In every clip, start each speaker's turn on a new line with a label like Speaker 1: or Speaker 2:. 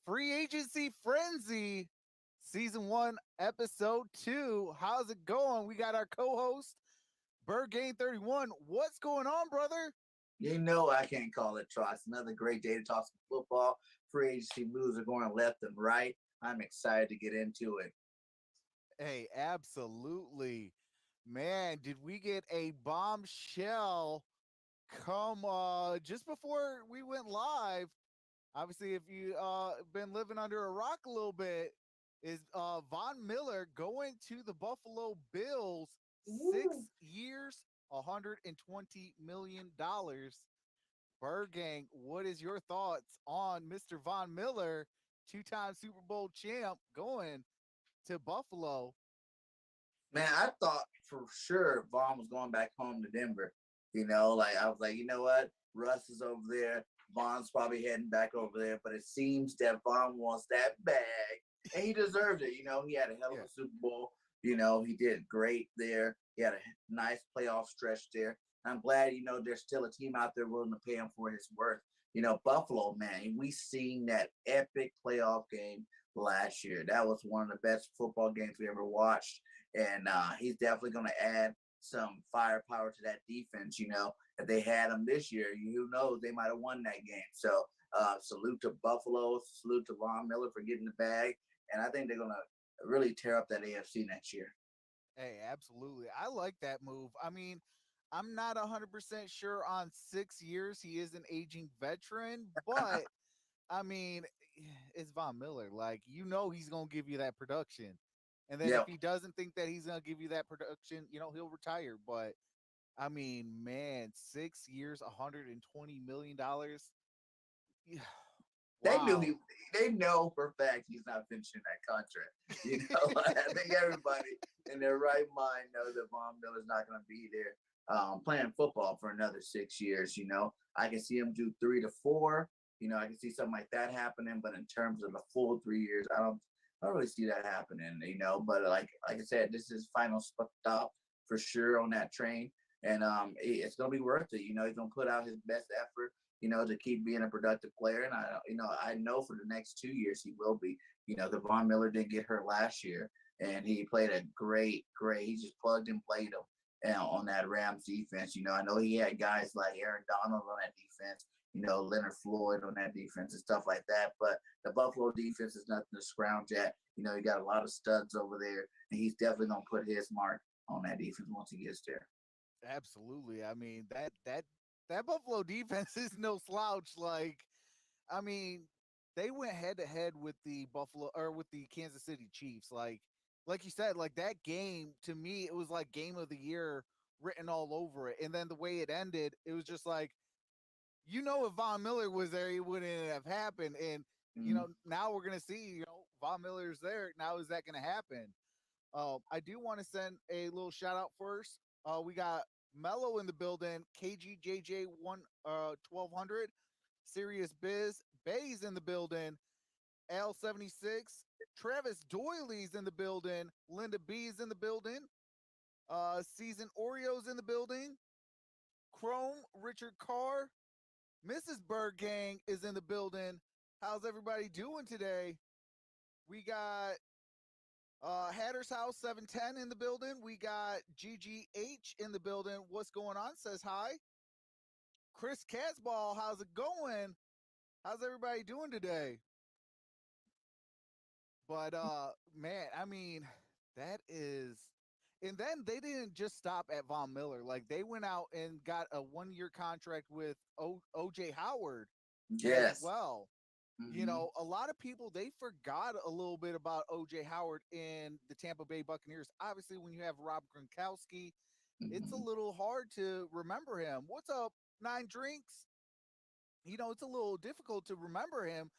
Speaker 1: Free Agency Frenzy, Season 1, Episode 2. How's it going? We got our co host, BIRDGANG 31. What's going on, brother?
Speaker 2: You know I can't call it Trox. Another great day to talk some football. Free agency moves are going left and right. I'm excited to get into it.
Speaker 1: Hey, absolutely. Man, did we get a bombshell come just before we went live? Obviously, if you been living under a rock a little bit, is Von Miller going to the Buffalo Bills? Six
Speaker 2: Woo.
Speaker 1: years, $120 million. Bird Gang, what is your thoughts on Mr. Von Miller, two-time Super Bowl champ, going to Buffalo?
Speaker 2: Man, I thought for sure Vaughn was going back home to Denver. I was like, you know what? Russ is over there. Vaughn's probably heading back over there, but it seems that Vaughn wants that bag, and he deserves it. He had a hell of
Speaker 1: Yeah,
Speaker 2: a Super Bowl. He did great there. He had a nice playoff stretch there. I'm glad, there's still a team out there willing to pay him for his worth. Buffalo, man, we seen that epic playoff game last year. That was one of the best football games we ever watched, and he's definitely going to add some firepower to that defense. If they had him this year, you know they might have won that game. So salute to Buffalo, salute to Von Miller for getting the bag, and I think they're going to really tear up that AFC next year.
Speaker 1: hey, absolutely. I like that move. I mean, I'm not 100% sure on 6 years. He is an aging veteran, but I mean, it's Von Miller. Like, he's going to give you that production. And then if
Speaker 2: Yeah,
Speaker 1: he doesn't think that he's going to give you that production, he'll retire. But I mean, man, 6 years, $120 million. Yeah,
Speaker 2: they knew
Speaker 1: wow.
Speaker 2: they know for a fact he's not finishing that contract. I think everybody in their right mind knows that Von Miller's not going to be there playing football for another 6 years. I can see him do 3 to 4. I can see something like that happening, but in terms of the full 3 years, I don't really see that happening. But like I said, this is final stop for sure on that train, and it's gonna be worth it. He's gonna put out his best effort, to keep being a productive player. And I know for the next 2 years he will be. The Von Miller didn't get hurt last year, and he played a great. He just plugged and played him on that Rams defense. I know he had guys like Aaron Donald on that defense. Leonard Floyd on that defense and stuff like that. But the Buffalo defense is nothing to scrounge at. You got a lot of studs over there, and he's definitely gonna put his mark on that defense once he gets there.
Speaker 1: Absolutely. I mean, that Buffalo defense is no slouch. Like, I mean, they went head to head with the Buffalo or with the Kansas City Chiefs. Like you said, like that game to me, it was like game of the year written all over it. And then the way it ended, it was just like, if Von Miller was there, it wouldn't have happened. And
Speaker 2: Mm-hmm.
Speaker 1: now we're gonna see, Von Miller's there. Now is that gonna happen? I do want to send a little shout out first. We got Mello in the building, KGJJ 1200, Serious Biz, Bay's in the building, L76, Travis Doyley's in the building, Linda B's in the building, Season Oreo's in the building, Chrome, Richard Carr, Mrs. Bird Gang is in the building. How's everybody doing today? We got Hatter's House 710 in the building. We got GGH in the building. What's going on? Says hi. Chris Casball, how's it going? How's everybody doing today? But man, I mean, that is and then they didn't just stop at Von Miller. Like they went out and got a 1 year contract with OJ Howard as
Speaker 2: Yes.
Speaker 1: well.
Speaker 2: Mm-hmm.
Speaker 1: A lot of people they forgot a little bit about OJ Howard in the Tampa Bay Buccaneers. Obviously, when you have Rob Gronkowski, it's a
Speaker 2: Mm-hmm.
Speaker 1: little hard to remember him. What's up, Nine Drinks? It's a little difficult to remember him.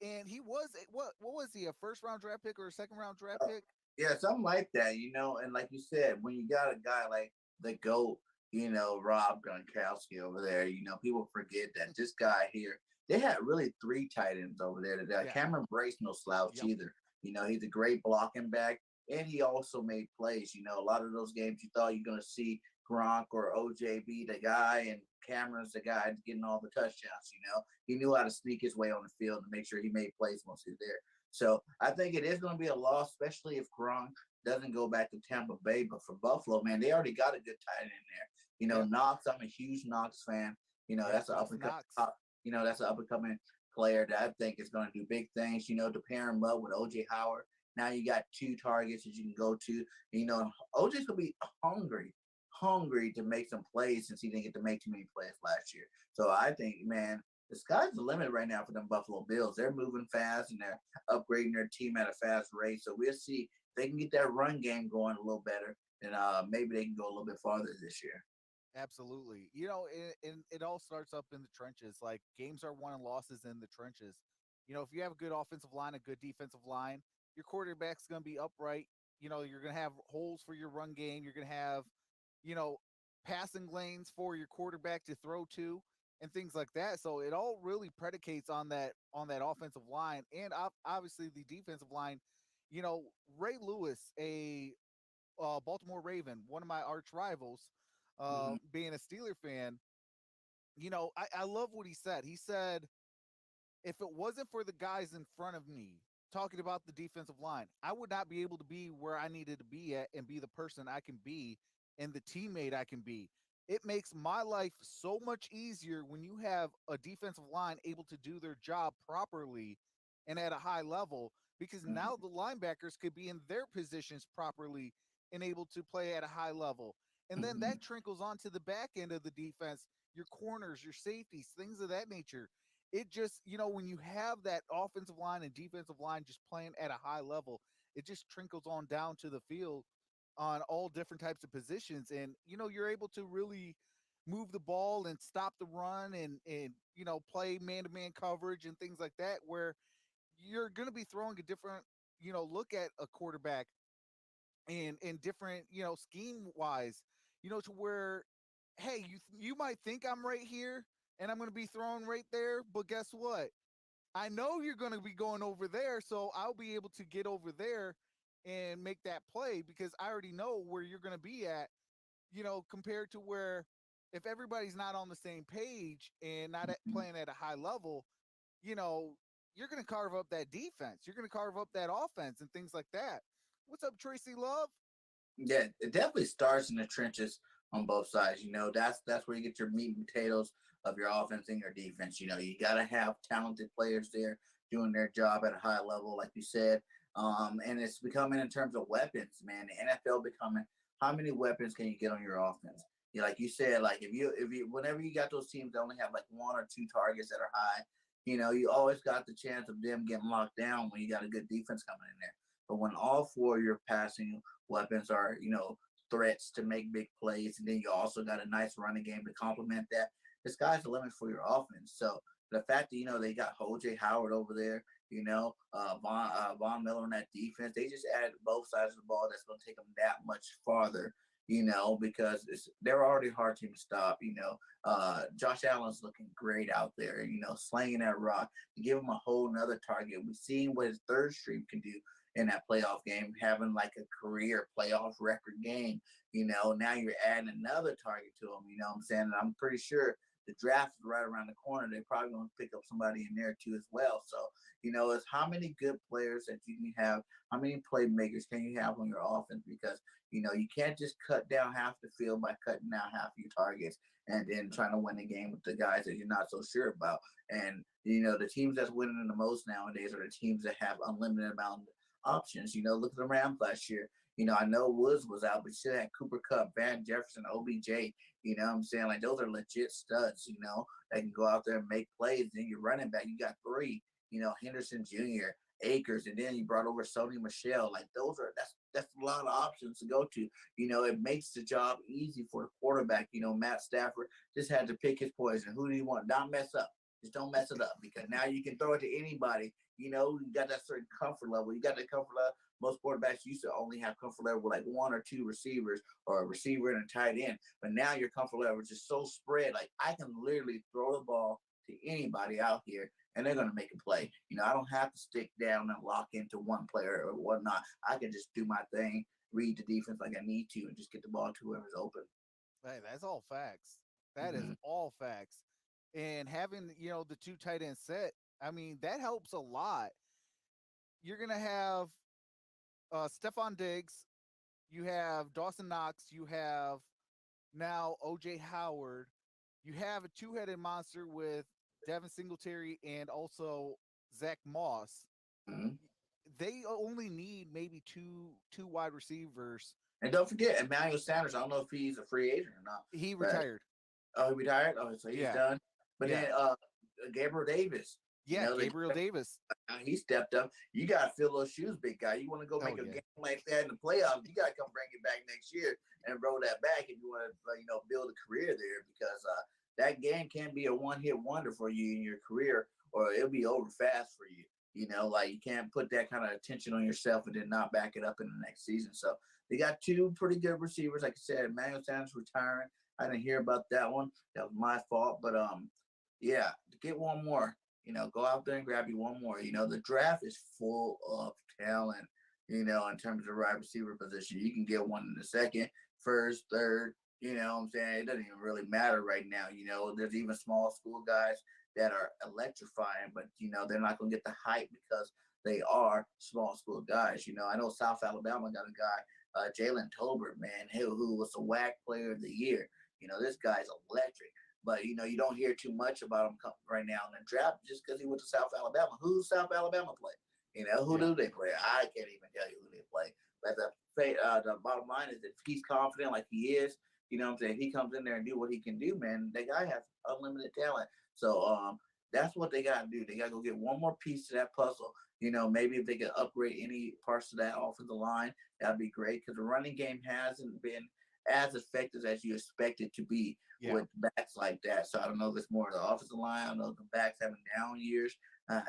Speaker 1: And he was what was he, a first round draft pick or a second round draft pick?
Speaker 2: Yeah, something like that, and like you said, when you got a guy like the GOAT, Rob Gronkowski over there, people forget that this guy here, they had really 3 tight ends over there today.
Speaker 1: Yeah.
Speaker 2: Cameron Brace, no slouch
Speaker 1: Yep.
Speaker 2: either. He's a great blocking back, and he also made plays. A lot of those games you thought you're going to see, Gronk or OJ be the guy and Cameron's the guy getting all the touchdowns. He knew how to sneak his way on the field and make sure he made plays once he's there. So I think it is going to be a loss, especially if Gronk doesn't go back to Tampa Bay. But for Buffalo, man, they already got a good tight end there.
Speaker 1: Yep.
Speaker 2: Knox, I'm a huge Knox fan.
Speaker 1: Yep.
Speaker 2: That's an up
Speaker 1: Dawson
Speaker 2: and coming,
Speaker 1: Knox.
Speaker 2: that's an up and coming player that I think is going to do big things. To pair him up with OJ Howard. Now you got two targets that you can go to. OJ's gonna be hungry to make some plays since he didn't get to make too many plays last year. So I think, man, the sky's the limit right now for them Buffalo Bills. They're moving fast and they're upgrading their team at a fast rate. So we'll see if they can get that run game going a little better, and maybe they can go a little bit farther this year.
Speaker 1: Absolutely. It all starts up in the trenches. Like games are won and losses in the trenches. If you have a good offensive line, a good defensive line, your quarterback's going to be upright. You're going to have holes for your run game. You're going to have, you know, passing lanes for your quarterback to throw to and things like that. So it all really predicates on that offensive line and obviously the defensive line. Ray Lewis, a Baltimore Raven, one of my arch rivals,
Speaker 2: Mm-hmm.
Speaker 1: being a Steeler fan, I love what he said. He said, if it wasn't for the guys in front of me talking about the defensive line, I would not be able to be where I needed to be at and be the person I can be and the teammate I can be. It makes my life so much easier when you have a defensive line able to do their job properly and at a high level because now the linebackers could be in their positions properly and able to play at a high level. And then
Speaker 2: Mm-hmm.
Speaker 1: that trickles onto the back end of the defense, your corners, your safeties, things of that nature. It just, when you have that offensive line and defensive line just playing at a high level, it just trickles on down to the field on all different types of positions. And, you're able to really move the ball and stop the run and play man to man coverage and things like that, where you're going to be throwing a different, look at a quarterback and different, scheme wise, to where, hey, you might think I'm right here and I'm going to be thrown right there, but guess what? I know you're going to be going over there, so I'll be able to get over there and make that play because I already know where you're going to be at, compared to where if everybody's not on the same page and not
Speaker 2: Mm-hmm.
Speaker 1: playing at a high level, you know, you're going to carve up that defense. You're going to carve up that offense and things like that. What's up, Tracy Love?
Speaker 2: Yeah, it definitely starts in the trenches on both sides. That's where you get your meat and potatoes of your offense and your defense. You got to have talented players there doing their job at a high level, like you said. And it's becoming in terms of weapons, man. The NFL becoming how many weapons can you get on your offense? Like you said, like if you whenever you got those teams that only have like one or two targets that are high, you always got the chance of them getting locked down when you got a good defense coming in there. But when all four of your passing weapons are, threats to make big plays, and then you also got a nice running game to complement that. The sky's the limit for your offense. So the fact that they got OJ Howard over there, Von Miller on that defense, they just added both sides of the ball. That's going to take them that much farther. Because they're already hard team to stop. Josh Allen's looking great out there. Slanging that rock to give him a whole nother target. We've seen what his third stream can do in that playoff game, having like a career playoff record game. Now you're adding another target to him. You know what I'm saying? And I'm pretty sure the draft is right around the corner. They're probably going to pick up somebody in there too as well. So, it's how many good players that you can have, how many playmakers can you have on your offense? Because, you can't just cut down half the field by cutting down half your targets and then trying to win the game with the guys that you're not so sure about. And, the teams that's winning the most nowadays are the teams that have unlimited amount options. Look at the Rams last year. I know Woods was out, but you still had Cooper Cup, Van Jefferson, OBJ. You know what I'm saying? Like, those are legit studs, that can go out there and make plays. Then you're running back, you got three, Henderson Jr., Akers, and then you brought over Sony Michelle. Like, that's a lot of options to go to. It makes the job easy for the quarterback. Matt Stafford just had to pick his poison. Who do you want? Don't mess up. Just don't mess it up, because now you can throw it to anybody. You got that certain comfort level. You got that comfort level. Most quarterbacks used to only have comfort level with like one or two receivers, or a receiver and a tight end. But now your comfort level is just so spread. Like, I can literally throw the ball to anybody out here and they're going to make a play. I don't have to stick down and lock into one player or whatnot. I can just do my thing, read the defense like I need to, and just get the ball to whoever's open.
Speaker 1: Hey, that's all facts. That is
Speaker 2: Mhm.
Speaker 1: all facts. And having, the two tight end set, I mean, that helps a lot. You're gonna have Stephon Diggs, you have Dawson Knox, you have now OJ Howard, you have a two-headed monster with Devin Singletary and also Zach Moss.
Speaker 2: Mhm.
Speaker 1: They only need maybe two wide receivers.
Speaker 2: And don't forget Emmanuel Sanders. I don't know if he's a free agent or not,
Speaker 1: He
Speaker 2: but
Speaker 1: retired.
Speaker 2: oh, he retired. Oh, so he's
Speaker 1: Yeah,
Speaker 2: done. But
Speaker 1: yeah,
Speaker 2: then Gabriel Davis,
Speaker 1: yeah.
Speaker 2: the
Speaker 1: Gabriel Davis.
Speaker 2: he stepped up. You got to fill those shoes, big guy. You want to go
Speaker 1: Oh
Speaker 2: make a
Speaker 1: yeah,
Speaker 2: game like that in the playoffs? You got to come bring it back next year and roll that back if you want to, build a career there because that game can be a one-hit wonder for you in your career, or it'll be over fast for you. Like you can't put that kind of attention on yourself and then not back it up in the next season. So they got two pretty good receivers, like I said. Emmanuel Sanders retiring. I didn't hear about that one. That was my fault, but yeah, get one more. Go out there and grab you one more. The draft is full of talent, in terms of wide receiver position. You can get one in the second, first, third, what I'm saying? It doesn't even really matter right now. There's even small school guys that are electrifying, but, they're not going to get the hype because they are small school guys. I know South Alabama got a guy, Jalen Tolbert, man, who was the WAC player of the year. This guy's electric. But you don't hear too much about him right now in the draft just because he went to South Alabama. Who's South Alabama play? Who
Speaker 1: yeah.
Speaker 2: do they play? I can't even tell you who they play. But the bottom line is if he's confident like he is, what I'm saying, he comes in there and do what he can do, man. That guy has unlimited talent. So that's what they got to do. They got to go get one more piece to that puzzle. Maybe if they could upgrade any parts of that offensive line, that'd be great because the running game hasn't been as effective as you expect it to be
Speaker 1: Yeah.
Speaker 2: with backs like that. So I don't know if it's more of the offensive line. I don't know if the backs having down years.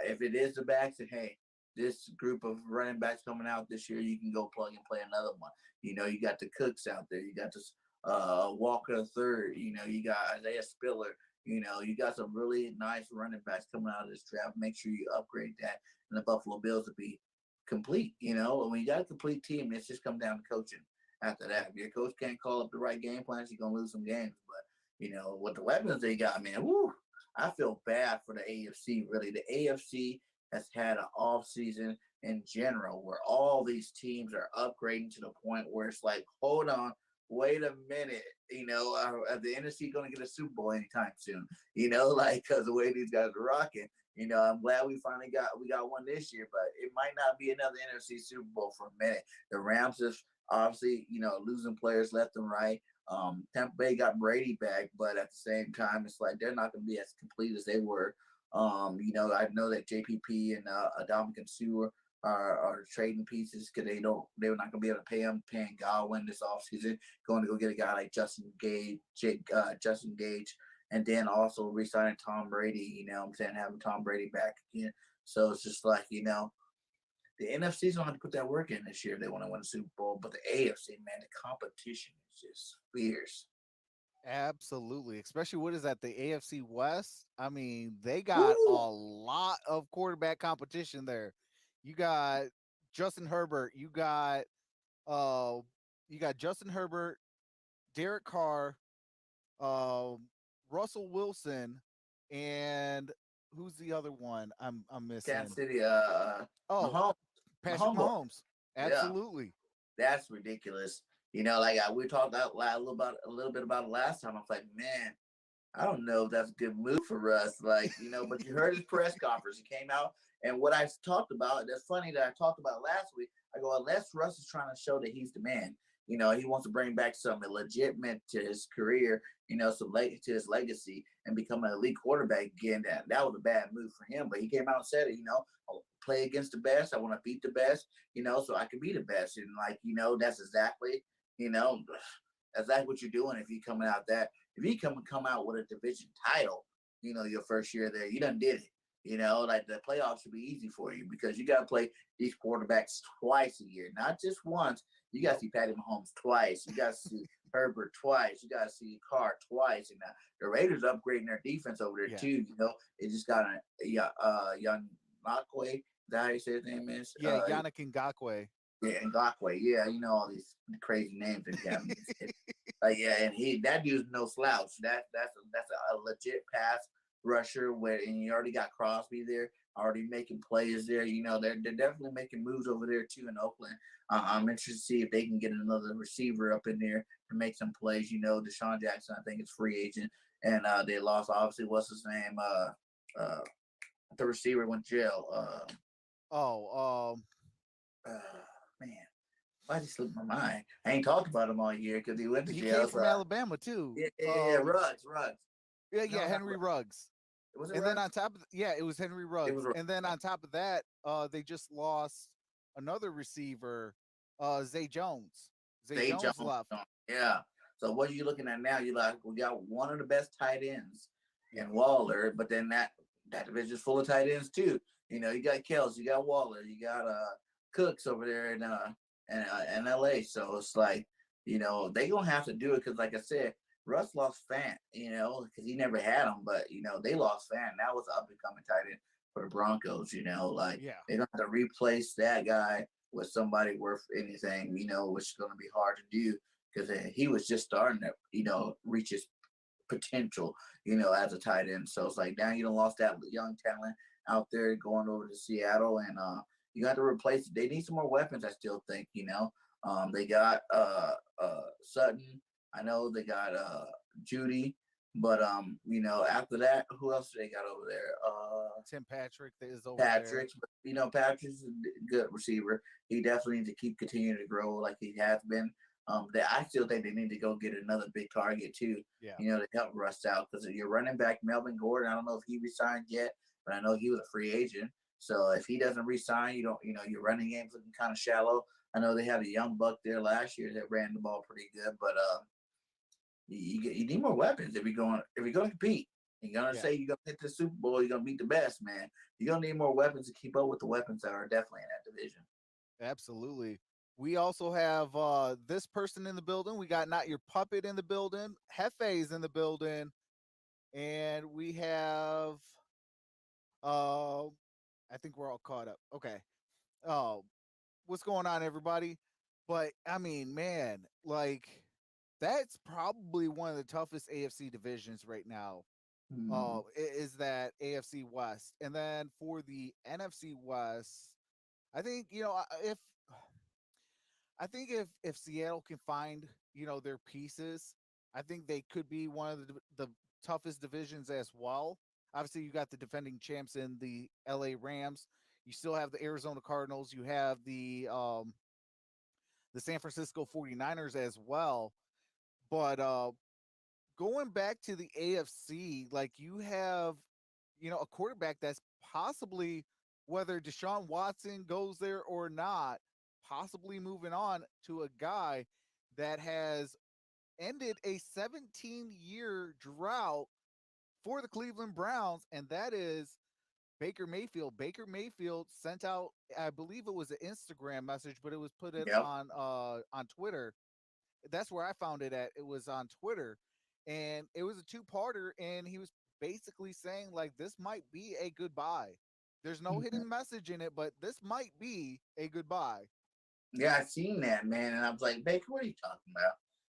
Speaker 2: If it is the backs, then hey, this group of running backs coming out this year, you can go plug and play another one. You got the Cooks out there. You got this Walker the third. You got Isaiah Spiller. You got some really nice running backs coming out of this draft. Make sure you upgrade that, and the Buffalo Bills will be complete. And when you got a complete team, it's just come down to coaching. After that, if your coach can't call up the right game plans, you're gonna lose some games. But with the weapons they got, man, woo, I feel bad for the AFC. Really, the AFC has had an off season in general where all these teams are upgrading to the point where it's like, hold on, wait a minute, are the NFC going to get a Super Bowl anytime soon? Like because the way these guys are rocking. I'm glad we got one this year, but it might not be another NFC Super Bowl for a minute. The Rams have obviously, losing players left and right. Tampa Bay got Brady back, but at the same time, it's like they're not going to be as complete as they were. I know that JPP and Dominican Sue are trading pieces because they were not going to be able to pay him, paying Godwin this offseason, going to go get a guy like Justin Gage, and then also re-signing Tom Brady, what I'm saying, having Tom Brady back again. So it's just like, the NFC's gonna have to put that work in this year if they want to win the Super Bowl. But the AFC, man, the competition is just fierce.
Speaker 1: Absolutely. Especially what is that, the AFC West? I mean, they got a
Speaker 2: Woo!
Speaker 1: lot of quarterback competition there. You got Justin Herbert, uh you got Justin Herbert, Derek Carr, uh, Russell Wilson, and who's the other one I'm
Speaker 2: Kansas
Speaker 1: missing?
Speaker 2: City,
Speaker 1: Oh,
Speaker 2: Mahomes,
Speaker 1: Patrick
Speaker 2: Mahomes,
Speaker 1: Mahomes.
Speaker 2: yeah,
Speaker 1: Absolutely.
Speaker 2: that's ridiculous. Like we talked out loud a little bit about it last time. I was like, man, I don't know if that's a good move for Russ. Like, but you heard his press conference. He came out and what I talked about, that's funny that I talked about last week. I go, unless Russ is trying to show that he's the man, he wants to bring back something legitimate to his career, some to his legacy and become an elite quarterback again. That was a bad move for him. But he came out and said it, I'll play against the best. I want to beat the best, so I can be the best. And like, that's exactly, you know, that's like what you're doing if you coming out that if you come out with a division title, your first year there, you done did it. Like the playoffs should be easy for you because you got to play these quarterbacks twice a year, not just once. You got to
Speaker 1: Yep.
Speaker 2: see Patty Mahomes twice. You got to see Herbert twice. You got to see Carr twice. And the Raiders upgrading their defense over there
Speaker 1: Yeah.
Speaker 2: too. It just got young Nakwe. Is that how you say his name is?
Speaker 1: Yeah, Yannick Ngakwe.
Speaker 2: Yeah, Ngakwe. Yeah, all these crazy names that you have. Like yeah, and that dude's no slouch. That's a legit pass rusher where and you already got Crosby there, already making plays there. You know, they're definitely making moves over there too in Oakland. I'm interested to see if they can get another receiver up in there to make some plays. You know, Deshaun Jackson, I think, is free agent, and they lost obviously what's his name, uh, the receiver went to jail.
Speaker 1: Oh,
Speaker 2: Uh, Man, why did he slip my mind? I ain't talked about him all year because he went to
Speaker 1: he
Speaker 2: jail.
Speaker 1: came
Speaker 2: So
Speaker 1: from Alabama too.
Speaker 2: yeah, Ruggs.
Speaker 1: Yeah,
Speaker 2: No, not
Speaker 1: Henry
Speaker 2: Ruggs.
Speaker 1: Ruggs.
Speaker 2: Was it
Speaker 1: And then
Speaker 2: Ruggs?
Speaker 1: on top of yeah, it was Henry
Speaker 2: It was
Speaker 1: Ruggs.
Speaker 2: Ruggs.
Speaker 1: And then on top of that, they just lost another receiver, Zay Jones. Zay
Speaker 2: Zay
Speaker 1: Jones
Speaker 2: Jones.
Speaker 1: left.
Speaker 2: Yeah. So what are you looking at now? You like we got one of the best tight ends
Speaker 1: Yeah.
Speaker 2: in Waller, but then that division's full of tight ends too. You know, you got Kels, you got Waller, you got Cooks over there in LA. So it's like, you know, they gonna have to do it because, like I said, Russ lost Fant. You know, because he never had him, but you know they lost Fant. That was up and coming tight end for the Broncos. You know, like
Speaker 1: Yeah.
Speaker 2: they're gonna have to replace that guy with somebody worth anything. You know, which is gonna be hard to do because he was just starting to, you know, reach his potential, you know, as a tight end. So it's like now you don't lost that young talent out there going over to Seattle, and you got to replace. They need some more weapons. I still think, you know, they got Sutton. I know they got Judy, but you know, after that, who else do they got over there?
Speaker 1: Tim Patrick is over there.
Speaker 2: Patrick, you know, Patrick's a good receiver. He definitely needs to keep continuing to grow like he has been. I still think they need to go get another big target too,
Speaker 1: Yeah.
Speaker 2: you know, to help Russ out because your running back Melvin Gordon. I don't know if he resigned yet, but I know he was a free agent. So if he doesn't resign, you don't, you know, your running game's looking kind of shallow. I know they had a young buck there last year that ran the ball pretty good, but you need more weapons if you're going to compete. You're gonna
Speaker 1: Yeah.
Speaker 2: say you're gonna hit the Super Bowl. You're gonna beat the best, man. You're gonna need more weapons to keep up with the weapons that are definitely in that division.
Speaker 1: Absolutely. We also have this person in the building. We got Not Your Puppet in the building. Hefe's in the building. And we have I think we're all caught up. Okay. Oh, what's going on, everybody? But I mean, man, like that's probably one of the toughest AFC divisions right now.
Speaker 2: Mm,
Speaker 1: Is that AFC West, and then for the NFC West, I think if if Seattle can find their pieces, I think they could be one of the toughest divisions as well. Obviously, you got the defending champs in the LA Rams. You still have the Arizona Cardinals. You have the San Francisco 49ers as well. But going back to the AFC, like you have, a quarterback that's possibly, whether Deshaun Watson goes there or not, possibly moving on to a guy that has ended a 17-year drought for the Cleveland Browns, and that is Baker Mayfield. Baker Mayfield sent out, I believe it was an Instagram message, but it was put it
Speaker 2: yep.
Speaker 1: on Twitter. That's where I found it at. It was on Twitter, and it was a two-parter, and he was basically saying like this might be a goodbye. There's no hidden message in it, but this might be a goodbye.
Speaker 2: Yeah, I seen that, man, and I was like, Baker, what are you talking about?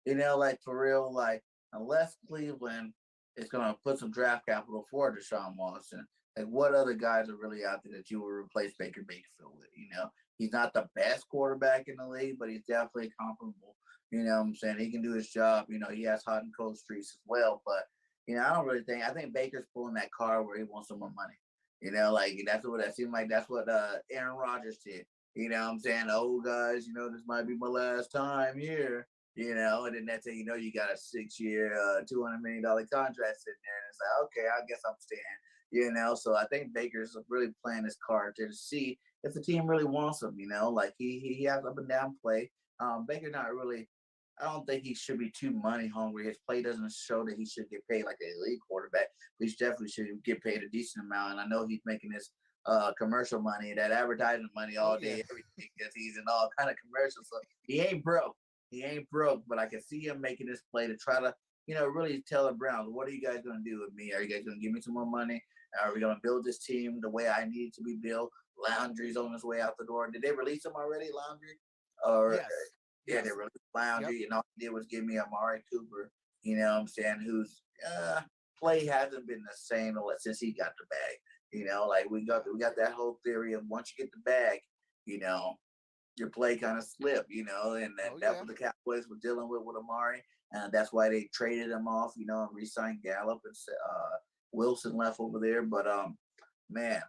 Speaker 2: You know, like for real, like unless Cleveland is gonna put some draft capital for Deshaun Watson, like what other guys are really out there that you would replace Baker Mayfield with? You know, he's not the best quarterback in the league, but he's definitely comparable. You know what I'm saying? He can do his job. You know, he has hot and cold streaks as well. But, you know, I don't really think I think Baker's pulling that card where he wants some more money. You know, like that's what that seemed like that's what Aaron Rodgers did. You know what I'm saying? Oh guys, you know, this might be my last time here. You know, and then that's it, you know, you got a 6-year, $200 million contract sitting there, and it's like, okay, I guess I'm staying. You know, so I think Baker's really playing his card there to see if the team really wants him. You know, like he has up and down play. Baker not really. I don't think he should be too money hungry. His play doesn't show that he should get paid like an elite quarterback. But he definitely should get paid a decent amount. And I know he's making his commercial money, that advertising money
Speaker 1: Oh
Speaker 2: all
Speaker 1: yeah.
Speaker 2: day, everything, because he's in all kind of commercials. So he ain't broke. He ain't broke, but I can see him making this play to try to, you know, really tell the Browns, what are you guys going to do with me? Are you guys going to give me some more money? Are we going to build this team the way I need it to be built? Landry's on his way out the door. Did they release him already, Landry? Or
Speaker 1: Yes.
Speaker 2: Yeah, they
Speaker 1: Yes.
Speaker 2: really clowned
Speaker 1: Yep.
Speaker 2: you. And all he did was give me Amari Cooper, you know what I'm saying, whose play hasn't been the same since he got the bag. Like we got that whole theory of once you get the bag, you know, your play kind of slipped, and
Speaker 1: Oh
Speaker 2: that's
Speaker 1: yeah.
Speaker 2: what the Cowboys were dealing with Amari. And that's why they traded him off, and re-signed Gallup and Wilson left over there. But man,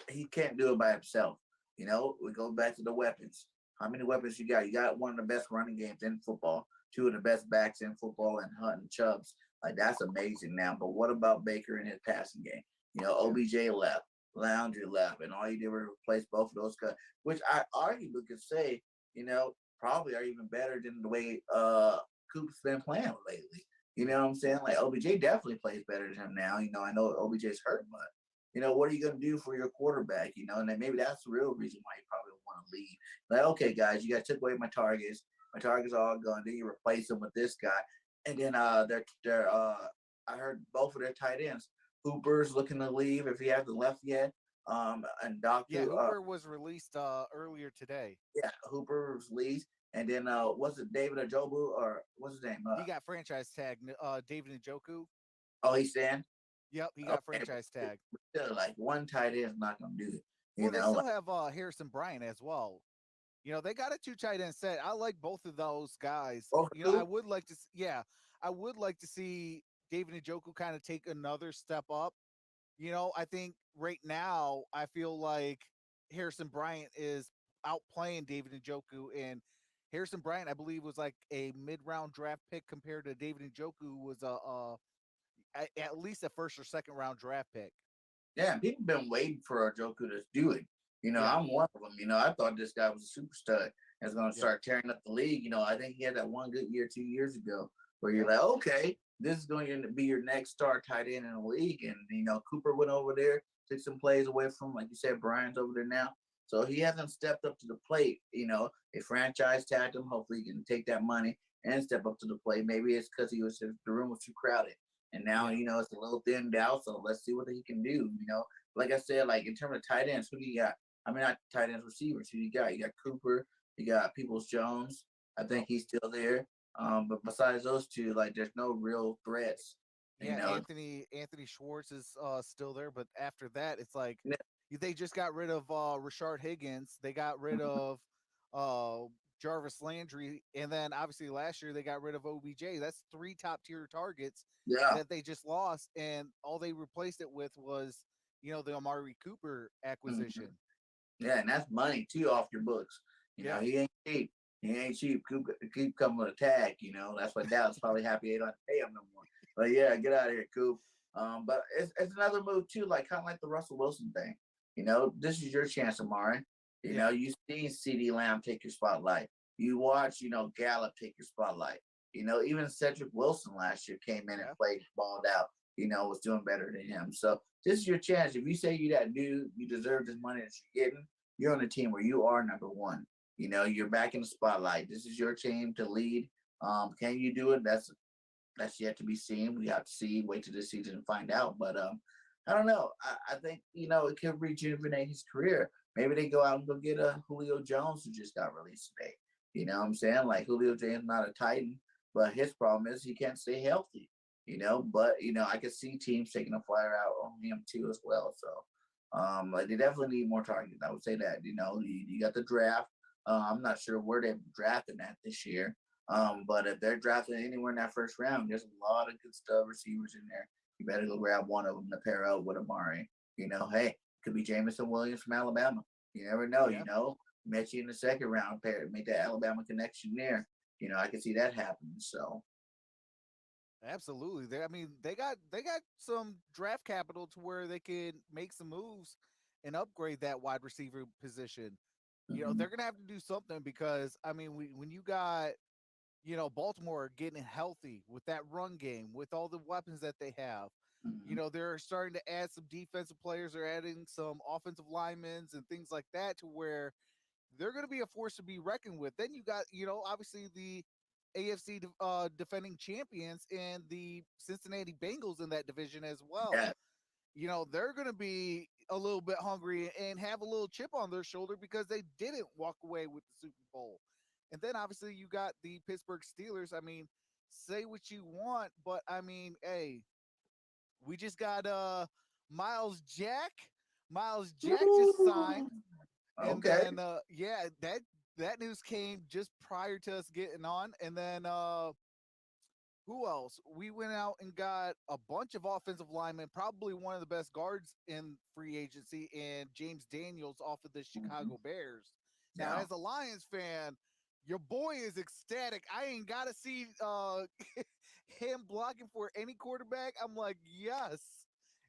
Speaker 2: he can't do it by himself. We go back to the weapons. How many weapons you got? You got one of the best running games in football, two of the best backs in football, and Hunt and Chubbs. Like that's amazing now. But what about Baker and his passing game?
Speaker 1: Yeah.
Speaker 2: OBJ left, Landry left, and all you did was replace both of those guys, which I arguably could say, probably are even better than the way Coop's been playing lately. You know what I'm saying? Like OBJ definitely plays better than him now. I know OBJ's hurt, but what are you going to do for your quarterback? And then maybe that's the real reason why you probably want to leave. Like, okay, guys, you guys took away my targets. My targets are all gone. Then you replace them with this guy, and then they're I heard both of their tight ends. Hooper's looking to leave if he hasn't left yet. And
Speaker 1: Yeah.
Speaker 2: Doctor,
Speaker 1: Hooper was released earlier today.
Speaker 2: yeah, Hooper's leaves, and then was it David Ajobu or what's his name?
Speaker 1: He got franchise tag. David Njoku.
Speaker 2: Oh, he's saying
Speaker 1: Yep, he got
Speaker 2: okay,
Speaker 1: franchise tag.
Speaker 2: but still, like one tight end is not gonna do it.
Speaker 1: Well, they
Speaker 2: Like
Speaker 1: still have Harrison Bryant as well. They got a two tight end set. I like both of those guys.
Speaker 2: over
Speaker 1: I
Speaker 2: two.
Speaker 1: would like to, yeah, I would like to see David Njoku kind of take another step up. I think right now I feel like Harrison Bryant is outplaying David Njoku, and Harrison Bryant, I believe, was like a mid-round draft pick compared to David Njoku, who was at least a first or second round draft pick.
Speaker 2: Yeah, people been waiting for Joku to do it.
Speaker 1: Yeah,
Speaker 2: I'm one of them. I thought this guy was a super stud and was going to
Speaker 1: yep,
Speaker 2: start tearing up the league. I think he had that one good year 2 years ago where you're
Speaker 1: yep.
Speaker 2: like, okay, this is going to be your next star tight end in the league. And, Cooper went over there, took some plays away from, like you said, Brian's over there now. So he hasn't stepped up to the plate. They franchise tagged him. Hopefully he can take that money and step up to the plate. Maybe it's because the room was too crowded. And now,
Speaker 1: Yeah.
Speaker 2: it's a little thinned out. So let's see what he can do. Like I said, like in terms of tight ends, who do you got? I mean, not tight ends, receivers. Who you got? You got Cooper. You got Peoples Jones. I
Speaker 1: Yep.
Speaker 2: think he's still there. But besides those two, like there's no real threats. You
Speaker 1: Yeah,
Speaker 2: know,
Speaker 1: Anthony Schwartz is still there, but after that, it's like they just got rid of Rashard Higgins. They got rid of uh, Jarvis Landry, and then obviously last year they got rid of OBJ. That's three top tier targets
Speaker 2: yeah.
Speaker 1: that they just lost, and all they replaced it with was the Amari Cooper
Speaker 2: Mhm.
Speaker 1: acquisition.
Speaker 2: Yeah, and that's money too off your books.
Speaker 1: Yeah,
Speaker 2: He ain't cheap. He ain't cheap. Keep coming with a tag. That's why Dallas probably happy they don't have to pay him no more. But yeah, get out of here, Coop. But it's another move too, like kind of like the Russell Wilson thing. This is your chance, Amari.
Speaker 1: yeah,
Speaker 2: You seen CD Lamb take your spotlight. You watch, Gallup take your spotlight. Even Cedric Wilson last year came in and
Speaker 1: yeah.
Speaker 2: played, balled out. Was doing better than him. So this is your chance. If you say you that dude, you deserve this money that you're getting. You're on a team where you are number one. You're back in the spotlight. This is your team to lead. Can you do it? That's yet to be seen. We have to see, wait till this season and find out. But I don't know. I think it could rejuvenate his career. Maybe they go out and go get a Julio Jones who just got released today. You know what I'm saying? Like Julio Jones not a Titan, but his problem is he can't stay healthy. But I could see teams taking a flyer out on him too as well. So like they definitely need more targets. I would say that. You got the draft. I'm not sure where they're drafting at this year. But if they're drafting anywhere in that first round, there's a lot of good stuff receivers in there. You better go grab one of them to pair up with Amari. Hey, could be Jameson Williams from Alabama. You never know.
Speaker 1: Yeah.
Speaker 2: Met you in the second round, pair, make that Alabama connection there. I can see that happening. So
Speaker 1: Absolutely. I mean, they got some draft capital to where they can make some moves and upgrade that wide receiver position.
Speaker 2: mhm,
Speaker 1: They're gonna have to do something because I mean, when you got Baltimore getting healthy with that run game, with all the weapons that they have,
Speaker 2: mhm,
Speaker 1: they're starting to add some defensive players. They're adding some offensive linemen and things like that to where they're going to be a force to be reckoned with. Then you got, obviously the AFC defending champions and the Cincinnati Bengals in that division as well.
Speaker 2: yeah,
Speaker 1: They're going to be a little bit hungry and have a little chip on their shoulder because they didn't walk away with the Super Bowl. And then obviously you got the Pittsburgh Steelers. I mean, say what you want, but I mean, hey, we just got Miles Jack. Miles Jack just signed,
Speaker 2: Ooh,
Speaker 1: and
Speaker 2: okay.
Speaker 1: then yeah, that news came just prior to us getting on, and then who else? We went out and got a bunch of offensive linemen, probably one of the best guards in free agency, and James Daniels off of the
Speaker 2: Mhm.
Speaker 1: Chicago Bears. Now,
Speaker 2: Yeah.
Speaker 1: as a Lions fan, your boy is ecstatic. I ain't gotta see him blocking for any quarterback. I'm like, yes.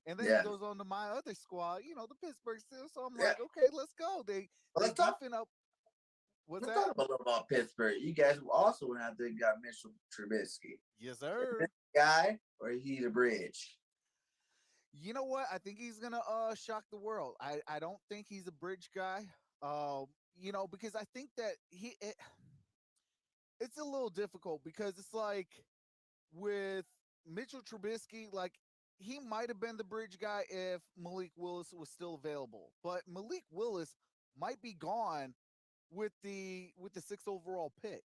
Speaker 1: And then he
Speaker 2: Yeah.
Speaker 1: goes on to my other squad, the Pittsburgh Steelers. So I'm
Speaker 2: Yeah.
Speaker 1: like, okay, let's go.
Speaker 2: Well,
Speaker 1: They beefing up. What's
Speaker 2: let's
Speaker 1: that?
Speaker 2: talk a little about Pittsburgh. You guys also went out there and got Mitchell Trubisky.
Speaker 1: Yes,
Speaker 2: Is this
Speaker 1: sir.
Speaker 2: guy or is he the bridge?
Speaker 1: You know what? I think he's gonna shock the world. I don't think he's a bridge guy. Because I think that it's a little difficult because it's like with Mitchell Trubisky, like he might have been the bridge guy if Malik Willis was still available, but Malik Willis might be gone with the sixth overall pick.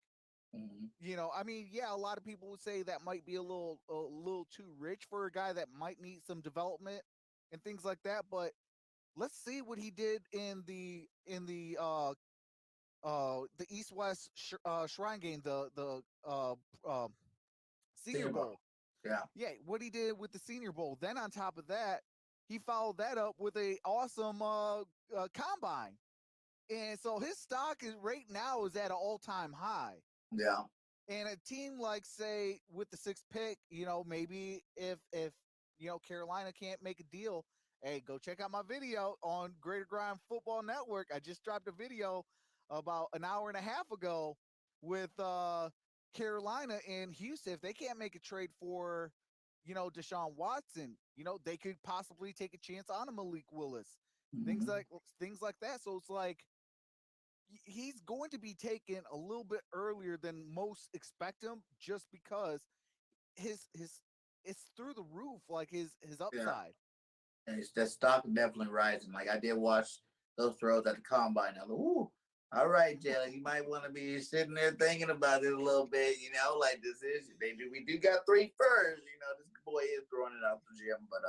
Speaker 2: Mhm.
Speaker 1: I mean, yeah, a lot of people would say that might be a little too rich for a guy that might need some development and things like that. But let's see what he did in the East West Shrine game, the Senior
Speaker 2: Senior Bowl.
Speaker 1: Bowl.
Speaker 2: Yeah.
Speaker 1: Yeah, what he did with the Senior Bowl. Then on top of that, he followed that up with a awesome combine, and so his stock is right now is at an all time high.
Speaker 2: Yeah.
Speaker 1: And a team like say with the sixth pick, maybe if Carolina can't make a deal, hey, go check out my video on Greater Grind Football Network. I just dropped a video about an hour and a half ago with Carolina and Houston. If they can't make a trade for Deshaun Watson, they could possibly take a chance on a Malik Willis. Things
Speaker 2: Mhm.
Speaker 1: like things like that. So it's like he's going to be taken a little bit earlier than most expect him just because his it's through the roof, like his
Speaker 2: Yeah.
Speaker 1: upside.
Speaker 2: And it's that stock is definitely rising. Like I did watch those throws at the combine. I was like, ooh, all right, Jalen, you might want to be sitting there thinking about it a little bit, like this is we do got three first, this boy is throwing it out the gym. But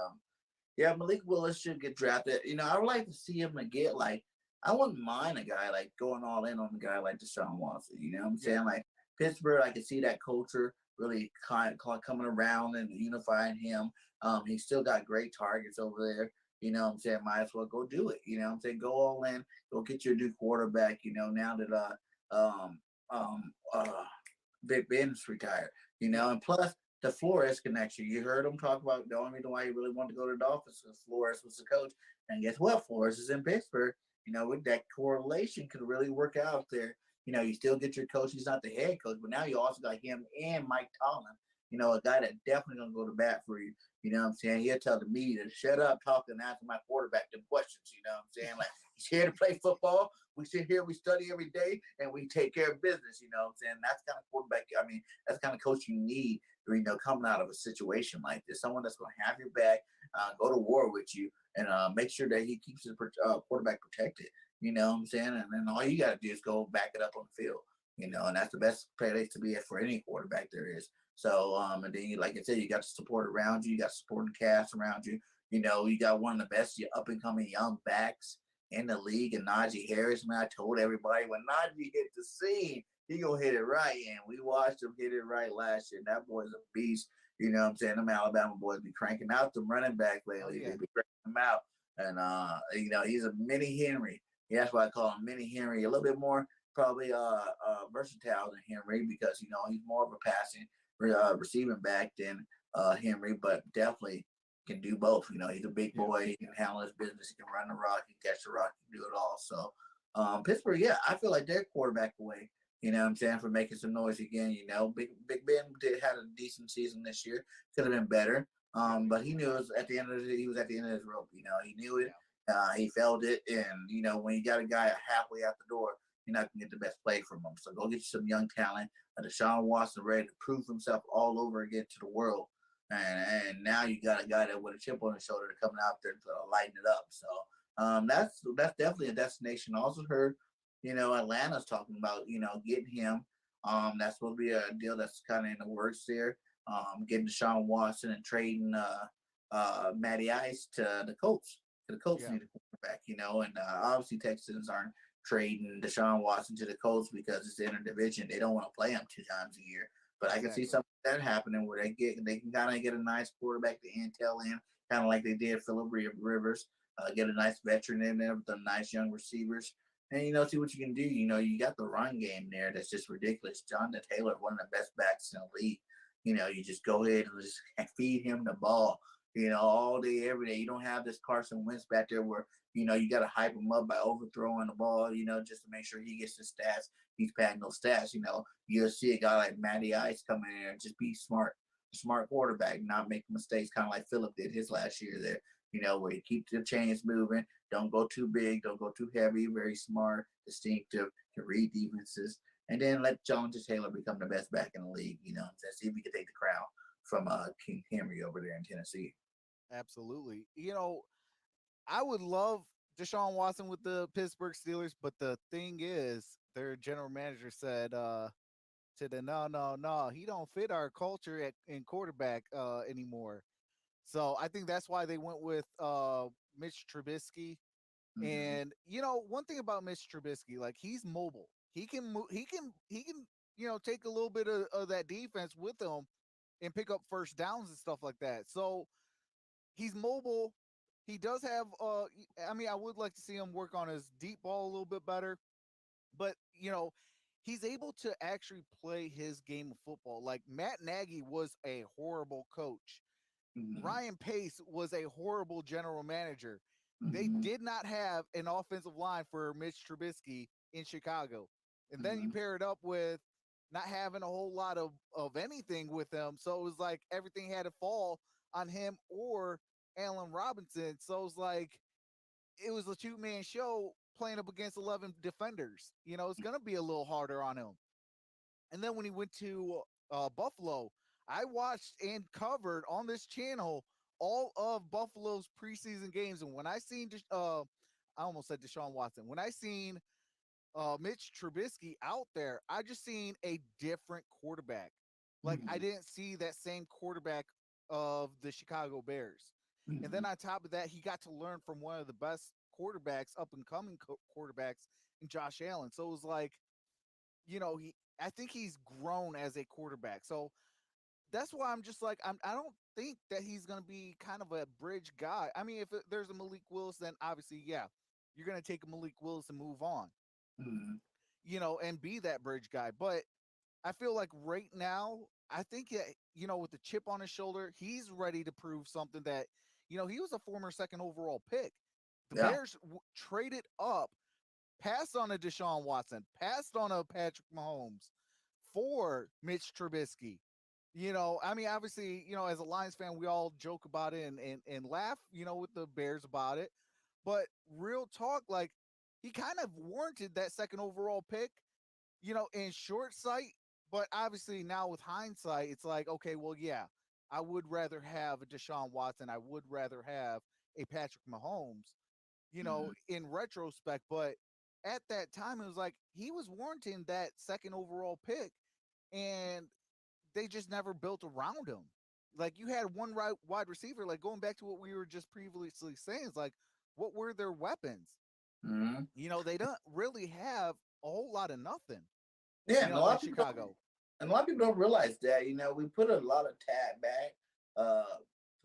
Speaker 2: yeah, Malik Willis should get drafted. I would like to see him to get like I wouldn't mind a guy like going all in on a guy like Deshaun Watson. You know what I'm
Speaker 1: Yeah,
Speaker 2: saying? Like Pittsburgh, I can see that culture really kind of coming around and unifying him. He's still got great targets over there. You know what I'm saying? Might as well go do it. You know what I'm saying? Go all in. Go get your new quarterback. Now that um um uh Big Ben's retired.
Speaker 1: yeah,
Speaker 2: And plus the Flores connection. You heard him talk about the only reason why he really wanted to go to the Dolphins was Flores was the coach. And guess what? Flores is in Pittsburgh. With that correlation could really work out there. You still get your coach. He's not the head coach, but now you also got him and Mike Tomlin. A guy that definitely gonna go to bat for you. You know what I'm saying? He'll tell the media to shut up, talk and answer my quarterback them questions. You know what I'm saying? Like he's here to play football. We sit here, we study every day, and we take care of business. You know what I'm saying? That's kind of quarterback. I mean, that's the kind of coach you need. Coming out of a situation like this, someone that's going to have your back, go to war with you, and make sure that he keeps his quarterback protected. You know what I'm saying? And then all you got to do is go back it up on the field. And that's the best place to be at for any quarterback there is. So, and then, like I said, you got the support around you. You got supporting cast around you. You got one of the best up and coming young backs in the league, and Najee Harris. Man, I told everybody when Najee hit the scene, he gonna hit it right, and we watched him hit it right last year. That boy's a beast. You know what I'm saying? Them Alabama boys be cranking out them running back
Speaker 1: oh
Speaker 2: lately. They
Speaker 1: yeah,
Speaker 2: be cranking them out, and he's a mini Henry. Yeah, that's why I call him mini Henry. A little bit more probably versatile than Henry because he's more of a passing receiving back than Henry, but definitely can do both. He's a big
Speaker 1: yeah,
Speaker 2: boy. He can handle his business. He can run the rock. He can catch the rock. He can do it all. So Pittsburgh, yeah, I feel like they're quarterback away. You know what I'm saying, for making some noise again. Big Ben had a decent season this year. Could have been better.
Speaker 1: yeah,
Speaker 2: But he knew it was at the end of he was at the end of his rope. He knew it.
Speaker 1: yeah.
Speaker 2: He felt it, and when you got a guy halfway out the door, you're not gonna get the best play from him. So go get you some young talent. Deshaun Watson ready to prove himself all over again to the world. And now you got a guy that with a chip on his shoulder to coming out there to lighten it up. So that's definitely a destination. I also heard Atlanta's talking about, getting him. That's supposed to be a deal that's kind of in the works there. Getting Deshaun Watson and trading Matty Ice to the Colts. The Colts
Speaker 1: Yeah,
Speaker 2: need a quarterback, and obviously Texans aren't trading Deshaun Watson to the Colts because it's interdivision. They don't want to play him 2 times a year. But I can see
Speaker 1: exactly.
Speaker 2: something like that happening where they can kind of get a nice quarterback to intel in, kind of like they did Philip Rivers. Get a nice veteran in there with some nice young receivers, and see what you can do. You got the run game there that's just ridiculous. Jonathan Taylor, one of the best backs in the league. You just go ahead and just feed him the ball. All day, every day. You don't have this Carson Wentz back there where you got to hype him up by overthrowing the ball. Just to make sure he gets the stats. He's padding those stats. You'll see a guy like Matty Ice come in there and just be smart quarterback, not make mistakes, kind of like Philip did his last year there. Where you keep the chains moving, don't go too big, don't go too heavy, very smart, distinctive, can read defenses, and then let Jonathan Taylor become the best back in the league, and see if we can take the crown from King Henry over there in Tennessee.
Speaker 1: Absolutely. I would love Deshaun Watson with the Pittsburgh Steelers, but the thing is, their general manager said no, no, no, he don't fit our culture in quarterback anymore. So I think that's why they went with Mitch Trubisky.
Speaker 2: Mm-hmm.
Speaker 1: And one thing about Mitch Trubisky, like he's mobile. He can move. He can take a little bit of that defense with him and pick up first downs and stuff like that. So he's mobile. He does have. I mean, I would like to see him work on his deep ball a little bit better, but he's able to actually play his game of football. Like Matt Nagy was a horrible coach.
Speaker 2: Mm-hmm.
Speaker 1: Ryan Pace was a horrible general manager. They
Speaker 2: Mm-hmm.
Speaker 1: did not have an offensive line for Mitch Trubisky in Chicago. And then you
Speaker 2: Mm-hmm.
Speaker 1: pair it up with not having a whole lot of anything with him. So it was like everything had to fall on him or Allen Robinson. So it was like it was a two-man show playing up against 11 defenders. It's going to be a little harder on him. And then when he went to Buffalo, I watched and covered on this channel all of Buffalo's preseason games. And when I seen, I almost said Deshaun Watson. When I seen Mitch Trubisky out there, I just seen a different quarterback. Like I didn't see that same quarterback of the Chicago Bears. And
Speaker 2: Mm-hmm.
Speaker 1: then on top of that, he got to learn from one of the best quarterbacks, up and coming quarterbacks, in Josh Allen. So it was like, he I think he's grown as a quarterback. So that's why I'm just like I don't think that he's going to be kind of a bridge guy. I mean, if there's a Malik Willis, then obviously, yeah, you're going to take a Malik Willis and move on,
Speaker 2: Mm-hmm.
Speaker 1: and be that bridge guy. But I feel like right now, I think that, with the chip on his shoulder, he's ready to prove something that, he was a former second overall pick. The
Speaker 2: Yeah.
Speaker 1: Bears traded up, passed on a Deshaun Watson, passed on a Patrick Mahomes for Mitch Trubisky. I mean, obviously, as a Lions fan, we all joke about it and laugh, with the Bears about it. But real talk, like, he kind of warranted that second overall pick, in short sight. But obviously, now with hindsight, it's like, okay, well, yeah, I would rather have a Deshaun Watson. I would rather have a Patrick Mahomes,
Speaker 2: Mm-hmm.
Speaker 1: in retrospect. But at that time, it was like he was warranting that second overall pick, and they just never built around him. Like you had one right wide receiver. Like going back to what we were just previously saying, is like, what were their weapons?
Speaker 2: Mm-hmm.
Speaker 1: They don't really have a whole lot of nothing.
Speaker 2: Yeah, and a lot
Speaker 1: In
Speaker 2: of people don't,
Speaker 1: Chicago.
Speaker 2: and a lot of people don't realize that. We put a lot of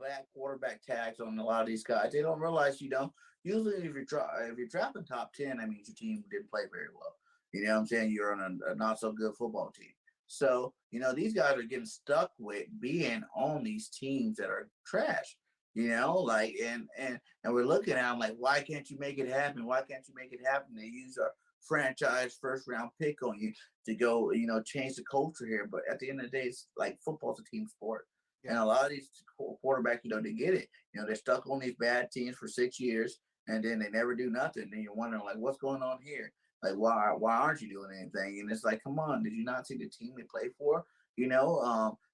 Speaker 2: back quarterback tags on a lot of these guys. They don't realize, usually if you're drafting top 10, that means your team didn't play very well. You know what I'm saying? You're on a not so good football team. So, these guys are getting stuck with being on these teams that are trash. Like and we're looking at them like, why can't you make it happen? Why can't you make it happen? They use our franchise first round pick on you to go, change the culture here. But at the end of the day, it's like football's a team sport. And
Speaker 1: Yeah.
Speaker 2: a lot of these quarterbacks, they get it. They're stuck on these bad teams for 6 years and then they never do nothing. Then you're wondering, like, what's going on here? Like, why aren't you doing anything? And it's like, come on, did you not see the team they play for?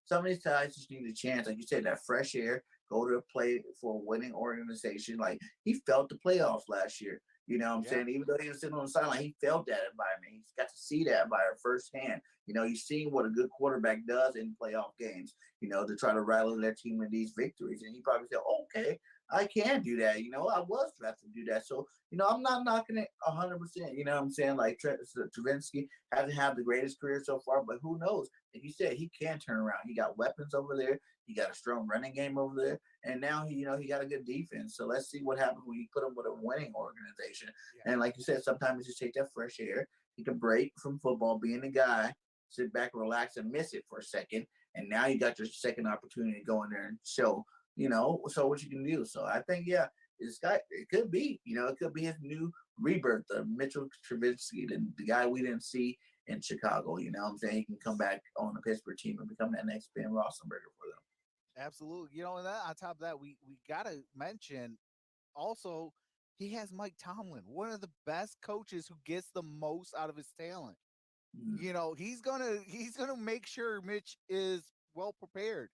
Speaker 2: Some of these guys just need a chance. Like you said, that fresh air, go to play for a winning organization. Like he felt the playoffs last year. You know what I'm
Speaker 1: Yeah.
Speaker 2: saying? Even though he was sitting on the sideline, he felt that environment. He's got to see that by firsthand. You know, he's seen what a good quarterback does in playoff games, you know, to try to rally their team in these victories. And he probably said, okay, I can do that. You know, I was drafted to do that. So, you know, I'm not knocking it 100%. You know what I'm saying? Like Travinsky hasn't had the greatest career so far, but who knows? Like you said, he can turn around. He got weapons over there. He got a strong running game over there. And now he, you know, he got a good defense. So let's see what happens when you put him with a winning organization.
Speaker 1: Yeah.
Speaker 2: And like you said, sometimes you just take that fresh air. You can break from football, being the guy, sit back, relax, and miss it for a second. And now you got your second opportunity to go in there and show, you know, so what you can do. So I think, yeah, this guy, it could be, you know, it could be his new rebirth, the Mitchell Trubisky, the guy we didn't see in Chicago. You know what I'm saying? He can come back on the Pittsburgh team and become that next Ben Roethlisberger for them.
Speaker 1: Absolutely. You know, and that on top of that, we gotta mention also he has Mike Tomlin, one of the best coaches who gets the most out of his talent.
Speaker 2: Mm,
Speaker 1: You know, he's gonna make sure Mitch is well prepared.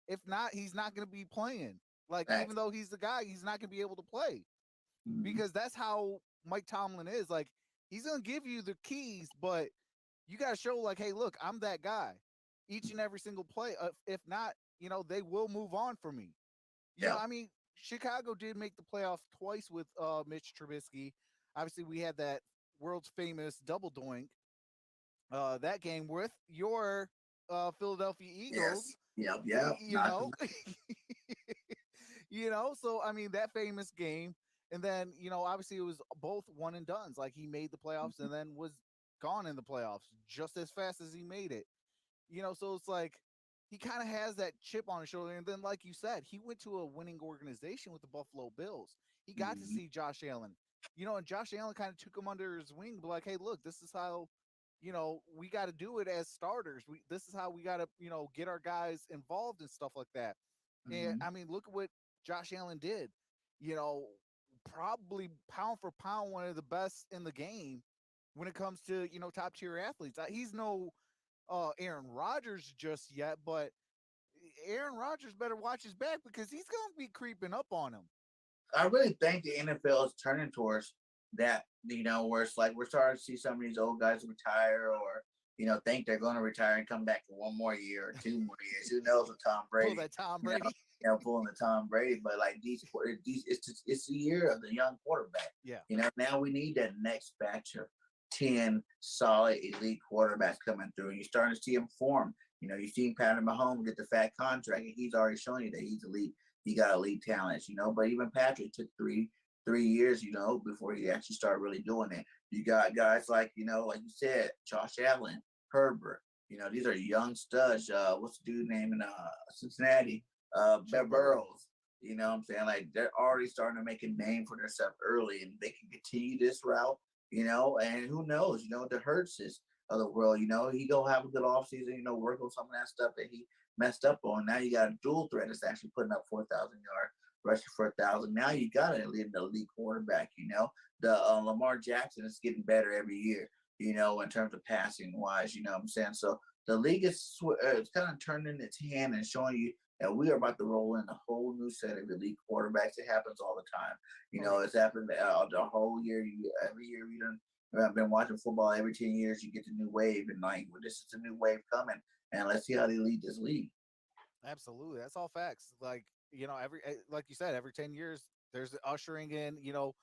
Speaker 1: If not, he's not gonna be playing. Like, even
Speaker 2: facts.
Speaker 1: though he's the guy, he's not gonna be able to play
Speaker 2: Mm,
Speaker 1: because that's how Mike Tomlin is. Like, he's gonna give you the keys, but you gotta show like, hey, look, I'm that guy. Each and every single play. If not, you know, they will move on from me. You know,
Speaker 2: yeah.
Speaker 1: I mean, Chicago did make the playoffs twice with Mitch Trubisky. Obviously, we had that world's famous double doink that game with your Philadelphia Eagles.
Speaker 2: Yes. Yep. Yep.
Speaker 1: You
Speaker 2: Knocked
Speaker 1: know,
Speaker 2: him.
Speaker 1: you know. So I mean, that famous game, and then you know, obviously, it was both one and done's. Like he made the playoffs and then was gone in the playoffs just as fast as he made it. You know, so it's like he kind of has that chip on his shoulder. And then, like you said, he went to a winning organization with the Buffalo Bills. He got to
Speaker 2: Mm,
Speaker 1: see Josh Allen, you know, and Josh Allen kind of took him under his wing, but like, hey, look, this is how, you know, we got to do it as starters. This is how we got to, you know, get our guys involved and stuff like that. And
Speaker 2: mm,
Speaker 1: I mean, look at what Josh Allen did. You know, probably pound for pound, one of the best in the game when it comes to, you know, top tier athletes. He's no Aaron Rodgers just yet, but Aaron Rodgers better watch his back because he's going to be creeping up on him.
Speaker 2: I really think the NFL is turning towards that, you know, where it's like we're starting to see some of these old guys retire or, you know, think they're going to retire and come back for one more year or 2 more years. Who knows with Tom
Speaker 1: Pull
Speaker 2: Brady,
Speaker 1: that Tom
Speaker 2: you know,
Speaker 1: Brady.
Speaker 2: pulling the Tom Brady. But like it's the year of the young quarterback.
Speaker 1: Yeah.
Speaker 2: You know, now we need that next batch of 10 solid elite quarterbacks coming through. And you're starting to see them form. You know, you've seen Patrick Mahomes get the fat contract, and he's already showing you that he's elite. He got elite talents, you know. But even Patrick took three years, you know, before he actually started really doing it. You got guys like, you know, like you said, Josh Allen, Herbert. You know, these are young studs. What's the dude name in Cincinnati?
Speaker 1: Joe Burrow.
Speaker 2: Burrows. You know what I'm saying? Like they're already starting to make a name for themselves early, and they can continue this route. You know, and who knows? You know, the Hurtses of the world. You know, he gonna have a good offseason. You know, work on some of that stuff that he messed up on. Now you got a dual threat that's actually putting up 4,000 yards, rushing for 1,000. Now you got an elite quarterback. You know, the Lamar Jackson is getting better every year. You know, in terms of passing wise. You know what I'm saying? So the league is it's kind of turning its hand and showing you that we are about to roll in a whole new set of elite quarterbacks. It happens all the time. You
Speaker 1: Oh
Speaker 2: know,
Speaker 1: yeah.
Speaker 2: it's happened the whole year. Every year we done. I've been watching football every 10 years. You get the new wave, and like, well, this is a new wave coming, and let's see how they lead this league.
Speaker 1: Absolutely. That's all facts. Like, you know, like you said, every 10 years, there's ushering in, you know,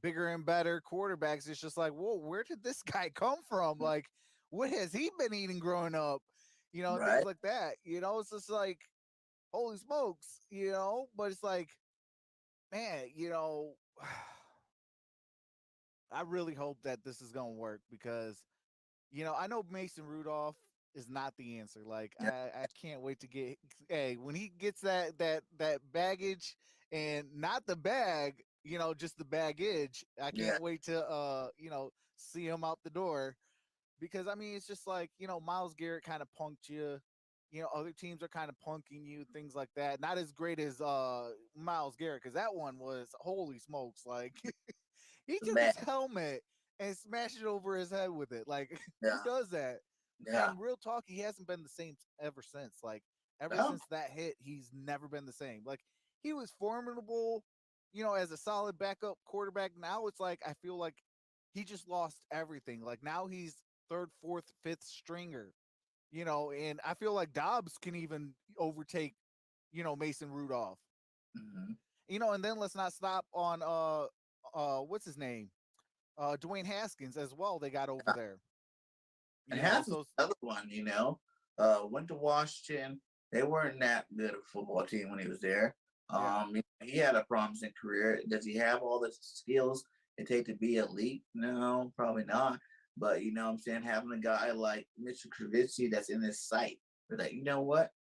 Speaker 1: bigger and better quarterbacks. It's just like, whoa, where did this guy come from? Like, what has he been eating growing up? You know, and things
Speaker 2: Right?
Speaker 1: like that. You know, it's just like, holy smokes, you know, but it's like, man, you know, I really hope that this is going to work because, you know, I know Mason Rudolph is not the answer. Like,
Speaker 2: Yeah.
Speaker 1: I can't wait to get, hey, when he gets that baggage and not the bag, you know, just the baggage, I
Speaker 2: Yeah.
Speaker 1: can't wait to, you know, see him out the door because I mean, it's just like, you know, Miles Garrett kind of punked you. You know, other teams are kind of punking you, things like that. Not as great as Miles Garrett, because that one was holy smokes. Like he
Speaker 2: It's
Speaker 1: took his
Speaker 2: bad.
Speaker 1: helmet and smashed it over his head with it. Like who
Speaker 2: Yeah.
Speaker 1: does that?
Speaker 2: Yeah.
Speaker 1: And real talk, he hasn't been the same ever since. Like ever
Speaker 2: Yeah.
Speaker 1: since that hit, he's never been the same. Like he was formidable as a solid backup quarterback. Now it's like I feel like he just lost everything. Like now he's third, fourth, fifth stringer. And I feel like Dobbs can even overtake, Mason Rudolph.
Speaker 2: Mhm.
Speaker 1: And then let's not stop on what's his name? Dwayne Haskins as well. They got over there.
Speaker 2: And
Speaker 1: So
Speaker 2: Haskins another one, went to Washington. They weren't that good a football team when he was there.
Speaker 1: yeah,
Speaker 2: He had a promising career. Does he have all the skills it take to be elite? No, probably not. But you know what I'm saying, having a guy like Mr. Trubisky that's in his sight, they're like, you know what?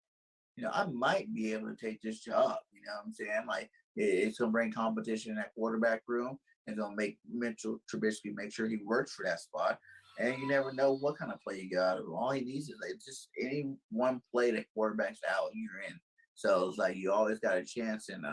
Speaker 2: I might be able to take this job. You know what I'm saying? Like it's gonna bring competition in that quarterback room and gonna make Mitchell Trubisky make sure he works for that spot. And you never know what kind of play you got. All he needs is like just any one play that quarterback's out, you're in. So it's like you always got a chance. And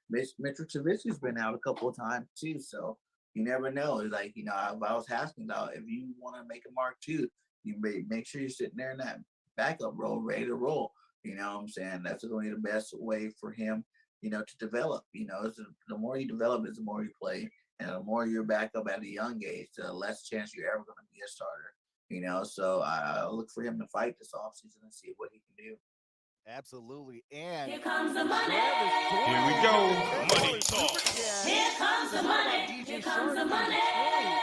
Speaker 2: Mitchell Trubisky's been out a couple of times too. So you never know. It's like, if I was asking about if you want to make a mark too, you make sure you're sitting there in that backup role, ready to roll. You know what I'm saying? That's going to be the best way for him, to develop. The more you develop is the more you play. And the more you're back up at a young age, the less chance you're ever going to be a starter. So I look for him to fight this offseason and see what he can do.
Speaker 1: absolutely. And
Speaker 3: Here comes the money.
Speaker 4: Here we go. Money talk.
Speaker 3: Here comes the money. Here comes the money.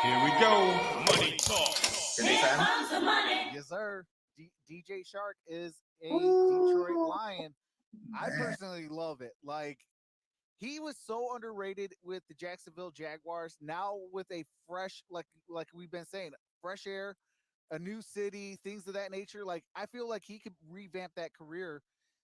Speaker 4: Here we go. Money talk.
Speaker 3: Here comes the money.
Speaker 1: Yes, sir. DJ Shark is a
Speaker 2: Ooh,
Speaker 1: Detroit Lion. I
Speaker 2: man.
Speaker 1: personally love it. Like he was so underrated with the Jacksonville Jaguars. Now with a fresh, like we've been saying, fresh air, a new city, things of that nature. Like I feel like he could revamp that career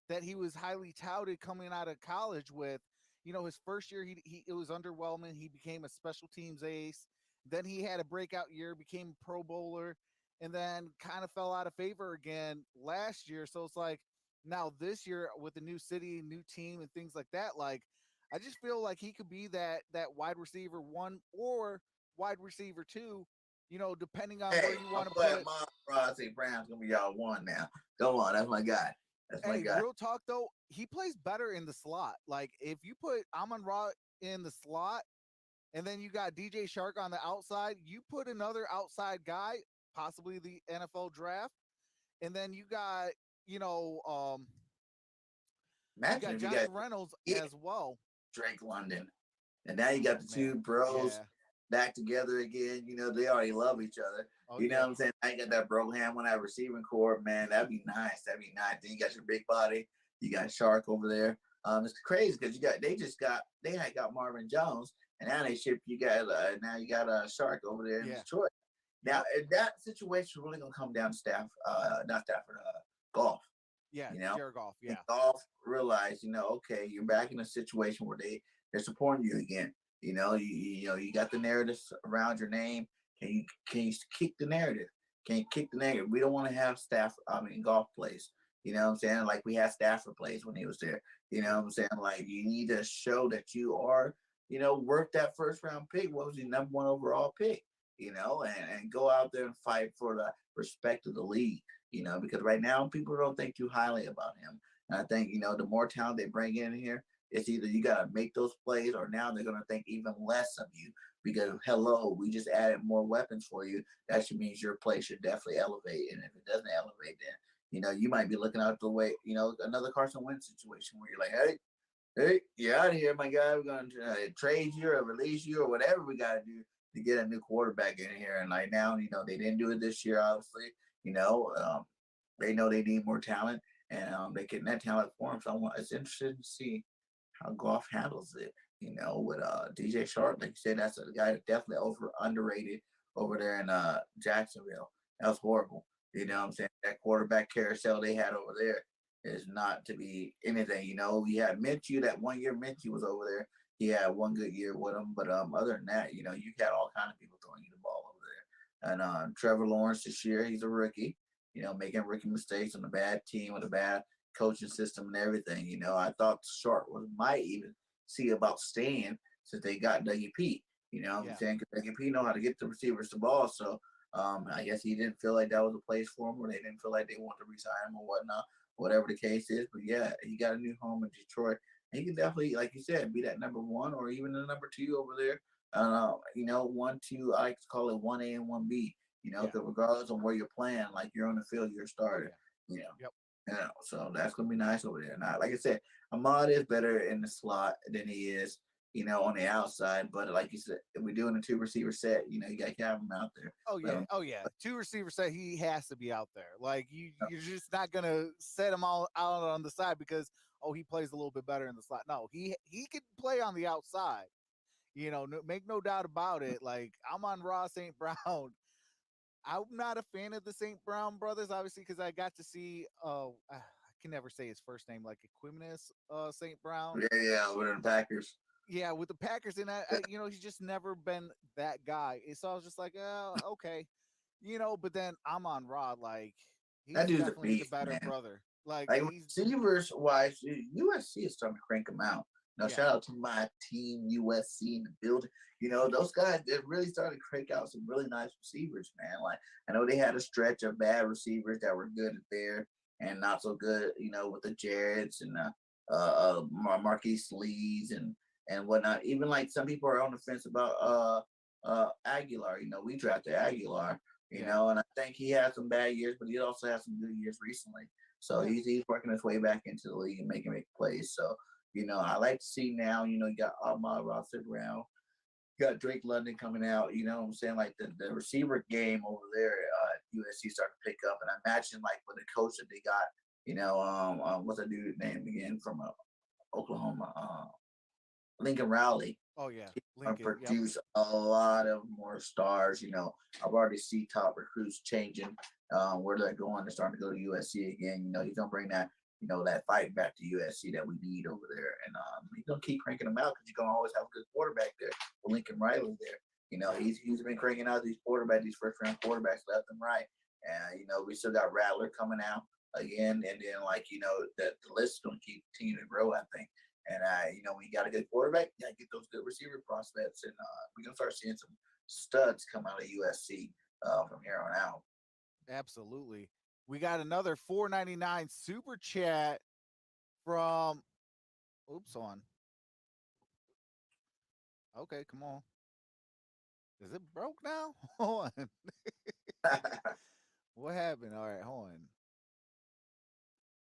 Speaker 1: that he was highly touted coming out of college with. His first year he it was underwhelming. He became a special teams ace. Then he had a breakout year, became a Pro Bowler, and then kind of fell out of favor again last year. So it's like now this year with the new city, new team, and things like that. Like I just feel like he could be that wide receiver one or wide receiver two. Depending on
Speaker 2: Hey,
Speaker 1: where you
Speaker 2: I'm
Speaker 1: want to
Speaker 2: glad
Speaker 1: put.
Speaker 2: my Rossi Brown's going to be y'all one now. Come on, that's my guy. That's my
Speaker 1: Hey,
Speaker 2: guy.
Speaker 1: real talk though, he plays better in the slot. Like if you put Amon Ra in the slot, and then you got DJ Shark on the outside, you put another outside guy, possibly the NFL draft, and then you know, um, you
Speaker 2: Imagine
Speaker 1: got
Speaker 2: if you
Speaker 1: Josh
Speaker 2: got
Speaker 1: Reynolds
Speaker 2: yeah,
Speaker 1: as well.
Speaker 2: Drake London. And now you got
Speaker 1: Oh
Speaker 2: the
Speaker 1: man,
Speaker 2: two bros
Speaker 1: yeah.
Speaker 2: back together again. They already love each other.
Speaker 1: Oh
Speaker 2: You know
Speaker 1: yeah.
Speaker 2: what I'm saying? I got that Broham on that receiving core, man. That'd be nice. That'd be nice. Then you got your big body. You got Shark over there. It's crazy because they had got Marvin Jones, and now they ship you got now you got a Shark over there in
Speaker 1: Yeah.
Speaker 2: Detroit. Now
Speaker 1: Yep.
Speaker 2: that situation is really gonna come down to not Stafford, golf.
Speaker 1: Yeah.
Speaker 2: You know,
Speaker 1: Jared Goff.
Speaker 2: and
Speaker 1: Yeah.
Speaker 2: golf realize, okay, you're back in a situation where they're supporting you again. You got the narrative around your name. Can you kick the narrative? Can you kick the narrative? We don't want to have golf plays. You know what I'm saying? Like we had Stafford plays when he was there. You know what I'm saying? Like you need to show that you are, worth that first round pick. What was the number one overall pick? And go out there and fight for the respect of the league. Because right now people don't think too highly about him. And I think, the more talent they bring in here, it's either you got to make those plays or now they're going to think even less of you because, hello, we just added more weapons for you. That should means your play should definitely elevate. And if it doesn't elevate, then, you might be looking out the way, another Carson Wentz situation where you're like, hey, you're out of here, my guy. We're going to trade you or release you or whatever we got to do to get a new quarterback in here. And like now, they didn't do it this year, obviously. They know they need more talent and they're getting that talent for him. So it's interesting to see how Goff handles it. With DJ Sharp, like you said, that's a guy that definitely underrated over there in Jacksonville. That was horrible. You know what I'm saying? That quarterback carousel they had over there is not to be anything. You had Minshew, that 1 year Minshew was over there. He had one good year with him, but other than that, you had all kind of people throwing you the ball over there. And Trevor Lawrence this year, he's a rookie. Making rookie mistakes on a bad team with a bad coaching system and everything. I thought Sharp might even see about staying since they got Dougie P. You know what I'm
Speaker 1: Yeah.
Speaker 2: saying? Because Dougie P know how to get the receivers the ball. So I guess he didn't feel like that was a place for him or they didn't feel like they wanted to resign him or whatnot, whatever the case is. But yeah, he got a new home in Detroit. he can definitely, like you said, be that number one or even the number two over there. You know, 1, 2. I like to call it 1A and 1B. You know,
Speaker 1: Yeah.
Speaker 2: because regardless of where you're playing, like you're on the field, you're a
Speaker 1: Oh
Speaker 2: starter.
Speaker 1: yeah.
Speaker 2: You know,
Speaker 1: Yep.
Speaker 2: so that's gonna be nice over there. Now, like I said, Ahmad is better in the slot than he is, on the outside. But like you said, if we're doing a two receiver set, you got to have him out there.
Speaker 1: Oh
Speaker 2: Let
Speaker 1: yeah.
Speaker 2: him,
Speaker 1: Oh yeah. Two receivers say he has to be out there. Like you're just not gonna set him all out on the side because he plays a little bit better in the slot. No, he could play on the outside. Make no doubt about it. Like I'm on Ross St. Brown. I'm not a fan of the St. Brown brothers, obviously, because I got to see. I can never say his first name, like Equimnus St. Brown.
Speaker 2: yeah, we're in the Packers.
Speaker 1: Yeah, with the Packers, and he's just never been that guy. And so I was just like, okay, But then I'm on Rod, like
Speaker 2: That
Speaker 1: he's
Speaker 2: dude's a
Speaker 1: definitely the
Speaker 2: beast,
Speaker 1: better
Speaker 2: man.
Speaker 1: brother. Like
Speaker 2: Like
Speaker 1: he's
Speaker 2: receivers wise, USC is starting to crank them out. Now,
Speaker 1: yeah,
Speaker 2: shout out to my team, USC in the building. Those guys, they really started to crank out some really nice receivers, man. Like, I know they had a stretch of bad receivers that were good there and not so good, with the Jareds and Marquise Lees and whatnot. Even like some people are on the fence about Aguilar. We drafted Aguilar,
Speaker 1: yeah,
Speaker 2: and I think he had some bad years, but he also had some good years recently. So
Speaker 1: yeah.
Speaker 2: he's working his way back into the league and making plays. So I like to see now. You got Ahmad Ross Brown, you got Drake London coming out. You know what I'm saying? Like the receiver game over there at USC starting to pick up, and I imagine like with the coach that they got. What's that dude's name again from Oklahoma? Lincoln Riley.
Speaker 1: Oh yeah, Lincoln. Yep.
Speaker 2: Produce a lot of more stars. I've already seen top recruits changing where they're going. They're starting to go to USC again. He's gonna bring that that fight back to USC that we need over there, and he's gonna keep cranking them out because you're gonna always have a good quarterback there with Lincoln Riley there. He's been cranking out these first round quarterbacks left and right, and we still got Rattler coming out again, and then the list is gonna continue to grow. I think. And when you got a good quarterback, you got to get those good receiver prospects, and we're gonna start seeing some studs come out of USC from here on out.
Speaker 1: Absolutely. We got another $4.99 super chat from. Oops, on. Okay, come on. Is it broke now? Hold on. What happened? All right, hold on.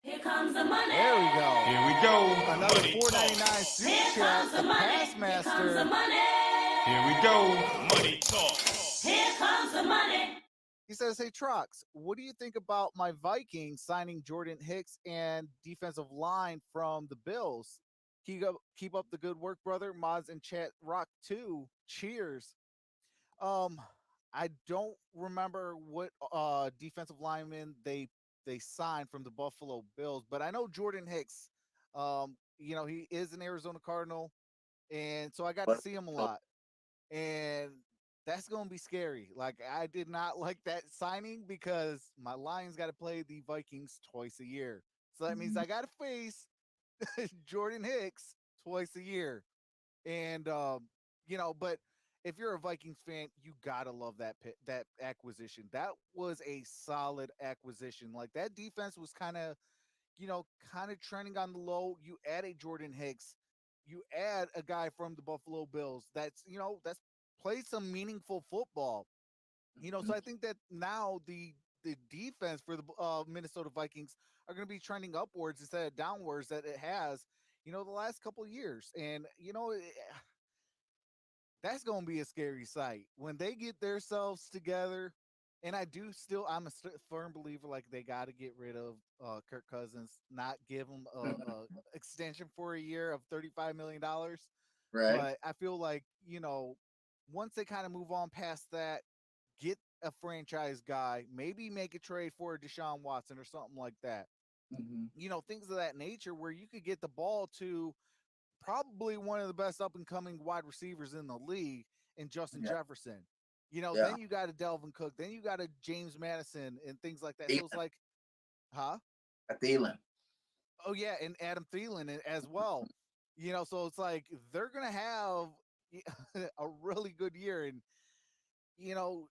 Speaker 3: Here comes the money.
Speaker 1: There we go.
Speaker 4: Here we go.
Speaker 1: Another
Speaker 4: Money
Speaker 1: $4.99
Speaker 4: talk.
Speaker 1: super
Speaker 3: Here
Speaker 1: chat
Speaker 3: comes the
Speaker 1: from
Speaker 3: money. Here comes the
Speaker 1: Passmaster.
Speaker 3: money.
Speaker 4: Here we go. Money talk.
Speaker 3: Here comes the money.
Speaker 1: He says, "Hey Trox, what do you think about my Vikings signing Jordan Hicks and defensive line from the Bills? Keep up the good work, brother. Mods and chat rock too. Cheers." Um, I don't remember what defensive lineman they signed from the Buffalo Bills, but I know Jordan Hicks. He is an Arizona Cardinal, and so I got to
Speaker 2: But
Speaker 1: see him a lot. And that's going to be scary. Like I did not like that signing because my Lions got to play the Vikings twice a year. So that means I got to face Jordan Hicks twice a year. And but if you're a Vikings fan, you gotta love that acquisition. That was a solid acquisition. Like that defense was kind of trending on the low. You add a Jordan Hicks, you add a guy from the Buffalo Bills that's played some meaningful football. So I think that now the defense for the Minnesota Vikings are going to be trending upwards instead of downwards that it has, the last couple of years. And that's going to be a scary sight when they get themselves together. And I'm a firm believer like they got to get rid of Kirk Cousins, not give him a extension for a year of $35 million.
Speaker 2: right.
Speaker 1: But I feel like, once they kind of move on past that, get a franchise guy, maybe make a trade for a Deshaun Watson or something like that.
Speaker 2: Mm-hmm.
Speaker 1: Things of that nature where you could get the ball to probably one of the best up and coming wide receivers in the league in Justin
Speaker 2: Yeah.
Speaker 1: Jefferson.
Speaker 2: Yeah.
Speaker 1: Then you got a Delvin Cook, then you got a James Madison and things like that. So it's
Speaker 2: Thielen.
Speaker 1: like, huh?
Speaker 2: Thielen.
Speaker 1: Oh yeah, and Adam Thielen as well. So it's like they're gonna have a really good year, and I do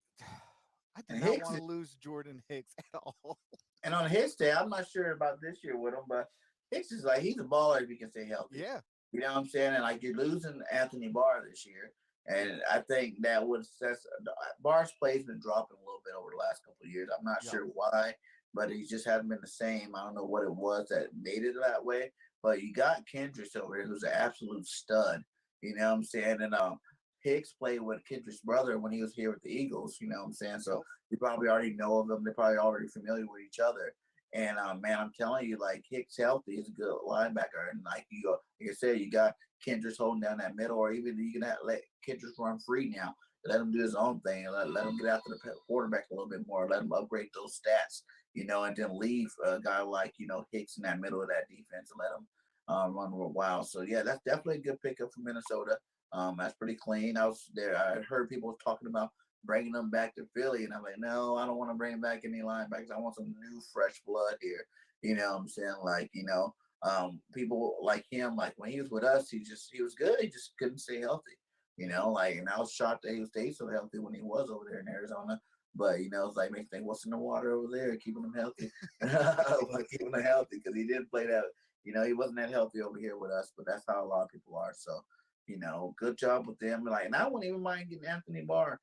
Speaker 2: And
Speaker 1: not
Speaker 2: Hicks
Speaker 1: want
Speaker 2: is,
Speaker 1: to lose Jordan Hicks at all.
Speaker 2: and on his day, I'm not sure about this year with him, but Hicks is like he's a baller if he can stay healthy.
Speaker 1: Yeah.
Speaker 2: You know what I'm saying? And like you're losing Anthony Barr this year, and I think that would assess Barr's play's been dropping a little bit over the last couple of years. I'm not
Speaker 1: Yeah.
Speaker 2: sure why, but he just hasn't been the same. I don't know what it was that made it that way. But you got Kendricks over here, who's an absolute stud. You know what I'm saying? And Hicks played with Kendrick's brother when he was here with the Eagles. You know what I'm saying? So
Speaker 1: Yep.
Speaker 2: you probably already know of them. They're probably already familiar with each other. And man, I'm telling you, like Hicks healthy is a good linebacker, and like like I said, you got Kendricks holding down that middle, or even you can let Kendricks run free now. Let him do his own thing. Let him get after the quarterback a little bit more. Let him upgrade those stats, and then leave a guy like Hicks in that middle of that defense and let him run a while. So yeah, that's definitely a good pickup for Minnesota. That's pretty clean. I was there. I heard people talking about bringing them back to Philly, and I'm like, no, I don't want to bring back any linebackers. I want some new, fresh blood here. You know what I'm saying? Like, people like him, like when he was with us, he was good. He just couldn't stay healthy. And I was shocked that he stayed so healthy when he was over there in Arizona. But it's like makes me think, what's in the water over there, keeping him healthy, like keeping him healthy because he didn't play that. He wasn't that healthy over here with us. But that's how a lot of people are. So, good job with them. Like, and I wouldn't even mind getting Anthony Barr.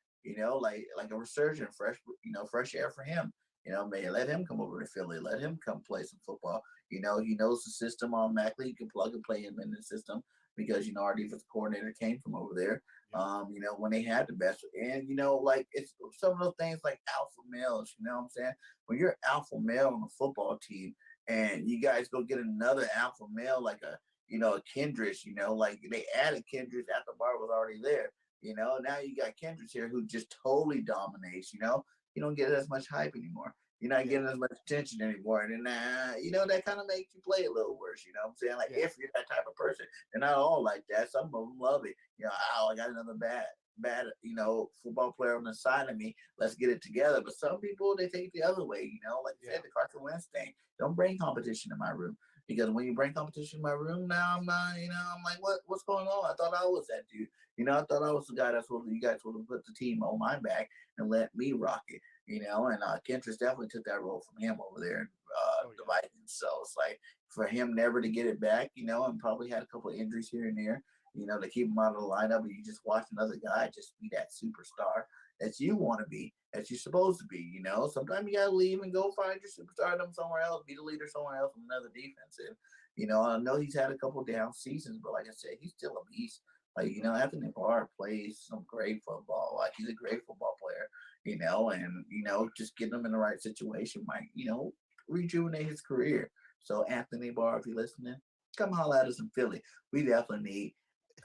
Speaker 2: Like a resurgent, fresh air for him. Man, let him come over to Philly. Let him come play some football. He knows the system automatically. You can plug and play him in the system because our defensive coordinator came from over there. When they had the best, and like it's some of those things like alpha males. You know what I'm saying? When you're alpha male on a football team, and you guys go get another alpha male like a Kendricks. Like they added Kendricks after Barr was already there. Now you got Kendricks here who just totally dominates. You don't get as much hype anymore. You're not getting as much attention anymore. And then, that kind of makes you play a little worse. You know what I'm saying? Like, if you're that type of person, they're not all like that. Some of them love it. I got another bad, football player on the side of me. Let's get it together. But some people, they take the other way, like I said, the Carson Wentz thing. Don't bring competition in my room. Because when you bring competition in my room, now I'm not, I'm like, what's going on? I thought I was that dude. I thought I was the guy that's what you guys would have put the team on my back and let me rock it. And Kentrich definitely took that role from him over there in the Vikings. So it's like for him never to get it back, and probably had a couple of injuries here and there, to keep him out of the lineup. And you just watch another guy just be that superstar that you want to be, that you're supposed to be. Sometimes you got to leave and go find your superstar somewhere else, be the leader somewhere else in another defense. And, I know he's had a couple of down seasons, but like I said, he's still a beast. Like, Anthony Barr plays some great football. Like, he's a great football player, and, just getting him in the right situation might, rejuvenate his career. So, Anthony Barr, if you're listening, come holler at us in Philly. We definitely need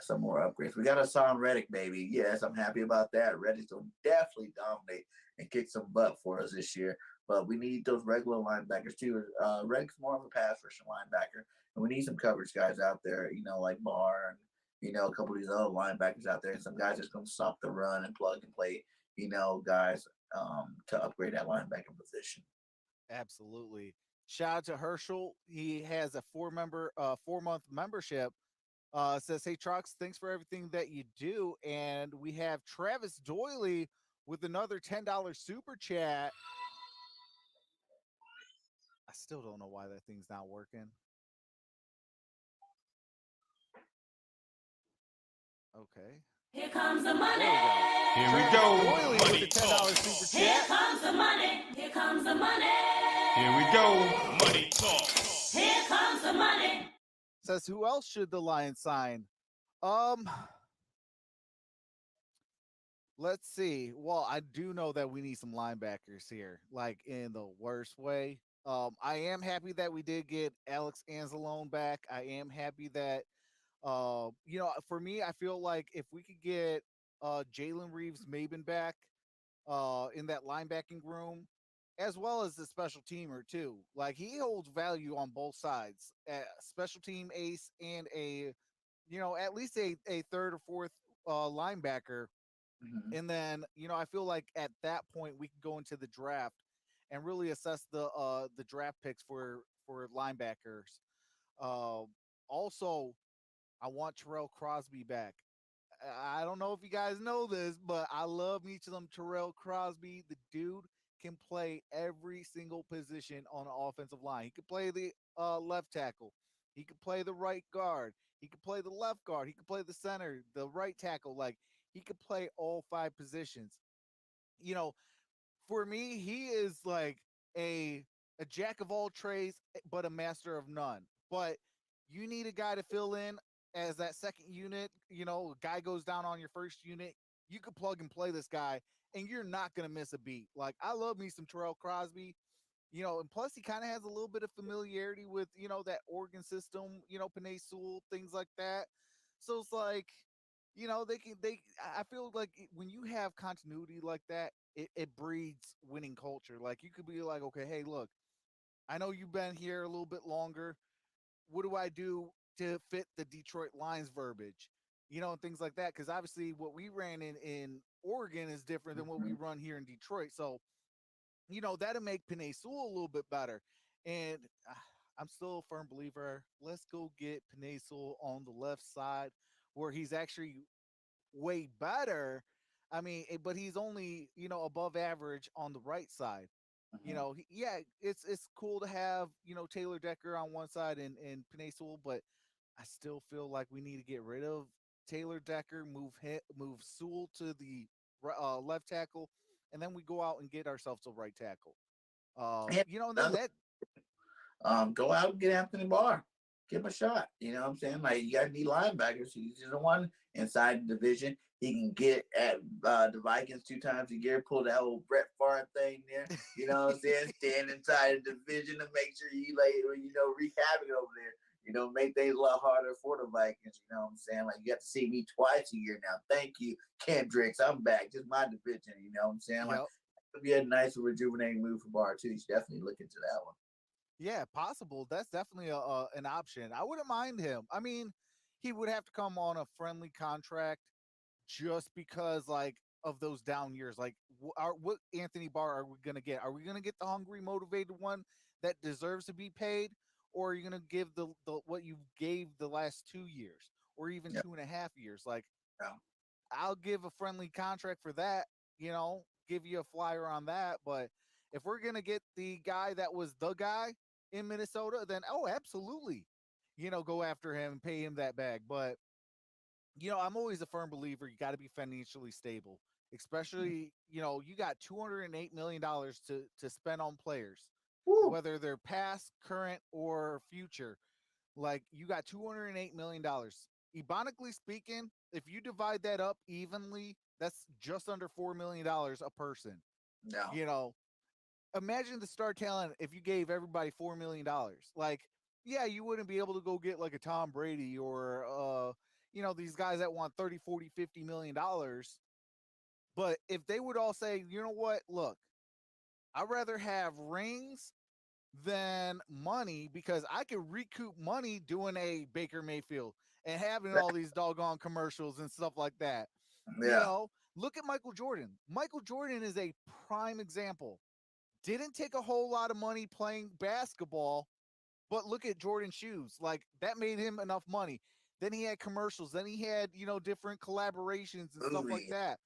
Speaker 2: some more upgrades. We got Hassan Reddick, baby. Yes, I'm happy about that. Reddick's will definitely dominate and kick some butt for us this year. But we need those regular linebackers, too. Reddick's more of a pass rushing linebacker, and we need some coverage guys out there, like Barr and a couple of these other linebackers out there, and some guys that's going to stop the run and plug and play, guys to upgrade that linebacker position.
Speaker 1: Absolutely. Shout out to Herschel. He has a 4-month membership. Says, hey, Trox, thanks for everything that you do. And we have Travis Doyley with another $10 super chat. I still don't know why that thing's not working.
Speaker 3: Okay. Here comes the money.
Speaker 4: Here we go.
Speaker 1: Money with the $10 super chat.
Speaker 3: Here comes the money. Here comes the money.
Speaker 4: Here we go. Money talk.
Speaker 3: Here comes the money.
Speaker 1: Says, who else should the Lions sign? Let's see. Well, I do know that we need some linebackers here, like in the worst way. I am happy that we did get Alex Anzalone back. I am happy that for me, I feel like if we could get Jalen Reeves-Maben back in that linebacking room, as well as the special teamer too, like he holds value on both sides, special team ace and at least a third or fourth linebacker.
Speaker 2: Mm-hmm.
Speaker 1: And then I feel like at that point we can go into the draft and really assess the draft picks for linebackers. Also, I want Terrell Crosby back. I don't know if you guys know this, but I love me some Terrell Crosby. The dude can play every single position on the offensive line. He could play the left tackle. He could play the right guard. He could play the left guard. He could play the center, the right tackle. Like he could play all five positions. You know, for me, he is like a a jack of all trades, but a master of none. But you need a guy to fill in as that second unit. You know, a guy goes down on your first unit. You could plug and play this guy, and you're not gonna miss a beat. Like I love me some Terrell Crosby. You know, and plus he kind of has a little bit of familiarity with that Oregon system. Panay Sewell, things like that. So it's like, they can they. I feel like when you have continuity like that, it breeds winning culture. Like you could be like, okay, hey, look, I know you've been here a little bit longer. What do I do to fit the Detroit Lions verbiage? And things like that. Because obviously, what we ran in Oregon is different than what we
Speaker 2: Mhm.
Speaker 1: run here in Detroit. So that'll make Panay Sewell a little bit better. And I'm still a firm believer. Let's go get Panay Sewell on the left side where he's actually way better. I mean, but he's only above average on the right side.
Speaker 2: Mhm.
Speaker 1: Yeah, it's cool to have Taylor Decker on one side and Panay Sewell, but I still feel like we need to get rid of Taylor Decker, move Sewell to the left tackle, and then we go out and get ourselves a right tackle.
Speaker 2: And
Speaker 1: And then that
Speaker 2: go out and get Anthony Barr. Give him a shot. You know what I'm saying? Like you got to need linebackers. He's the one inside the division. He can get at the Vikings 2 times a year, pull that old Brett Favre thing there. You know what I'm saying? Stand inside the division to make sure wreak havoc over there. Make things a lot harder for the Vikings. You know what I'm saying? Like you got to see me twice a year now. Thank you, Kendricks. I'm back. Just my division. You know what I'm saying? Like
Speaker 1: yep.
Speaker 2: it would be a nice rejuvenating move for Barr too. You should definitely look into that one.
Speaker 1: Yeah, possible. That's definitely an option. I wouldn't mind him. I mean, he would have to come on a friendly contract just because like of those down years. Like what Anthony Barr are we going to get? Are we going to get the hungry motivated one that deserves to be paid, or are you going to give the what you gave the last 2 years or even
Speaker 2: Yeah.
Speaker 1: 2.5 years? Like
Speaker 2: Yeah.
Speaker 1: I'll give a friendly contract for that, give you a flyer on that. But if we're going to get the guy that was the guy in Minnesota, then absolutely, go after him and pay him that bag. But I'm always a firm believer you got to be financially stable, especially, you got $208 million to spend on players,
Speaker 2: Woo.
Speaker 1: whether they're past, current, or future. Like you got $208 million. Ebonically speaking, if you divide that up evenly, that's just under $4 million a person.
Speaker 2: No.
Speaker 1: You know, Imagine the star talent if you gave everybody $4 million. Like, yeah, you wouldn't be able to go get like a Tom Brady or these guys that want 30, 40, $50 million. But if they would all say, you know what, look, I'd rather have rings than money because I could recoup money doing a Baker Mayfield and having all these doggone commercials and stuff like that.
Speaker 2: Yeah.
Speaker 1: Look at Michael Jordan. Michael Jordan is a prime example. Didn't take a whole lot of money playing basketball, but look at Jordan shoes. Like that made him enough money. Then he had commercials. Then he had, different collaborations and stuff like
Speaker 2: Movie.
Speaker 1: that.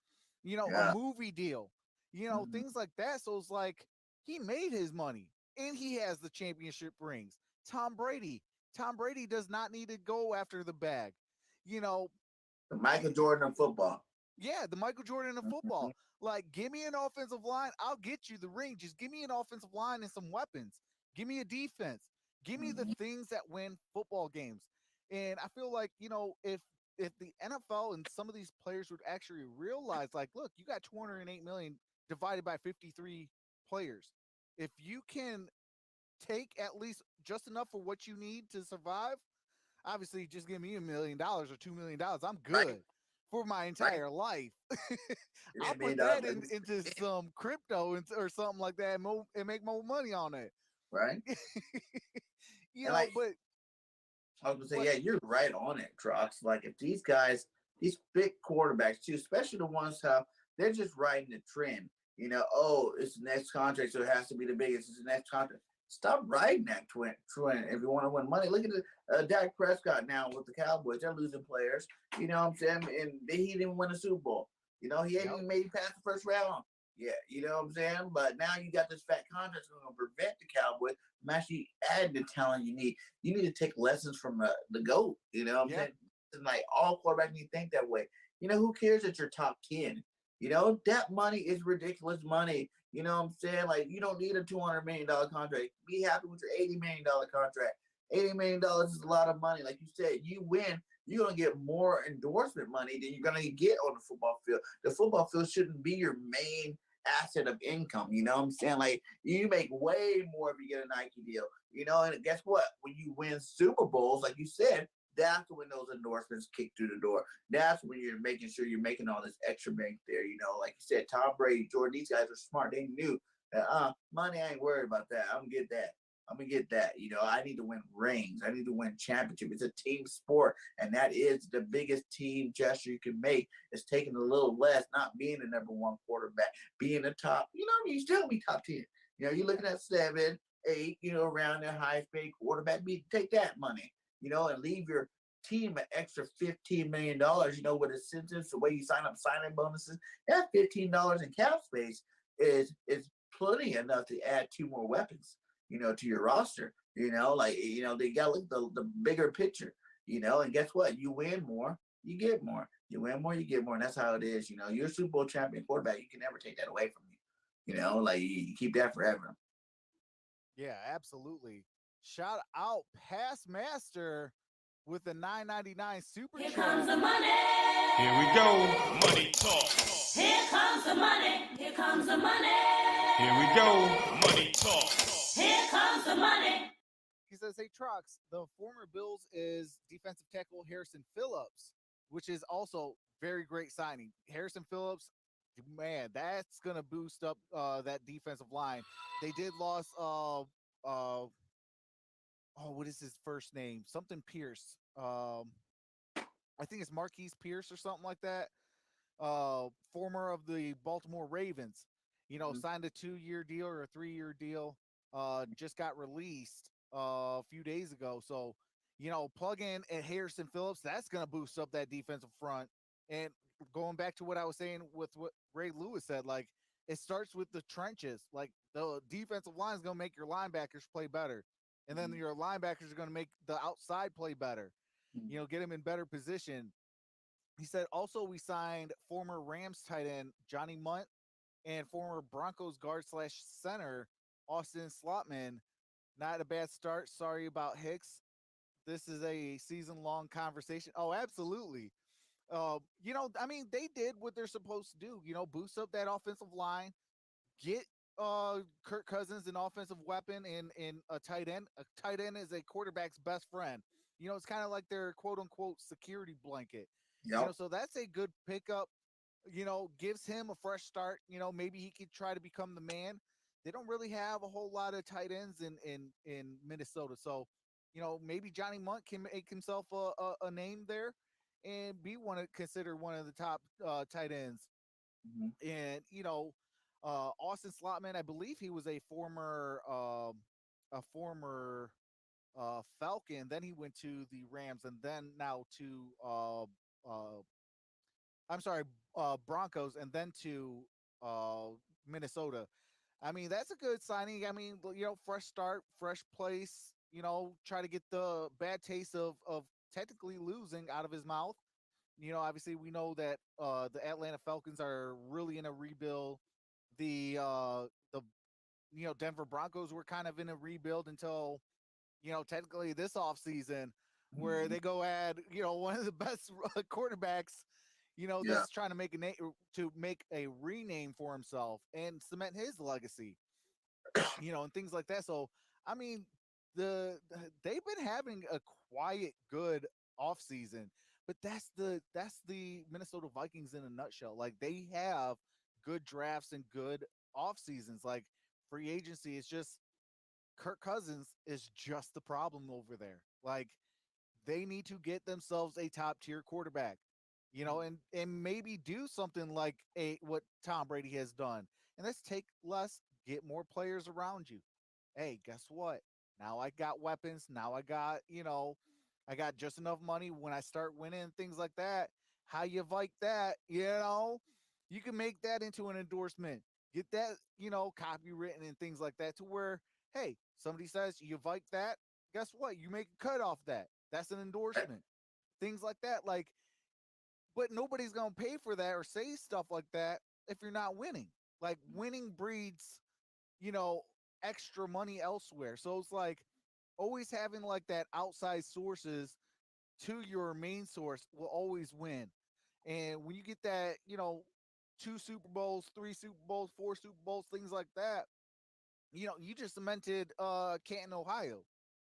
Speaker 1: A
Speaker 2: Yeah.
Speaker 1: movie deal,
Speaker 2: Mhm.
Speaker 1: things like that. So it's like he made his money and he has the championship rings. Tom Brady. Tom Brady does not need to go after the bag. You know,
Speaker 2: The Michael Jordan of football.
Speaker 1: yeah, the Michael Jordan of
Speaker 2: Mhm.
Speaker 1: football. Like, give me an offensive line. I'll get you the ring. Just give me an offensive line and some weapons. Give me a defense. Give me the
Speaker 2: Mhm.
Speaker 1: things that win football games. And I feel like, if the NFL and some of these players would actually realize, like, look, you got 208 million divided by 53 players. If you can take at least just enough for what you need to survive, obviously just give me $1 million or $2 million. I'm
Speaker 2: Right.
Speaker 1: good for my
Speaker 2: Right.
Speaker 1: entire life.
Speaker 2: I
Speaker 1: I'll
Speaker 2: mean,
Speaker 1: put that into some crypto or something like that and make more money on it.
Speaker 2: right.
Speaker 1: you
Speaker 2: And
Speaker 1: know,
Speaker 2: like
Speaker 1: but
Speaker 2: I was gonna say,
Speaker 1: but
Speaker 2: yeah, you're right on it, Trox. Like if these guys, these big quarterbacks too, especially the ones how they're just riding the trend. Oh, it's the next contract, so it has to be the biggest. It's the next contract. Stop riding that trend if you want to win money. Look at the Dak Prescott now with the Cowboys. They're losing players. You know what I'm saying? And he didn't win a Super Bowl. He ain't
Speaker 1: yep,
Speaker 2: even made it past the first round. Yeah, you know what I'm saying? But now you got this fat contract that's going to prevent the Cowboys from actually adding the talent you need. You need to take lessons from the GOAT. You know what I'm
Speaker 1: Yeah.
Speaker 2: saying? And like all quarterbacks need to think that way. You know, who cares that you're top 10? You know, that money is ridiculous money. You know what I'm saying? Like, you don't need a $200 million contract. Be happy with your $80 million contract. $80 million is a lot of money. Like you said, you win, you're going to get more endorsement money than you're going to get on the football field. The football field shouldn't be your main asset of income. You know what I'm saying? Like, you make way more if you get a Nike deal. You know, and guess what? When you win Super Bowls, like you said, that's when those endorsements kick through the door. That's when you're making sure you're making all this extra bank there. You know, like you said, Tom Brady, Jordan, these guys are smart. They knew that money, I ain't worried about that. I'm gonna get that. I'm gonna get that. You know, I need to win rings. I need to win championship. It's a team sport, and that is the biggest team gesture you can make. Is taking a little less, not being the number one quarterback, being the top. You know, you still be top 10. You know, you're looking at 7, 8. You know, around their highest paid quarterback. Take that money. You know, and leave your team an extra $15 million, you know, with incentives, the way you sign up signing bonuses, that $15 in cap space is plenty enough to add 2 more weapons, you know, to your roster. You know, like, you know, they got to look the bigger picture, you know, and guess what? You win more, you get more. You win more, you get more. And that's how it is. You know, you're a Super Bowl champion quarterback. You can never take that away from you. You know, like you keep that forever.
Speaker 1: Yeah, absolutely. Shout out Past Master with the 9.99 super
Speaker 3: Here
Speaker 1: chat.
Speaker 3: comes the money.
Speaker 4: Here we go. Money talk.
Speaker 3: Here comes the money. Here comes the money.
Speaker 4: Here we go. Money talk.
Speaker 3: Here comes the money.
Speaker 1: He says, "Hey, Trox, the former Bills is defensive tackle Harrison Phillips, which is also very great signing. Harrison Phillips, man, that's gonna boost up that defensive line. They did lose what is his first name? Something Pierce. I think it's Marquise Pierce or something like that. Former of the Baltimore Ravens. You know, signed a 2-year deal or a 3-year deal. Just got released a few days ago. So, you know, plug in at Harrison Phillips. That's going to boost up that defensive front. And going back to what I was saying with what Ray Lewis said, like it starts with the trenches. Like the defensive line is going to make your linebackers play better, and then your linebackers are going to make the outside play better. You know, get them in better position. He said also we signed former Rams tight end Johnny Munt and former Broncos guard slash center Austin Slotman. Not a bad start. Sorry about Hicks. This is a season long conversation. Oh, absolutely. You know, I mean, they did what they're supposed to do. You know, boost up that offensive line, get Kirk Cousins an offensive weapon in a tight end. A tight end is a quarterback's best friend. You know, it's kind of like their quote unquote security blanket. You know,
Speaker 2: Yep.
Speaker 1: so that's a good pickup. You know, gives him a fresh start. You know, maybe he could try to become the man. They don't really have a whole lot of tight ends in Minnesota, so you know maybe Johnny Munt can make himself a name there and be considered one of the top tight ends.
Speaker 2: Mhm.
Speaker 1: And you know, Austin Slotman, I believe he was a former Falcon. Then he went to the Rams, and then now to I'm sorry, Broncos, and then to uh, Minnesota. I mean, that's a good signing. I mean, you know, fresh start, fresh place. You know, try to get the bad taste of technically losing out of his mouth. You know, obviously, we know that the Atlanta Falcons are really in a rebuild. The you know Denver Broncos were kind of in a rebuild until you know technically this offseason where
Speaker 2: Mhm.
Speaker 1: they go add you know one of the best quarterbacks you know
Speaker 2: Yeah.
Speaker 1: that's trying to make a name to make a rename for himself and cement his legacy, you know, and things like that. So I mean, they've been having a quiet, good off season, but that's the Minnesota Vikings in a nutshell. Like they have good drafts and good off seasons. Like free agency is just Kirk Cousins is just the problem over there. Like they need to get themselves a top tier quarterback, you know, and maybe do something like a what Tom Brady has done. And let's take less, get more players around you. Hey, guess what? Now I got weapons. Now I got, you know, I got just enough money when I start winning things like that. How you like that, you know? You can make that into an endorsement. Get that, copywritten and things like that to where, hey, somebody says you like that. Guess what? You make a cut off that. That's an endorsement. Things like that. Like, but nobody's gonna pay for that or say stuff like that if you're not winning. Like winning breeds, you know, extra money elsewhere. So it's like always having like that outside sources to your main source will always win. And when you get that, 2 Super Bowls, 3 Super Bowls, 4 Super Bowls, things like that, you just cemented Canton, Ohio.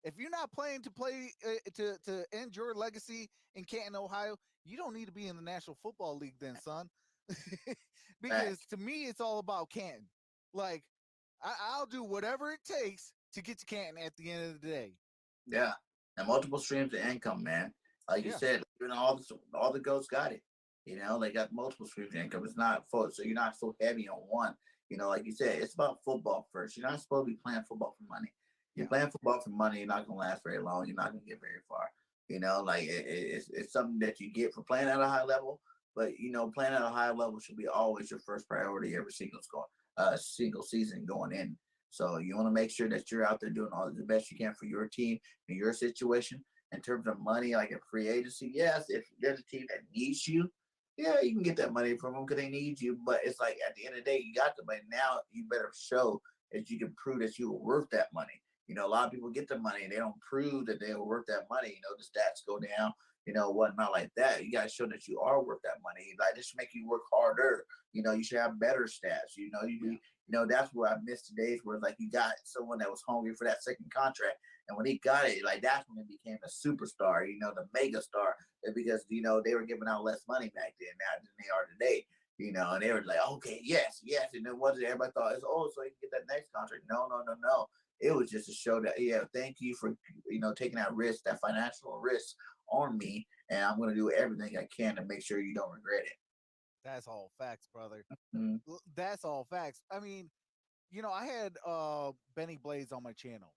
Speaker 1: If you're not playing to play to end your legacy in Canton, Ohio, you don't need to be in the National Football League then, son. Because
Speaker 2: Facts.
Speaker 1: to me, it's all about Canton. Like, I'll do whatever it takes to get to Canton at the end of the day.
Speaker 2: Yeah, and multiple streams of income, man. Like you
Speaker 1: Yeah,
Speaker 2: said, even all the goats got it. They got multiple streams of income. It's not full, so you're not so heavy on one. Like you said, it's about football first. You're not supposed to be playing football for money. You're
Speaker 1: yeah,
Speaker 2: playing football for money. You're not gonna last very long. You're not gonna get very far. Like it's something that you get for playing at a high level. But playing at a high level should be always your first priority every single season going in. So you want to make sure that you're out there doing all the best you can for your team and your situation. In terms of money, like a free agency, yes, if there's a team that needs you, yeah, you can get that money from them because they need you. But it's like at the end of the day, you got the money. Now you better show that you can prove that you were worth that money. A lot of people get the money and they don't prove that they were worth that money. The stats go down, whatnot like that. You got to show that you are worth that money. Like, this should make you work harder. You should have better stats. That's where I missed the days where like you got someone that was hungry for that second contract. And when he got it, like that's when he became a superstar, the mega star, because they were giving out less money back then now than they are today. And they were like, okay, yes, yes. And then wasn't everybody thought it's so you can get that next contract. No, no, no, no. It was just to show that, yeah, thank you for taking that risk, that financial risk on me, and I'm gonna do everything I can to make sure you don't regret it.
Speaker 1: that's all facts, brother.
Speaker 2: Mm-hmm.
Speaker 1: That's all facts. I mean, I had Benny Blaze on my channel,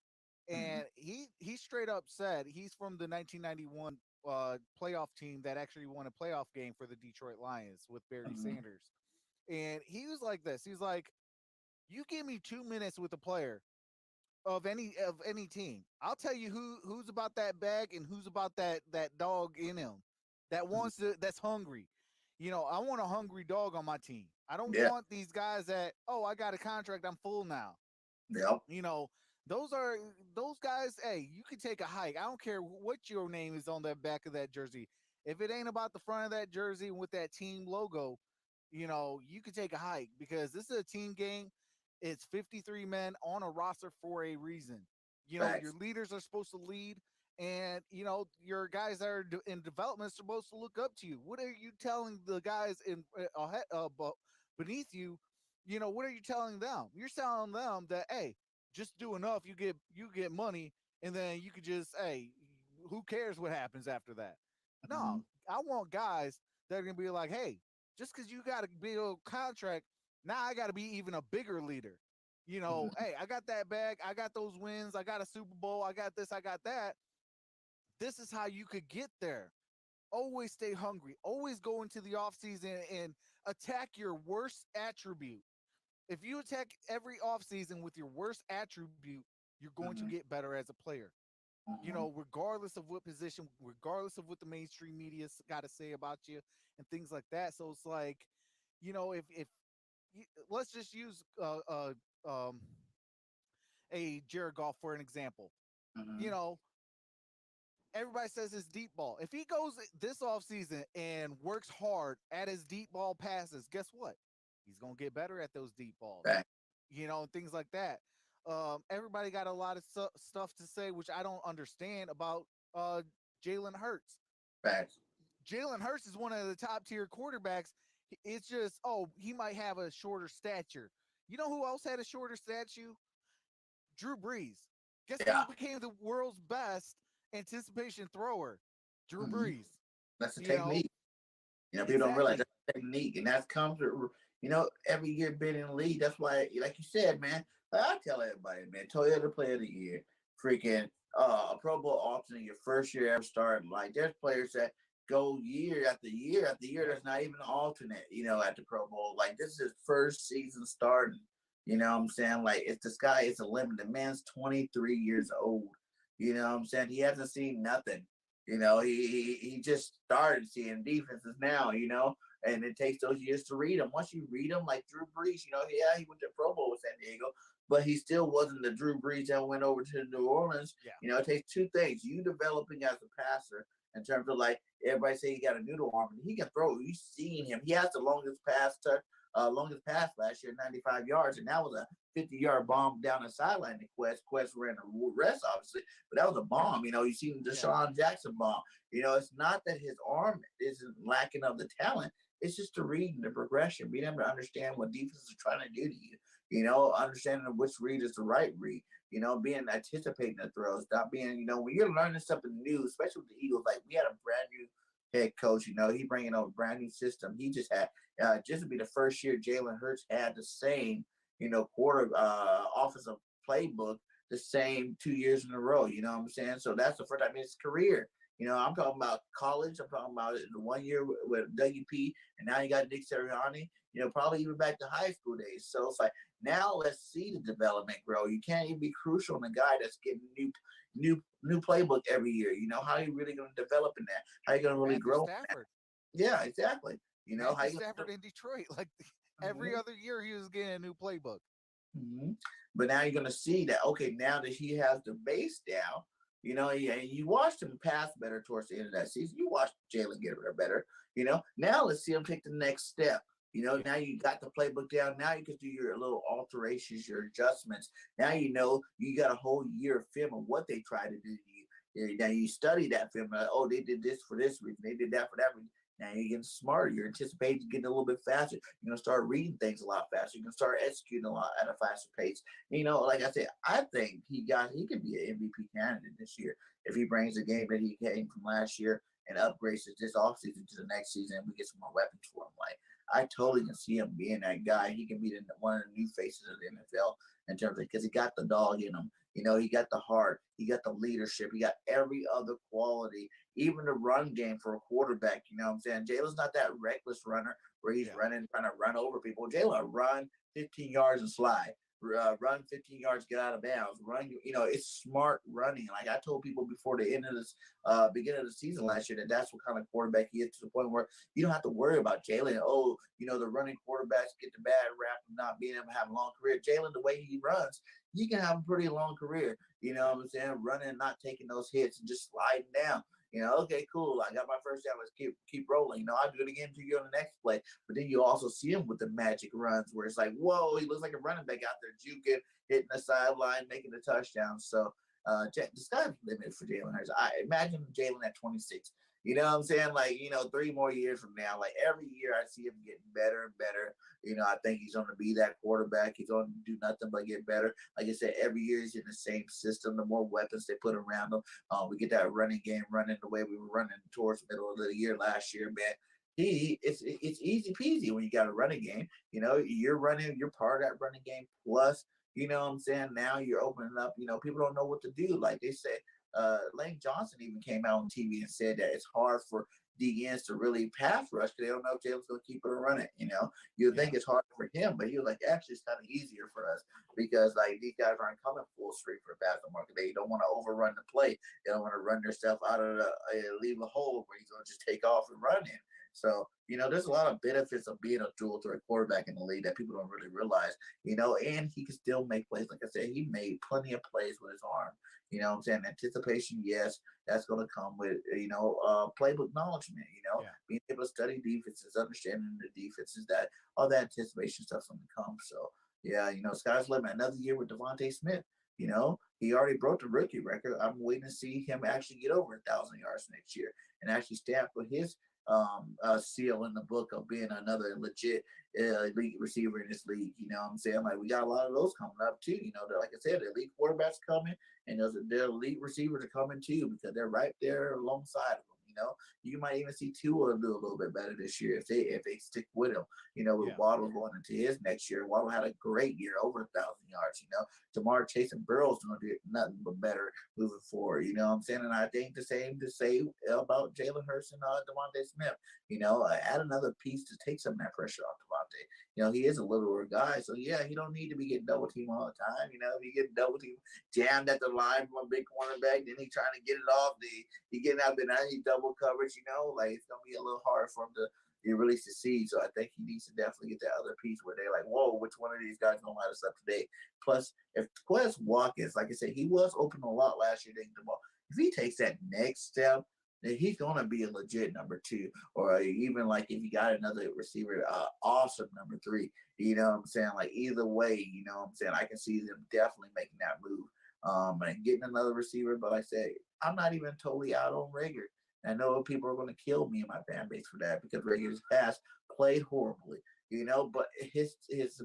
Speaker 2: Mm-hmm.
Speaker 1: and he straight up said he's from the 1991 playoff team that actually won a playoff game for the Detroit Lions with Barry
Speaker 2: Mm-hmm.
Speaker 1: Sanders. And he was like this. He's like, "You give me 2 minutes with a player of any team. I'll tell you who's about that bag and who's about that dog in him that wants to that's hungry. I want a hungry dog on my team. I don't
Speaker 2: Yeah.
Speaker 1: want these guys that, oh, I got a contract, I'm full now.
Speaker 2: Yep.
Speaker 1: You know, those are those guys, hey, you can take a hike. I don't care what your name is on the back of that jersey. If it ain't about the front of that jersey with that team logo, you can take a hike because this is a team game. It's 53 men on a roster for a reason. Your
Speaker 2: Facts.
Speaker 1: leaders are supposed to lead, and your guys that are in development are supposed to look up to you. What are you telling the guys in beneath you? What are you telling them? You're telling them that, hey, just do enough, you get money, and then you could just, hey, who cares what happens after that?
Speaker 2: Mm-hmm.
Speaker 1: No, I want guys that are gonna be like, hey, just because you got a big old contract, now I got to be even a bigger leader.
Speaker 2: Mm-hmm.
Speaker 1: Hey, I got that bag, I got those wins, I got a Super Bowl, I got this, I got that. This is how you could get there. Always stay hungry. Always go into the offseason and attack your worst attribute. If you attack every offseason with your worst attribute, you're going to
Speaker 2: Mm-hmm.
Speaker 1: get better as a player.
Speaker 2: Mm-hmm.
Speaker 1: Regardless of what position, regardless of what the mainstream media's got to say about you and things like that. So it's like, if let's just use um, a Jared Goff for an example. You
Speaker 2: Mm-hmm.
Speaker 1: know, everybody says his deep ball. If he goes this offseason and works hard at his deep ball passes, guess what? He's gonna get better at those deep balls.
Speaker 2: Facts.
Speaker 1: And things like that. Everybody got a lot of stuff to say, which I don't understand about uh, Jalen Hurts.
Speaker 2: Facts.
Speaker 1: Jalen Hurts is one of the top tier quarterbacks. It's just, oh, he might have a shorter stature. You know who else had a shorter stature? Drew Brees. Guess who
Speaker 2: Yeah.
Speaker 1: became the world's best anticipation thrower? Drew
Speaker 2: Mm-hmm.
Speaker 1: Brees.
Speaker 2: That's the
Speaker 1: You know,
Speaker 2: technique. People don't realize
Speaker 1: exactly.
Speaker 2: that technique, and that's comes with every year being in the league. That's why, like you said, man. Like I tell everybody, man, Toyota Player of the Year, freaking a Pro Bowl alternate your first year ever starting. Like there's players that go year after year after year. There's not even an alternate, at the Pro Bowl. Like this is his first season starting. You know what I'm saying? Like if the sky is a limit, the man's 23 years old. You know what I'm saying? He hasn't seen nothing. He just started seeing defenses now, and it takes those years to read them. Once you read them, like Drew Brees, yeah, he went to Pro Bowl with San Diego, but he still wasn't the Drew Brees that went over to New Orleans.
Speaker 1: Yeah.
Speaker 2: It takes two things: you developing as a passer in terms of like everybody say he got a noodle arm, and he can throw. You've seen him; he has the longest pass last year, 95 yards, and that was a 50-yard bomb down the sideline to Quest. Quest ran the rest, obviously, but that was a bomb. You see the Deshaun Jackson bomb. It's not that his arm isn't lacking of the talent. It's just the reading, the progression, being able to understand what defenses are trying to do to you. Understanding which read is the right read. Being anticipating the throws, not being, when you're learning something new, especially with the Eagles, like we had a brand new head coach, he bringing over a brand new system. He just had, just to be the first year Jalen Hurts had the same, quarter offensive playbook the same 2 years in a row. You know what I'm saying? So that's the first time in his career. I'm talking about college. I'm talking about the 1 year with WP, and now you got Nick Sirianni. Probably even back to high school days. So it's like now let's see the development grow. You can't even be crucial in a guy that's getting new playbook every year. How are you really going to develop in that? How are you going to really grow?
Speaker 1: Stafford.
Speaker 2: Yeah, exactly.
Speaker 1: How Stafford in Detroit, like every other year he was getting a new playbook.
Speaker 2: Mm-hmm. But now you're going to see that, okay, now that he has the base down, you watched him pass better towards the end of that season. You watched Jalen get better, Now let's see him take the next step. Now you got the playbook down. Now you can do your little alterations, your adjustments. Now you got a whole year of film of what they try to do to you. Now you study that film. Like, oh, they did this for this reason. They did that for that reason. Now you're getting smarter. You're anticipating getting a little bit faster. You're going to start reading things a lot faster. You're going to start executing a lot at a faster pace. And, like I said, I think he could be an MVP candidate this year if he brings the game that he came from last year and upgrades it this offseason to the next season and we get some more weapons for him. Like, I totally can see him being that guy. He can be one of the new faces of the NFL in terms of, because he got the dog in him. He got the heart. He got the leadership. He got every other quality, even the run game for a quarterback. You know what I'm saying? Jalen's not that reckless runner where he's running, trying to run over people. Jalen run 15 yards and slide. Run 15 yards, get out of bounds. Run, it's smart running. Like I told people before the end of this, beginning of the season last year, that's what kind of quarterback he is, to the point where you don't have to worry about Jalen. Oh, the running quarterbacks get the bad rap of not being able to have a long career. Jalen, the way he runs, he can have a pretty long career. You know what I'm saying? Running, not taking those hits and just sliding down. Okay, cool. I got my first down. Let's keep rolling. I'll do it again to you on the next play. But then you also see him with the magic runs where it's like, whoa, he looks like a running back out there, juking, hitting the sideline, making the touchdown. So the sky's the limit for Jalen Hurts. I imagine Jalen at 26. You know what I'm saying? Like, 3 more years from now, like every year I see him getting better and better. I think he's going to be that quarterback. He's going to do nothing but get better. Like I said, every year he's in the same system. The more weapons they put around him, we get that running game running the way we were running towards the middle of the year last year, man. It's easy peasy when you got a running game. You're running, you're part of that running game. Plus, you know what I'm saying? Now you're opening up, people don't know what to do. Like they said, Lane Johnson even came out on TV and said that it's hard for DNs to really pass rush because they don't know if Jalen's going to keep it or run it. You think it's hard for him, but he was like, actually, it's kind of easier for us because like these guys aren't coming full straight for the passing market. They don't want to overrun the play. They don't want to run their stuff out of leave a hole where he's going to just take off and run in. So, there's a lot of benefits of being a dual threat quarterback in the league that people don't really realize, and he can still make plays. Like I said, he made plenty of plays with his arm. You know what I'm saying? Anticipation, yes, that's going to come with, playbook knowledge, being able to study defenses, understanding the defenses, that all that anticipation stuff's going to come. So, yeah, sky's the limit. Another year with Devontae Smith, he already broke the rookie record. I'm waiting to see him actually get over 1,000 yards next year and actually stamp with his seal in the book of being another legit elite receiver in this league. You know what I'm saying? Like we got a lot of those coming up too. Like I said, the elite quarterbacks coming and their elite receivers are coming too because they're right there alongside of them. You might even see Tua do a little bit better this year if they stick with him. With Waddle going into his next year. Waddle had a great year, over 1,000 yards. yards. Jamar Chase and Burrow's gonna do nothing but better moving forward. You know what I'm saying? And I think the same to say about Jalen Hurts and Devontae Smith. Add another piece to take some of that pressure off Devontae. He is a littler guy, so yeah, he don't need to be getting double teamed all the time. If he get double teamed, jammed at the line from a big cornerback, then he trying to get it off. He getting out there now, he double coverage. Like it's gonna be a little hard for him to really succeed. So I think he needs to definitely get that other piece where they're like, whoa, which one of these guys gonna light us up today? Plus, if Quez Watkins, like I said, he was open a lot last year, taking the ball. If he takes that next step, then he's gonna be a legit number 2, or even like if you got another receiver, awesome number 3. You know what I'm saying? Like either way, you know what I'm saying? I can see them definitely making that move. And getting another receiver, but like I said, I'm not even totally out on Rager. I know people are going to kill me and my fan base for that because Rager's past played horribly, but his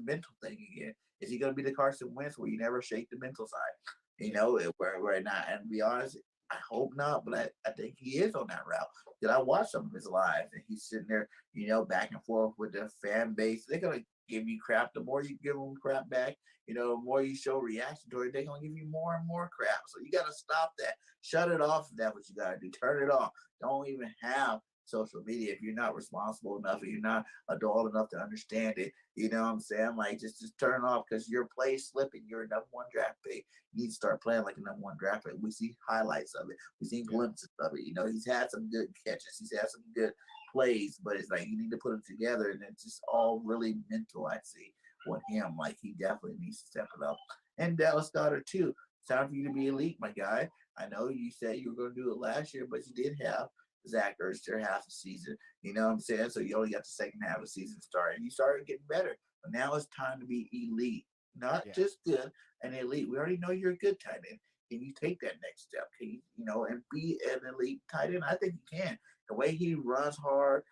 Speaker 2: mental thing again, is he going to be the Carson Wentz where you never shake the mental side, where not, and to be honest, I hope not, but I think he is on that route. Because I watched some of his live and he's sitting there, back and forth with the fan base. They're going to give you crap. The more you give them crap back, the more you show reaction to it, they're going to give you more and more crap. So you got to stop that. Shut it off if that's what you got to do. Turn it off. Don't even have social media if you're not responsible enough, or you're not adult enough to understand it. You know what I'm saying? Like, just turn it off because your play slipping. You're a number 1 draft pick. You need to start playing like a number 1 draft pick. We see highlights of it. We see glimpses of it. He's had some good catches. He's had some good plays, but it's like you need to put them together, and it's just all really mental. I see with him. Like, he definitely needs to step it up. And Dallas Goedert too. It's time for you to be elite, my guy. I know you said you were going to do it last year, but you did have Zach Ertz there half the season. You know what I'm saying? So you only got the second half of the season started. And you started getting better. But now it's time to be elite. Not just good and elite. We already know you're a good tight end. Can you take that next step? Can you, and be an elite tight end? I think you can. The way he runs hard,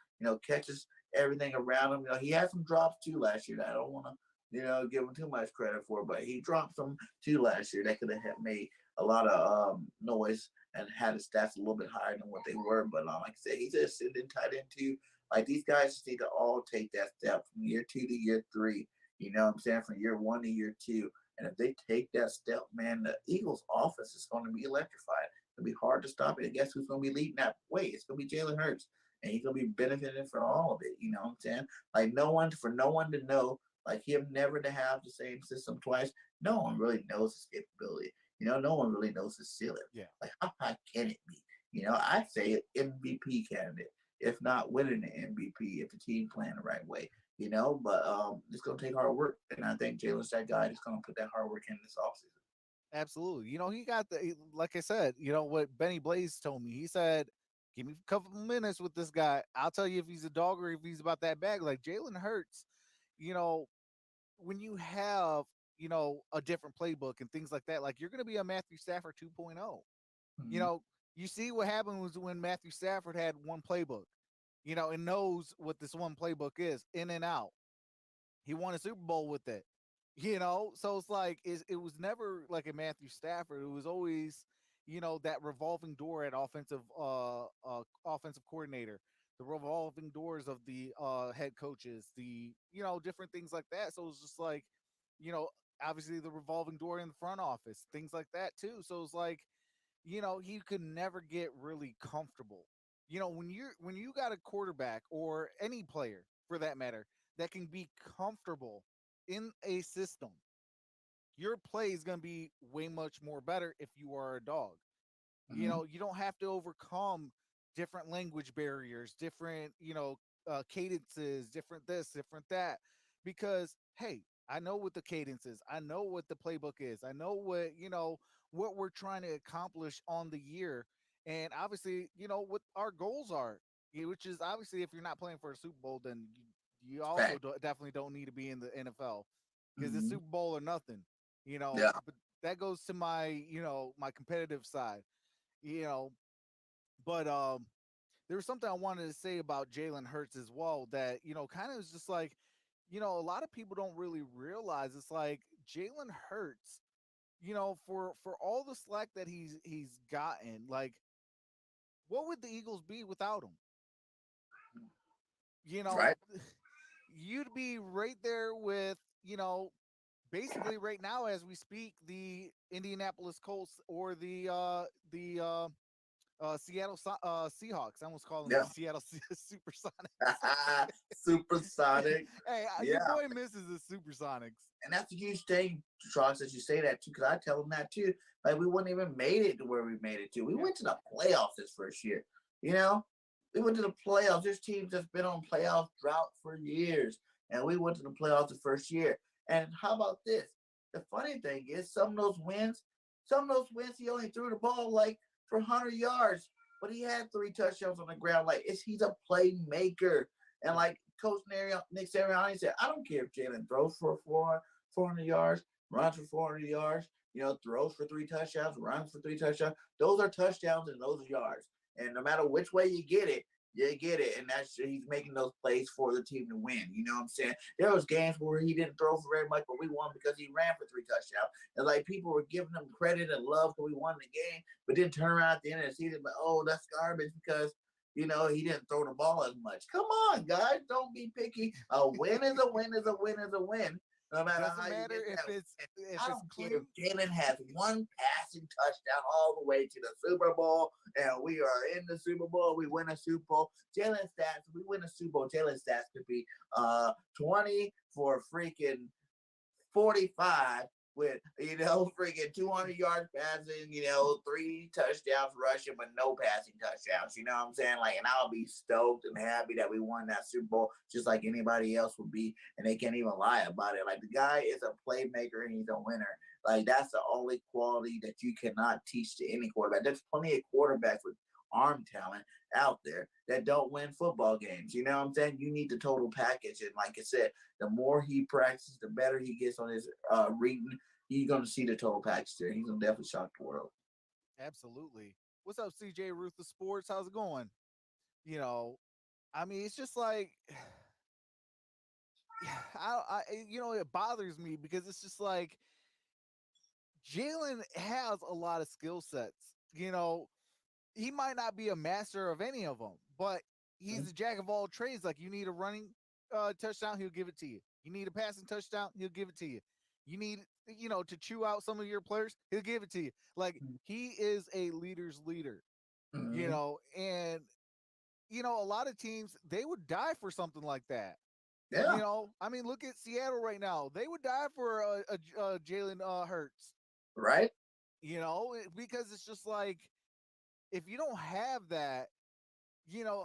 Speaker 2: catches everything around him. He had some drops too last year that I don't want to, give him too much credit for, but he dropped some too last year that could have made a lot of noise and had his stats a little bit higher than what they were. But like I said, he's just sitting tight end too. Like, these guys just need to all take that step from year 2 to year 3. You know what I'm saying? From year 1 to year 2. And if they take that step, man, the Eagles' offense is going to be electrified. It'll be hard to stop it. And guess who's going to be leading that way? It's going to be Jalen Hurts. And he's going to be benefiting from all of it. You know what I'm saying? Like, no one to know, like him never to have the same system twice. No one really knows his capability. No one really knows his ceiling.
Speaker 1: Yeah.
Speaker 2: Like, how high can it be? I say MVP candidate, if not winning the MVP, if the team playing the right way. But it's gonna take hard work, and I think Jalen's that guy that's gonna put that hard work in this offseason.
Speaker 1: Absolutely. He got like I said, what Benny Blaze told me. He said, give me a couple minutes with this guy. I'll tell you if he's a dog or if he's about that bag. Like Jalen Hurts, when you have, a different playbook and things like that, like you're going to be a Matthew Stafford 2.0.
Speaker 2: Mm-hmm.
Speaker 1: You see what happened was when Matthew Stafford had one playbook, and knows what this one playbook is in and out. He won a Super Bowl with it, so it's like it was never like a Matthew Stafford. It was always, that revolving door at offensive coordinator, the revolving doors of the head coaches, the different things like that. So it's just like, obviously the revolving door in the front office, things like that too. So it's like, he could never get really comfortable. When you got a quarterback or any player for that matter that can be comfortable in a system, your play is going to be way much more better if you are a dog.
Speaker 2: Mm-hmm.
Speaker 1: You don't have to overcome different language barriers, different, cadences, different this, different that, because hey, I know what the cadence is. I know what the playbook is. I know what we're trying to accomplish on the year. And obviously, what our goals are, which is obviously if you're not playing for a Super Bowl, then you also definitely don't need to be in the NFL because it's
Speaker 2: Mm-hmm.
Speaker 1: Super Bowl or nothing,
Speaker 2: Yeah.
Speaker 1: but that goes to my, my competitive side, you know, but there was something I wanted to say about Jalen Hurts as well that, kind of is just like, a lot of people don't really realize it's like Jalen Hurts, for all the slack that he's gotten, like, what would the Eagles be without him? You know,
Speaker 2: Right.
Speaker 1: you'd be right there with, basically right now as we speak, the Indianapolis Colts or the Seattle Seahawks. I almost call them the
Speaker 2: Yeah.
Speaker 1: Seattle Supersonics.
Speaker 2: Supersonic.
Speaker 1: Hey, your
Speaker 2: Yeah.
Speaker 1: boy misses the Supersonics.
Speaker 2: And that's a huge thing, Trox, that you say that too, because I tell them that too. Like we wouldn't even made it to where we made it to. We went to the playoffs this first year. You know, we went to the playoffs. There's teams that's been on playoff drought for years, and we went to the playoffs the first year. And how about this? The funny thing is, some of those wins, he only threw the ball like for 100 yards, but he had 3 touchdowns on the ground. Like he's a playmaker, and like Coach Nick Sirianni said, I don't care if Jalen throws for 400 yards, runs for 400 yards, throws for 3 touchdowns, runs for 3 touchdowns. Those are touchdowns and those are yards. And no matter which way you get it, you get it. And that's he's making those plays for the team to win. You know what I'm saying? There was games where he didn't throw for very much, but we won because he ran for 3 touchdowns. And like people were giving him credit and love because we won the game, but then turn around at the end of the season, but oh, that's garbage because he didn't throw the ball as much. Come on, guys, don't be picky. A win is a win is a win is a win. No matter
Speaker 1: Doesn't
Speaker 2: how
Speaker 1: matter
Speaker 2: you get that.
Speaker 1: if
Speaker 2: I
Speaker 1: it's
Speaker 2: don't
Speaker 1: clean.
Speaker 2: care if Jalen has one passing touchdown all the way to the Super Bowl, and we are in the Super Bowl. We win a Super Bowl. Jalen stats, we win a Super Bowl. Jalen stats could be 20 for freaking 45 with freaking 200 yards passing, 3 touchdowns rushing, but no passing touchdowns. You know what I'm saying? Like, and I'll be stoked and happy that we won that Super Bowl, just like anybody else would be. And they can't even lie about it. Like the guy is a playmaker and he's a winner. Like that's the only quality that you cannot teach to any quarterback. There's plenty of quarterbacks with arm talent out there that don't win football games. You know what I'm saying? You need the total package. And like I said, the more he practices, the better he gets on his reading. You're going to see the total package there. He's going to definitely shock the world.
Speaker 1: Absolutely. What's up, CJ Ruthless Sports? How's it going? It's just like, it bothers me because it's just like Jalen has a lot of skill sets. He might not be a master of any of them, but he's a jack of all trades. Like you need a running touchdown, he'll give it to you. You need a passing touchdown, he'll give it to you. You need, to chew out some of your players, he'll give it to you. Like he is a leader's leader, and a lot of teams, they would die for something like that.
Speaker 2: Yeah.
Speaker 1: Look at Seattle right now. They would die for a Jalen Hurts.
Speaker 2: Right.
Speaker 1: Because it's just like, if you don't have that,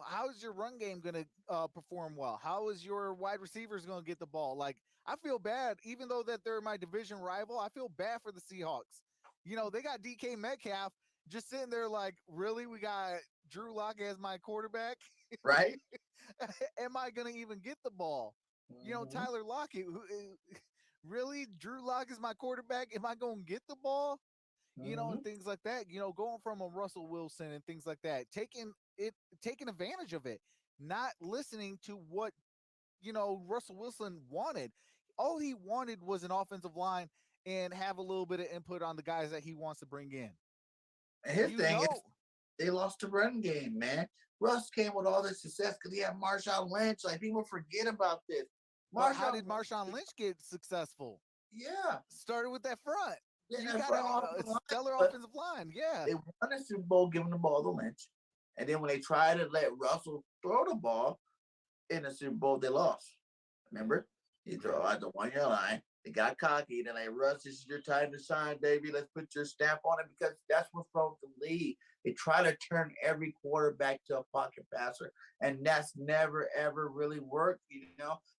Speaker 1: how is your run game going to perform well? How is your wide receivers going to get the ball? Like, I feel bad, even though that they're my division rival, I feel bad for the Seahawks. They got DK Metcalf just sitting there like, really? We got Drew Lock as my quarterback?
Speaker 2: Right.
Speaker 1: Am I going to even get the ball? Tyler Lockett, really? Drew Lock is my quarterback? Am I going to get the ball? And things like that, going from a Russell Wilson and things like that, taking advantage of it, not listening to what, Russell Wilson wanted. All he wanted was an offensive line and have a little bit of input on the guys that he wants to bring in.
Speaker 2: And his thing is, they lost the run game, man. Russ came with all this success because he had Marshawn Lynch. Like, people forget about this.
Speaker 1: How did Marshawn Lynch get successful?
Speaker 2: Yeah.
Speaker 1: Started with that front.
Speaker 2: Yeah,
Speaker 1: you got a stellar offensive line. Yeah.
Speaker 2: They won the Super Bowl giving the ball to Lynch. And then when they tried to let Russell throw the ball in the Super Bowl, they lost. Remember? He threw out the 1 yard line. They got cocky. They're like, Russ, this is your time to shine, baby. Let's put your stamp on it, because that's what's wrong with the league. They try to turn every quarterback to a pocket passer, and that's never, ever really worked.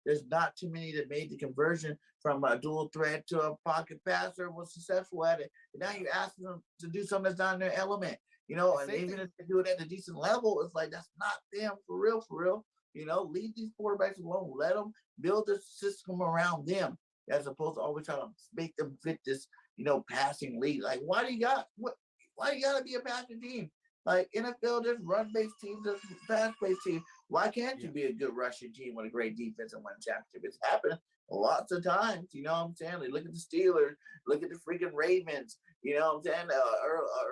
Speaker 2: There's not too many that made the conversion from a dual threat to a pocket passer and was successful at it. And now you're asking them to do something that's not in their element, and even if they do it at a decent level, it's like, that's not them for real, for real. Leave these quarterbacks alone. Let them build a system around them, as opposed to always trying to make them fit this, passing league. Like, why do you got to be a passing team? Like, NFL, there's run-based teams, there's pass-based teams. Why can't you be a good rushing team with a great defense and win a championship? It's happened lots of times. You know what I'm saying? Like, look at the Steelers, look at the freaking Ravens. You know what I'm saying?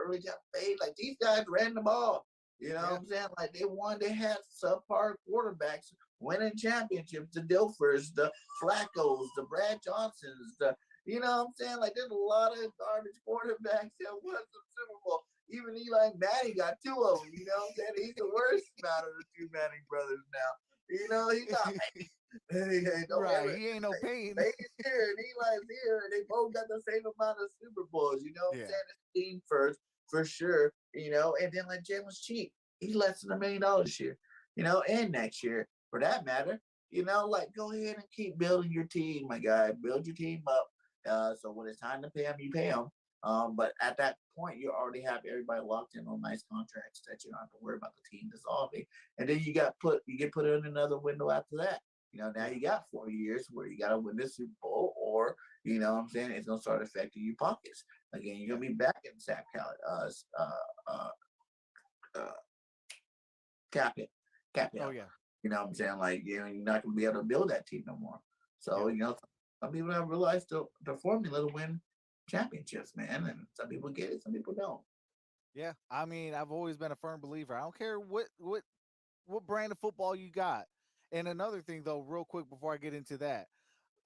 Speaker 2: Early Tampa Bay, like, these guys ran the ball. You know what I'm saying? Like, they had subpar quarterbacks winning championships, the Dilfers, the Flaccos, the Brad Johnsons, the You know what I'm saying? Like, there's a lot of garbage quarterbacks that won some Super Bowl. Even Eli Manning got two of them. You know what I'm saying? He's the worst out of the two Manning brothers now. You know, he's not Hey, don't
Speaker 1: Right.
Speaker 2: ever.
Speaker 1: He ain't no pain.
Speaker 2: Peyton's here and Eli's here, and they both got the same amount of Super Bowls. You know what I'm
Speaker 1: Yeah.
Speaker 2: saying? It's team first for sure. You know, and then like Jalen's cheap. He's less than $1 million this year. You know, and next year for that matter. You know, like go ahead and keep building your team, my guy. Build your team up. So when it's time to pay them, you pay them. But at that point, you already have everybody locked in on nice contracts that you don't have to worry about the team dissolving. And then you get put in another window after that. You know, now you got 4 years where you got to win the Super Bowl, or you know what I'm saying, it's gonna start affecting your pockets again. You're gonna be back in cap it,
Speaker 1: Oh yeah.
Speaker 2: You know what I'm saying? Like, you know, you're not gonna be able to build that team no more. So, you know, some people have realized the formula to win championships, man. And some people get it, some people don't.
Speaker 1: Yeah. I mean, I've always been a firm believer. I don't care what brand of football you got. And another thing though, real quick before I get into that,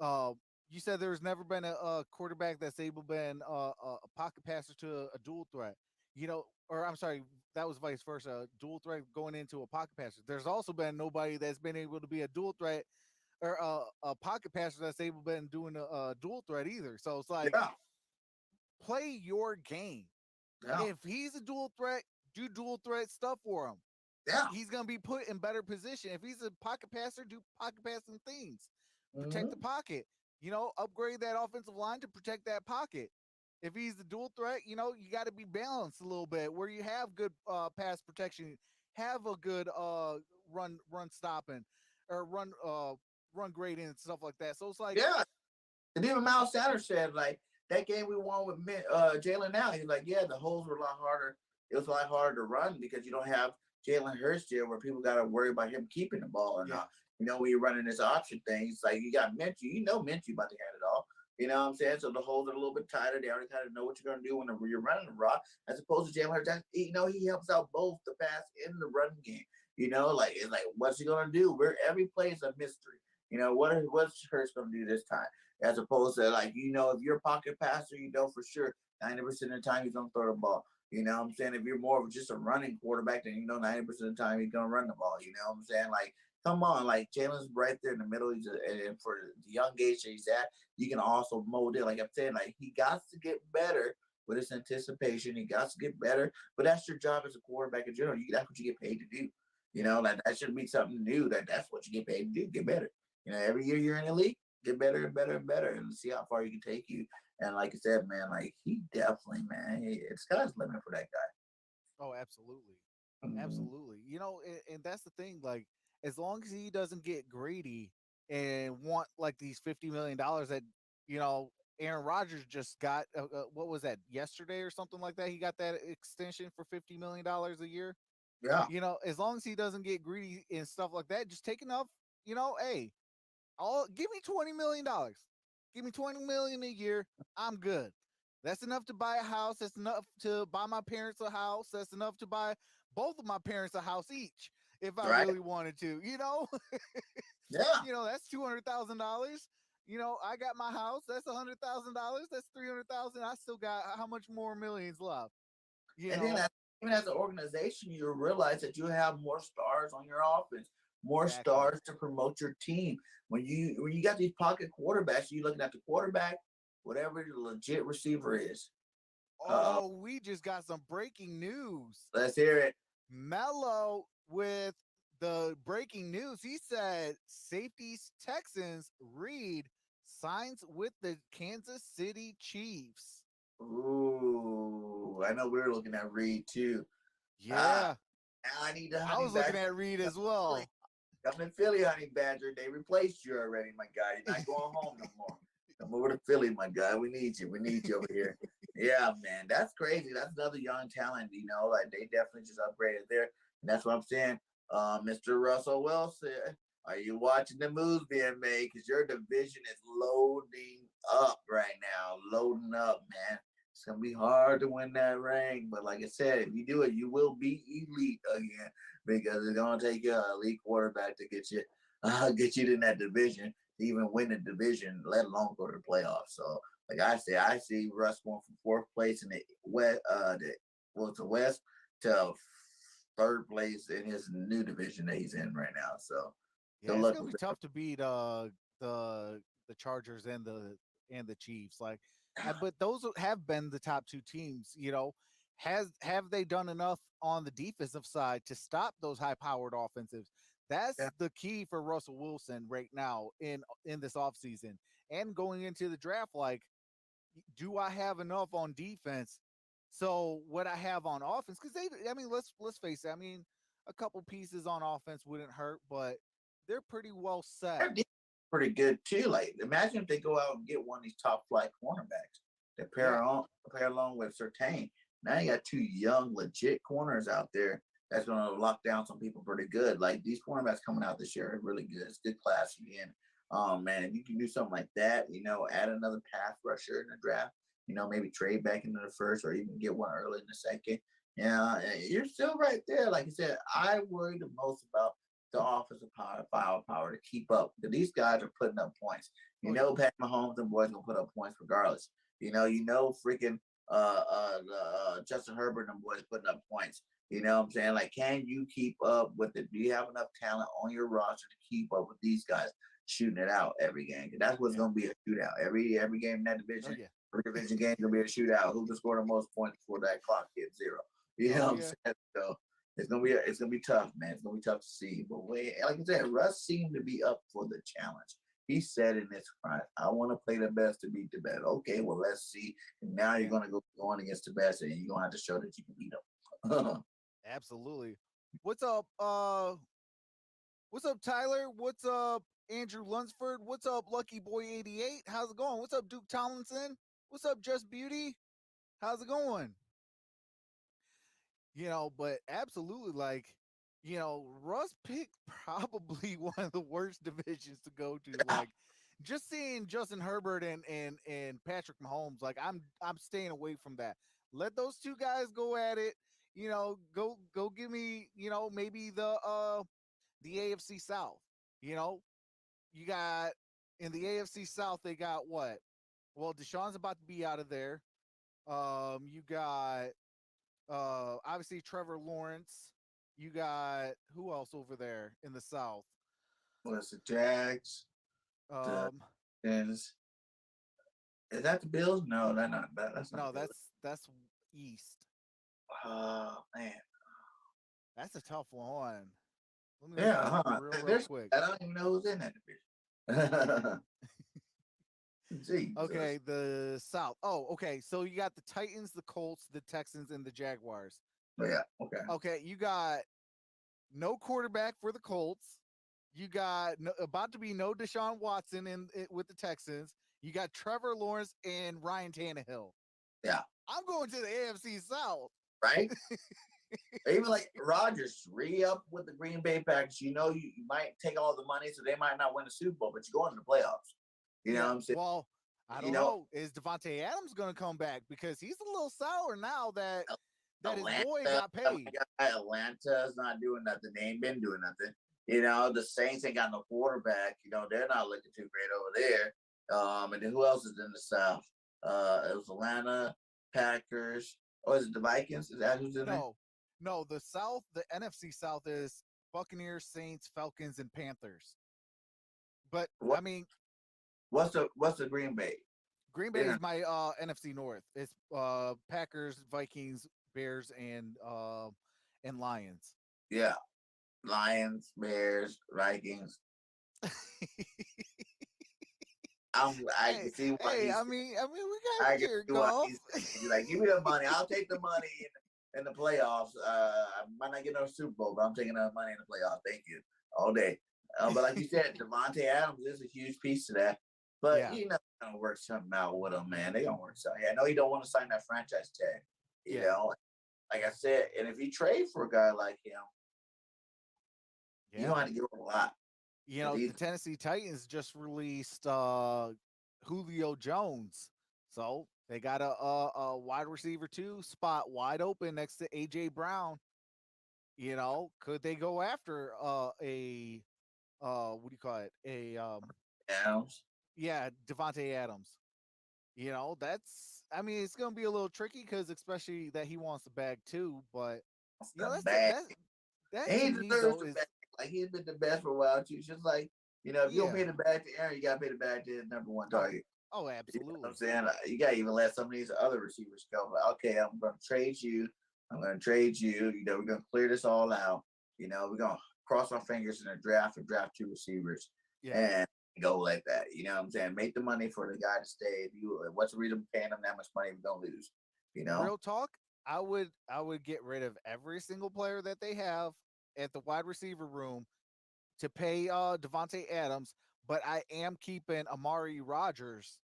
Speaker 1: uh, you said there's never been a quarterback that's able been a pocket passer to a dual threat. You know, or I'm sorry, that was vice versa. A dual threat going into a pocket passer. There's also been nobody that's been able to be a dual threat or a pocket passer that's able been doing a dual threat either. So it's like
Speaker 2: Yeah,
Speaker 1: play your game.
Speaker 2: yeah,
Speaker 1: If he's a dual threat, do dual threat stuff for him.
Speaker 2: yeah.
Speaker 1: He's gonna be put in better position. If he's a pocket passer, do pocket passing things. Protect the
Speaker 2: Mm-hmm.
Speaker 1: pocket. You know, upgrade that offensive line to protect that pocket. If he's the dual threat, you know, you got to be balanced a little bit where you have good pass protection, have a good run stopping or run grading and stuff like that. So it's like,
Speaker 2: Yeah. And even Miles Sanders said, like, that game we won with Jalen now, he's like, yeah, the holes were a lot harder. It was a lot harder to run because you don't have Jalen Hurts there where people got to worry about him keeping the ball or
Speaker 1: yeah,
Speaker 2: not. You know, when you're running this option thing, it's like you got Minshew. You know Minshew about to hand it off. You know what I'm saying? So the holes are a little bit tighter. They already kind of know what you're going to do when you're running the rock, as opposed to Jalen Hurts. You know, he helps out both the pass and the running game. You know, like, it's like, what's he going to do? Where every play is a mystery. You know, what's Hurts going to do this time? As opposed to, like, you know, if you're a pocket passer, you know for sure 90% of the time he's gonna throw the ball. You know what I'm saying? If you're more of just a running quarterback, then you know 90% of the time he's gonna run the ball. You know what I'm saying? Like, come on, like Jalen's right there in the middle. And for the young age that he's at, you can also mold it. Like I'm saying, like he got to get better with his anticipation. He got to get better, but that's your job as a quarterback in general. That's what you get paid to do. You know, like that shouldn't be something new. That's what you get paid to do. Get better. You know, every year you're in the league, get better and better and better, and see how far you can take you. And like I said, man, like he definitely, man, it's sky's the limit for that
Speaker 1: oh, absolutely,
Speaker 2: guy. Mm-hmm.
Speaker 1: absolutely. You know, and that's the thing. Like, as long as he doesn't get greedy and want like these $50 million that you know Aaron Rodgers just got. What was that yesterday or something like that? He got that extension for $50 million a year.
Speaker 2: Yeah,
Speaker 1: You know, as long as he doesn't get greedy and stuff like that, just take enough. You know, hey, I'll give me $20 million. Give me 20 million a year. I'm good. That's enough to buy a house. That's enough to buy my parents a house. That's enough to buy both of my parents a house each if I
Speaker 2: right.
Speaker 1: really wanted to. You know,
Speaker 2: Yeah,
Speaker 1: you know that's $200,000. You know, I got my house. That's $100,000. That's 300,000. I still got how much more millions left? You
Speaker 2: and then
Speaker 1: know,
Speaker 2: even as an organization, you realize that you have more stars on your offense, more
Speaker 1: exactly.
Speaker 2: stars to promote your team. When you got these pocket quarterbacks, you looking at the quarterback, whatever the legit receiver is. Uh,
Speaker 1: Oh, we just got some breaking news.
Speaker 2: let's hear it.
Speaker 1: Mello with the breaking news. He said safeties Texans Reed signs with the Kansas City Chiefs.
Speaker 2: Ooh, I know we were looking at Reed too. Ah,
Speaker 1: Yeah,
Speaker 2: now I need the
Speaker 1: I
Speaker 2: honey
Speaker 1: was looking
Speaker 2: badger.
Speaker 1: at Reed
Speaker 2: Come
Speaker 1: as
Speaker 2: to Philly,
Speaker 1: well.
Speaker 2: come to Philly, honey badger. They replaced you already, my guy. You're not going home no more. Come over to Philly, my guy. We need you. We need you over here. Yeah, man, that's crazy. That's another young talent. You know, like they definitely just upgraded there, and that's what I'm saying. Mr. Russell Wilson, are you watching the moves being made? Because your division is loading up right now, loading up, man. It's gonna be hard to win that ring, but like I said, if you do it, you will be elite again because it's gonna take an elite quarterback to get you in that division to even win the division, let alone go to the playoffs. So Like I see Russ going from fourth place in the West to third place in his new division that he's in right now. So
Speaker 1: Yeah,
Speaker 2: good
Speaker 1: it's
Speaker 2: luck
Speaker 1: gonna be
Speaker 2: with
Speaker 1: tough to beat the Chargers and the Chiefs. Like,
Speaker 2: that.
Speaker 1: but those have been the top two teams. Have they done enough on the defensive side to stop those high powered offensives? That's
Speaker 2: Yeah.
Speaker 1: the key for Russell Wilson right now in this offseason and going into the draft. Like, do I have enough on defense? So what I have on offense, because I mean, let's face it. I mean, a couple pieces on offense wouldn't hurt, but they're pretty well set.
Speaker 2: Their defense is pretty good too. Like imagine if they go out and get one of these top flight cornerbacks that
Speaker 1: Yeah,
Speaker 2: pair along with Sertain. Now you got two young, legit corners out there that's going to lock down some people pretty good. Like these cornerbacks coming out this year are really good. It's good class again. Man, if you can do something like that, add another pass rusher in the draft, maybe trade back into the first or even get one early in the second. Yeah, you're still right there. Like I said, I worry the most about the offensive firepower to keep up. Because these guys are putting up points.
Speaker 1: oh yeah,
Speaker 2: Pat Mahomes and boys gonna put up points regardless. Freaking Justin Herbert and boys putting up points. You know what I'm saying? Like, can you keep up with it? Do you have enough talent on your roster to keep up with these guys shooting it out every game? Because that's what's
Speaker 1: yeah,
Speaker 2: gonna be a shootout. Every game in that
Speaker 1: oh
Speaker 2: division,
Speaker 1: yeah,
Speaker 2: every division game gonna be a shootout. Who can score the most points before that clock hits zero? You know
Speaker 1: oh
Speaker 2: what I'm
Speaker 1: yeah.
Speaker 2: saying? So it's gonna be tough, man. It's gonna be tough to see. But like I said, Russ seemed to be up for the challenge. He said in his cry, I want to play the best to beat the best. Okay, well let's see. And now you're
Speaker 1: Yeah,
Speaker 2: gonna go on against the best, and you're gonna have to show that you can beat them.
Speaker 1: absolutely. What's up? What's up, Tyler? What's up, Andrew Lunsford? What's up, Lucky Boy 88? How's it going? What's up, Duke Tomlinson? What's up, Just Beauty? How's it going? But absolutely, like, Russ picked probably one of the worst divisions to go to. Like, just seeing Justin Herbert and Patrick Mahomes, like, I'm staying away from that. Let those two guys go at it. Go give me, maybe the AFC South. You know, you got in the AFC South, they got what? Well, Deshaun's about to be out of there. You got obviously Trevor Lawrence. You got who else over there in the South?
Speaker 2: What's the Jags? The
Speaker 1: Um,
Speaker 2: is that the Bills? No, that's not that. That's not
Speaker 1: no,
Speaker 2: the Bills.
Speaker 1: that's East.
Speaker 2: Oh man,
Speaker 1: That's a tough one. Let me look
Speaker 2: yeah,
Speaker 1: that up
Speaker 2: huh?
Speaker 1: real
Speaker 2: There's
Speaker 1: quick.
Speaker 2: I don't even know who's in that division. Jesus.
Speaker 1: Okay, the South. Oh, okay. So you got the Titans, the Colts, the Texans, and the Jaguars.
Speaker 2: But yeah, okay.
Speaker 1: Okay, you got no quarterback for the Colts. You got about to be no Deshaun Watson with the Texans. You got Trevor Lawrence and Ryan Tannehill.
Speaker 2: Yeah,
Speaker 1: I'm going to the AFC South.
Speaker 2: right. Even like Rodgers re-up with the Green Bay Packers. You might take all the money, so they might not win the Super Bowl, but you're going to the playoffs. You know
Speaker 1: Yeah.
Speaker 2: what I'm saying?
Speaker 1: Well, I
Speaker 2: You
Speaker 1: don't
Speaker 2: know,
Speaker 1: know. Is Devontae Adams going to come back because he's a little sour now that his boy
Speaker 2: Atlanta,
Speaker 1: got paid?
Speaker 2: Atlanta's not doing nothing. They ain't been doing nothing. The Saints ain't got no quarterback. They're not looking too great over there. And then who else is in the South? It was Atlanta, Packers. Oh, is it the Vikings? Is that who's in there?
Speaker 1: No. The South, the NFC South is Buccaneers, Saints, Falcons, and Panthers. But
Speaker 2: What?
Speaker 1: I mean,
Speaker 2: What's the Green Bay?
Speaker 1: Green Bay
Speaker 2: They're
Speaker 1: is my NFC North. It's Packers, Vikings, Bears, and Lions.
Speaker 2: yeah, Lions, Bears, Vikings. I
Speaker 1: Hey,
Speaker 2: can see why
Speaker 1: hey,
Speaker 2: he's.
Speaker 1: we
Speaker 2: I
Speaker 1: got
Speaker 2: can
Speaker 1: Jared
Speaker 2: see why
Speaker 1: Goff.
Speaker 2: he's like, give me the money. I'll take the money in the playoffs. I might not get no Super Bowl, but I'm taking the money in the playoffs. Thank you all day. But like you said, Devontae Adams is a huge piece to that. But
Speaker 1: Yeah,
Speaker 2: gonna work something out with him, man. They gonna work something. I know he don't want to sign that franchise tag. You
Speaker 1: yeah,
Speaker 2: know, like I said, and if you trade for a guy like him, you
Speaker 1: yeah.
Speaker 2: don't have to give up a lot.
Speaker 1: The Tennessee Titans just released Julio Jones, so they got a wide receiver two spot wide open next to AJ Brown. Could they go after a what do you call it? A
Speaker 2: Adams.
Speaker 1: yeah, Devontae Adams. That's. I mean, it's gonna be a little tricky because especially that he wants the bag too. But
Speaker 2: That's the
Speaker 1: that's
Speaker 2: bag.
Speaker 1: that
Speaker 2: And
Speaker 1: to
Speaker 2: he
Speaker 1: me
Speaker 2: deserves
Speaker 1: though
Speaker 2: the
Speaker 1: is
Speaker 2: bag. Like he's been the best for a while too. It's just like, if you don't
Speaker 1: yeah.
Speaker 2: pay the bag to Aaron, you gotta pay the bag to his number one
Speaker 1: Oh,
Speaker 2: target.
Speaker 1: oh,
Speaker 2: You know what I'm
Speaker 1: absolutely.
Speaker 2: saying? You gotta even let some of these other receivers go. But okay, I'm gonna trade you. I'm gonna trade you. We're gonna clear this all out. We're gonna cross our fingers in the draft and draft two receivers
Speaker 1: Yeah.
Speaker 2: and go like that. You know what I'm saying? Make the money for the guy to stay. If you what's the reason paying him that much money if we're gonna lose? You know?
Speaker 1: Real talk. I would get rid of every single player that they have at the wide receiver room to pay Devontae Adams, but I am keeping Amari Rogers.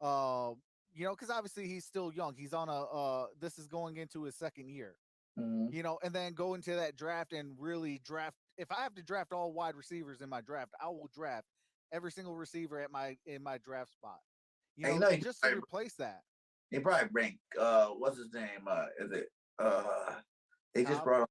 Speaker 1: Uh, because obviously he's still young. He's on a this is going into his second year.
Speaker 2: Mm-hmm.
Speaker 1: And then go into that draft and really draft. If I have to draft all wide receivers in my draft, I will draft every single receiver at my in my draft spot.
Speaker 2: And
Speaker 1: Just to replace that.
Speaker 2: he probably bring what's his name? Is it they just
Speaker 1: Cobb.
Speaker 2: brought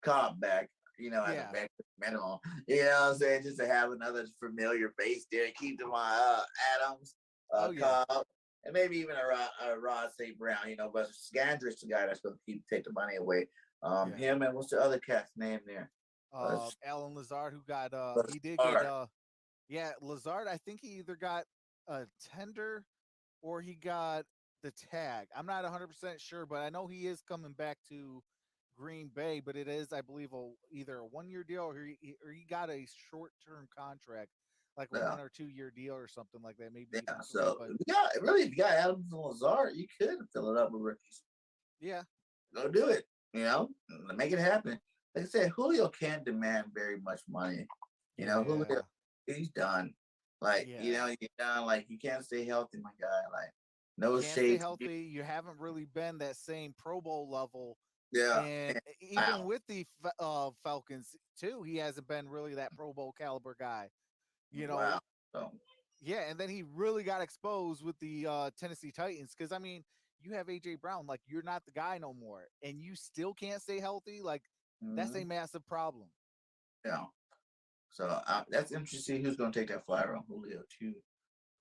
Speaker 2: Cobb back, as a
Speaker 1: Yeah.
Speaker 2: veteran minimum. You know what I'm saying? Just to have another familiar face there, keep them on Adams,
Speaker 1: Oh yeah.
Speaker 2: Cobb, and maybe even a Rod St. Brown, but Scandrick's the guy that's going to take the money away.
Speaker 1: Yeah.
Speaker 2: Him and what's the other cat's name there?
Speaker 1: Alan Lazard, who got he did get
Speaker 2: Lazard.
Speaker 1: yeah, Lazard. I think he either got a tender or he got the tag. I'm not 100% sure, but I know he is coming back to Green Bay. But it is, I believe, either a 1 year deal or he got a short term contract, like a
Speaker 2: Yeah,
Speaker 1: 1 or 2 year deal or something like that, maybe
Speaker 2: yeah.
Speaker 1: even three.
Speaker 2: So
Speaker 1: But
Speaker 2: if you got Adams and Lazard, you could fill it up with rookies.
Speaker 1: yeah,
Speaker 2: Go do it. Make it happen. Like I said, Julio can't demand very much money. Julio,
Speaker 1: yeah,
Speaker 2: he's done. Like,
Speaker 1: yeah.
Speaker 2: you're done. Like, you can't stay healthy, my guy. Like,
Speaker 1: You
Speaker 2: no
Speaker 1: can't stay
Speaker 2: shade.
Speaker 1: healthy. You haven't really been that same Pro Bowl level.
Speaker 2: Yeah.
Speaker 1: And
Speaker 2: And
Speaker 1: even
Speaker 2: wow.
Speaker 1: with the Falcons too, he hasn't been really that Pro Bowl caliber guy. You know,
Speaker 2: Wow. So,
Speaker 1: yeah. And then he really got exposed with the Tennessee Titans because I mean, you have AJ Brown, like you're not the guy no more, and you still can't stay healthy. Like that's a
Speaker 2: mhm,
Speaker 1: massive problem.
Speaker 2: yeah. So that's interesting. Who's going to take that flyer on Julio, too?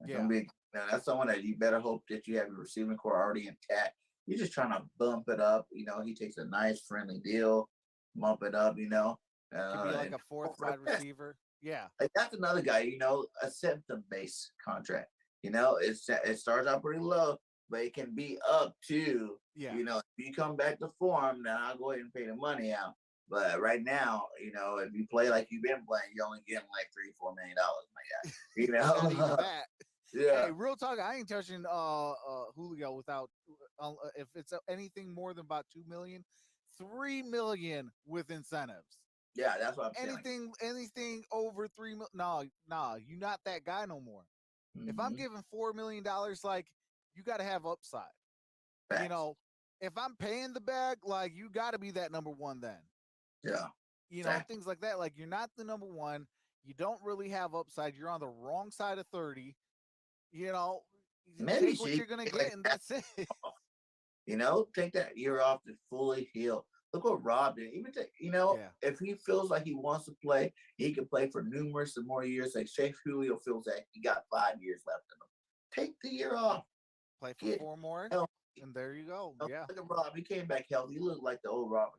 Speaker 2: That's going
Speaker 1: Yeah,
Speaker 2: to be, that's someone that you better hope that you have your receiving core already intact. You're just trying to bump it up. He takes a nice, friendly deal, bump it up,
Speaker 1: could be like
Speaker 2: and
Speaker 1: a fourth
Speaker 2: hope for the
Speaker 1: wide
Speaker 2: best.
Speaker 1: receiver. Yeah,
Speaker 2: Like that's another guy, a symptom-based contract. It starts out pretty low, but it can be up to,
Speaker 1: yeah.
Speaker 2: if you come back to form, then I'll go ahead and pay the money out. But right now, if you play like you've been playing, you're only getting like $3-4 million, my guy.
Speaker 1: Not even that.
Speaker 2: Yeah,
Speaker 1: Hey, real talk. I ain't touching Julio without if it's anything more than about 2 million, 3 million with incentives.
Speaker 2: yeah, that's what I'm saying. Like,
Speaker 1: Anything over 3 million, nah, you're not that guy no more. If I'm
Speaker 2: mm-hmm,
Speaker 1: giving $4 million, like you got to have upside. You
Speaker 2: facts.
Speaker 1: know, if I'm paying the bag, like you got to be that number one then.
Speaker 2: Yeah,
Speaker 1: And
Speaker 2: facts.
Speaker 1: things like that. Like you're not the number one. You don't really have upside. You're on the wrong side of 30. You know, you
Speaker 2: Maybe you
Speaker 1: take
Speaker 2: should
Speaker 1: what
Speaker 2: even
Speaker 1: you're gonna
Speaker 2: take like
Speaker 1: get, and that's it.
Speaker 2: Take that year off to fully heal. Look what Rob did. Even
Speaker 1: Yeah,
Speaker 2: if he feels like he wants to play, he can play for numerous and more years. Like Chase Julio feels that he got 5 years left in him. Take the year off.
Speaker 1: play for
Speaker 2: Get
Speaker 1: four more,
Speaker 2: healthy.
Speaker 1: and there you go. Yeah,
Speaker 2: Look at Rob. He came back healthy. He looked like the old Robert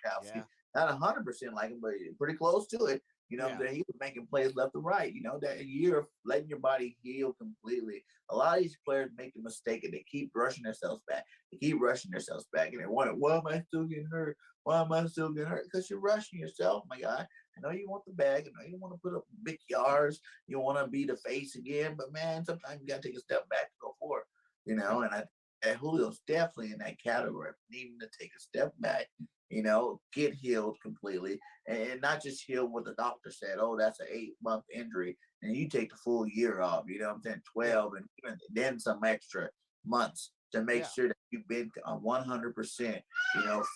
Speaker 2: Gronkowski.
Speaker 1: yeah,
Speaker 2: Not 100% like him, but pretty close to it.
Speaker 1: yeah,
Speaker 2: He was making plays left and right. That year of letting your body heal completely. A lot of these players make the mistake and they keep rushing themselves back. They keep rushing themselves back, and they wonder, why am I still getting hurt? Why am I still getting hurt? Because you're rushing yourself, my guy. I know you want the bag. I know you want to put up big yards. You want to be the face again, but man, sometimes you got to take a step back to go forward.
Speaker 1: yeah,
Speaker 2: And Julio's definitely in that category of needing to take a step back, get healed completely, and not just healed what the doctor said, oh, that's an 8-month injury, and you take the full year off, what I'm saying,
Speaker 1: yeah,
Speaker 2: 12, and even then some extra months to make
Speaker 1: yeah,
Speaker 2: sure that you've been on 100%,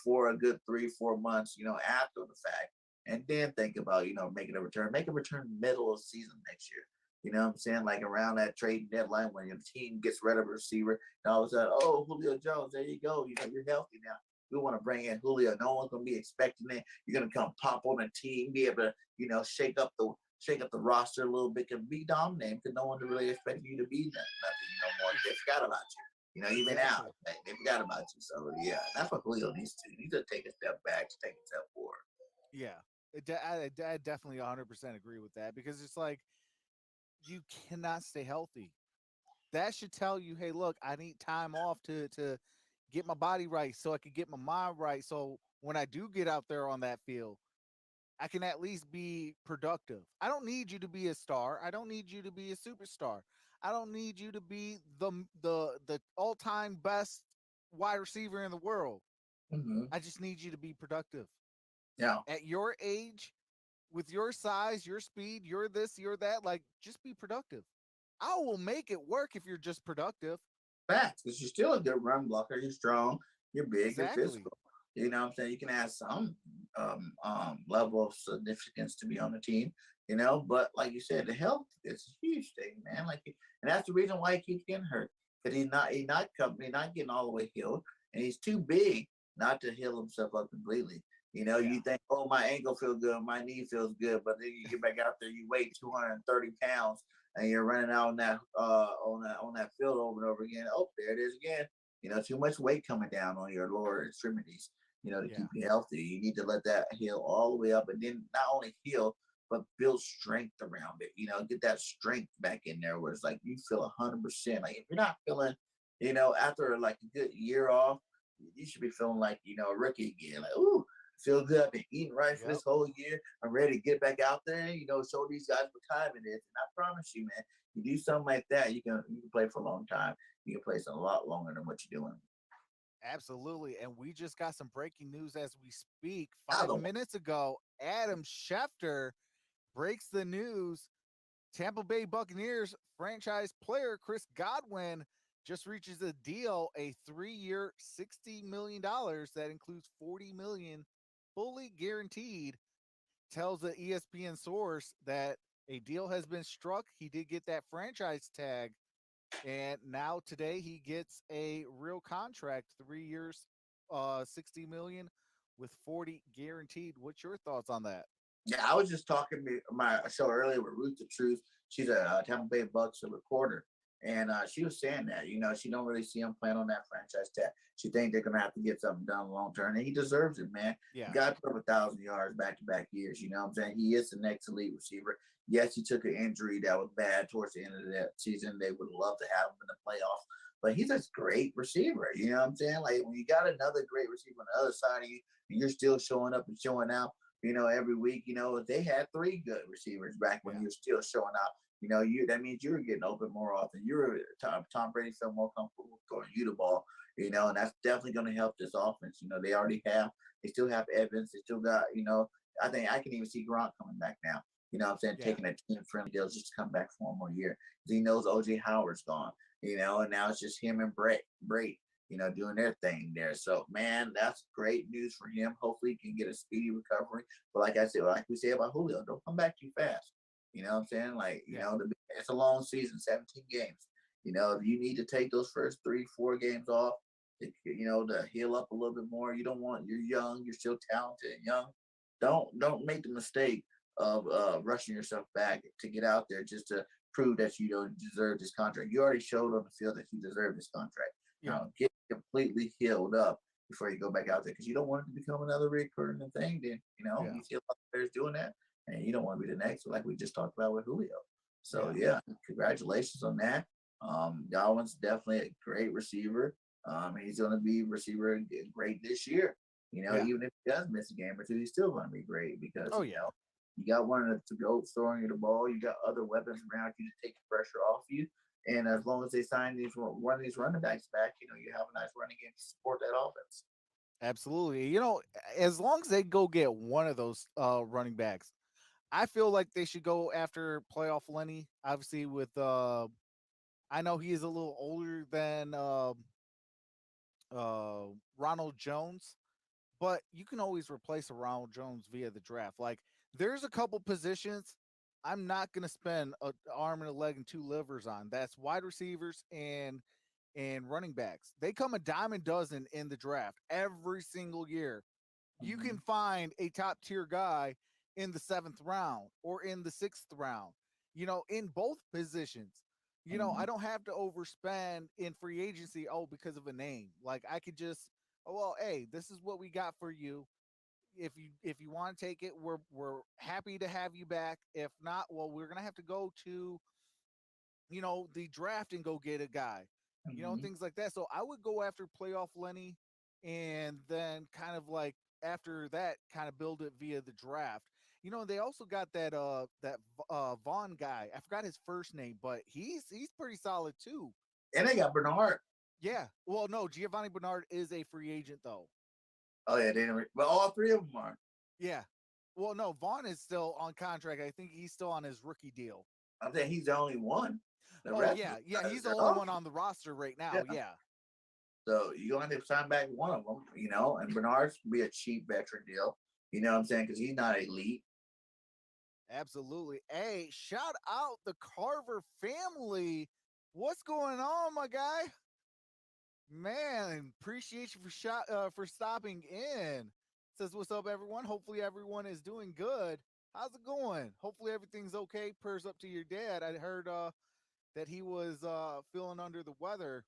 Speaker 2: for a good 3-4 months, after the fact. And then think about, making a return. Make a return middle of season next year. You know what I'm saying? Like around that trade deadline when your team gets rid of a receiver, and all of a sudden, oh, Julio Jones, there you go. You're healthy now. We want to bring in Julio. No one's gonna be expecting it. You're gonna come pop on a team, be able to, shake up the roster a little bit, and be dominating because no one really expected you to be nothing, more. They forgot about you. You've been out. They forgot about you. So yeah, that's what Julio needs to do. He needs to take a step back to take a step forward.
Speaker 1: Yeah. I definitely 100% agree with that because it's like you cannot stay healthy. That should tell you, hey, look, I need time off to get my body right so I can get my mind right. So when I do get out there on that field, I can at least be productive. I don't need you to be a star. I don't need you to be a superstar. I don't need you to be the all-time best wide receiver in the world.
Speaker 2: Mm-hmm.
Speaker 1: I just need you to be productive.
Speaker 2: Yeah.
Speaker 1: At your age, with your size, your speed, you're this, you're that, like just be productive. I will make it work if you're just productive.
Speaker 2: Facts, because you're still a good run blocker. You're strong. You're big. You're
Speaker 1: Exactly.
Speaker 2: physical. You know what I'm saying? You can add some level of significance to be on the team, but like you said, the health is a huge thing, man. And that's the reason why he keeps getting hurt. Because he's not getting all the way healed, and he's too big not to heal himself up completely. You think, oh, my ankle feels good, my knee feels good, but then you get back out there, you weigh 230 pounds, and you're running out on that field over and over again. Oh, there it is again. Too much weight coming down on your lower extremities. To keep you healthy, you need to let that heal all the way up, and then not only heal but build strength around it. Get that strength back in there where it's like you feel 100%. Like if you're not feeling, after like a good year off, you should be feeling like a rookie again. Like, ooh, feel good. I've been eating right for this whole year. I'm ready to get back out there. Show these guys what time it is. And I promise you, man, you do something like that, you can play for a long time. You can play a lot longer than what you're doing.
Speaker 1: Absolutely. And we just got some breaking news as we speak.
Speaker 2: Other
Speaker 1: 5 minutes ago, Adam Schefter breaks the news. Tampa Bay Buccaneers franchise player Chris Godwin just reaches a deal, a 3-year, $60 million that includes $40 million fully guaranteed. Tells the ESPN source that a deal has been struck. He did get that franchise tag, and now today he gets a real contract, 3 years, 60 million with 40 guaranteed. What's your thoughts on that?
Speaker 2: Yeah, I was just talking to my show earlier with Ruth the Truth. She's a Tampa Bay Bucks reporter, and she was saying that she don't really see him playing on that franchise tag. She think they're gonna have to get something done long term, and he deserves it, man.
Speaker 1: Yeah.
Speaker 2: The guy put up 1,000 yards back to back years. You know what I'm saying? He is the next elite receiver. Yes, he took an injury that was bad towards the end of that season. They would love to have him in the playoffs, but he's a great receiver. You know what I'm saying? Like when you got another great receiver on the other side of you, and you're still showing up and showing out. Every week, they had 3 good receivers back when you're still showing out. That means you were getting open more often. Tom Brady felt more comfortable throwing you the ball, and that's definitely going to help this offense. They still have Evans. They still got, I think I can even see Gronk coming back now. What I'm saying? Taking a team-friendly deal just to come back for one more year. He knows O.J. Howard's gone, and now it's just him and Brady. Doing their thing there. So, man, that's great news for him. Hopefully, he can get a speedy recovery. But like I said, like we say about Julio, don't come back too fast. You know what I'm saying? Like, it's a long season, 17 games. If you need to take those first 3-4 games off, to heal up a little bit more. You're young, you're still talented and young. Don't make the mistake of rushing yourself back to get out there just to prove that you don't deserve this contract. You already showed on the field that you deserve this contract. Get completely healed up before you go back out there because you don't want it to become another recurring thing. Then you see a lot of players doing that, and you don't want to be the next, like we just talked about with Julio. So congratulations on that. Godwin's definitely a great receiver. He's going to be receiver great this year. Even if he does miss a game or two, he's still going to be great because you got one of the goats throwing you the ball. You got other weapons around you to take the pressure off you. And as long as they sign one of these running backs back, you have a nice running game to support that offense.
Speaker 1: Absolutely. As long as they go get one of those running backs, I feel like they should go after playoff Lenny. Obviously, with I know he is a little older than Ronald Jones, but you can always replace a Ronald Jones via the draft. Like, there's a couple positions I'm not going to spend an arm and a leg and 2 livers on. That's wide receivers and running backs. They come a dime a dozen in the draft every single year. You can find a top tier guy in the 7th round or in the 6th round, in both positions. I
Speaker 2: Mhm.
Speaker 1: don't have to overspend in free agency, because of a name. Like I could just, oh well, hey, this is what we got for you. If you want to take it, we're happy to have you back. If not, well, we're gonna have to go to the draft and go get a guy, and
Speaker 2: Mhm.
Speaker 1: things like that. So I would go after playoff Lenny, and then kind of like after that, kind of build it via the draft. They also got that Vaughn guy. I forgot his first name, but he's pretty solid too.
Speaker 2: And they got Bernard.
Speaker 1: Yeah. Well, no, Giovanni Bernard is a free agent though.
Speaker 2: Oh yeah, they didn't. But all three of them are.
Speaker 1: Yeah. Well, no, Vaughn is still on contract. I think he's still on his rookie deal.
Speaker 2: I think he's the only one. The
Speaker 1: Oh
Speaker 2: rest of
Speaker 1: yeah,
Speaker 2: the
Speaker 1: yeah,
Speaker 2: guys,
Speaker 1: he's the
Speaker 2: they're
Speaker 1: only
Speaker 2: off.
Speaker 1: one on the roster right
Speaker 2: Yeah.
Speaker 1: now. Yeah.
Speaker 2: So you're gonna have to sign back one of them, and Bernard's be a cheap veteran deal. You know what I'm saying? Because he's not elite.
Speaker 1: Absolutely. Hey, shout out the Carver family. What's going on, my guy? Man, appreciate you for stopping in. Says what's up, everyone. Hopefully everyone is doing good. How's it going? Hopefully everything's okay. Prayers up to your dad. I heard that he was feeling under the weather.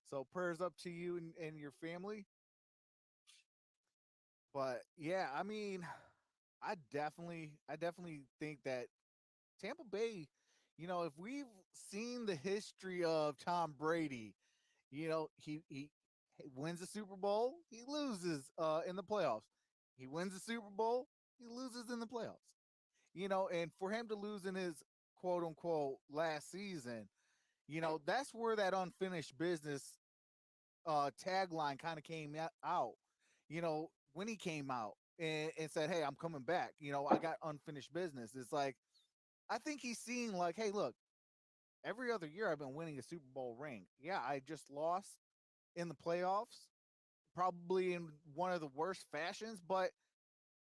Speaker 1: So prayers up to you and your family. But yeah, I mean, I definitely think that Tampa Bay, if we've seen the history of Tom Brady, he wins the Super Bowl, he loses in the playoffs. He wins the Super Bowl, he loses in the playoffs. And for him to lose in his quote unquote last season, that's where that unfinished business tagline kind of came out. When he came out and said, "Hey, I'm coming back." I got unfinished business. It's like I think he's seeing like, "Hey, look, every other year I've been winning a Super Bowl ring. Yeah, I just lost in the playoffs, probably in one of the worst fashions, but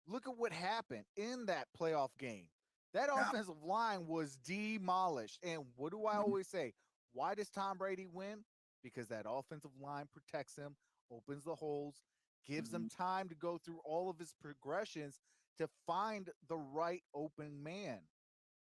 Speaker 1: look at what happened in that playoff game. That
Speaker 2: Yeah.
Speaker 1: offensive line was demolished. And what do I
Speaker 2: Mhm.
Speaker 1: always say? Why does Tom Brady win? Because that offensive line protects him, opens the holes, gives him
Speaker 2: Mhm.
Speaker 1: time to go through all of his progressions to find the right open man,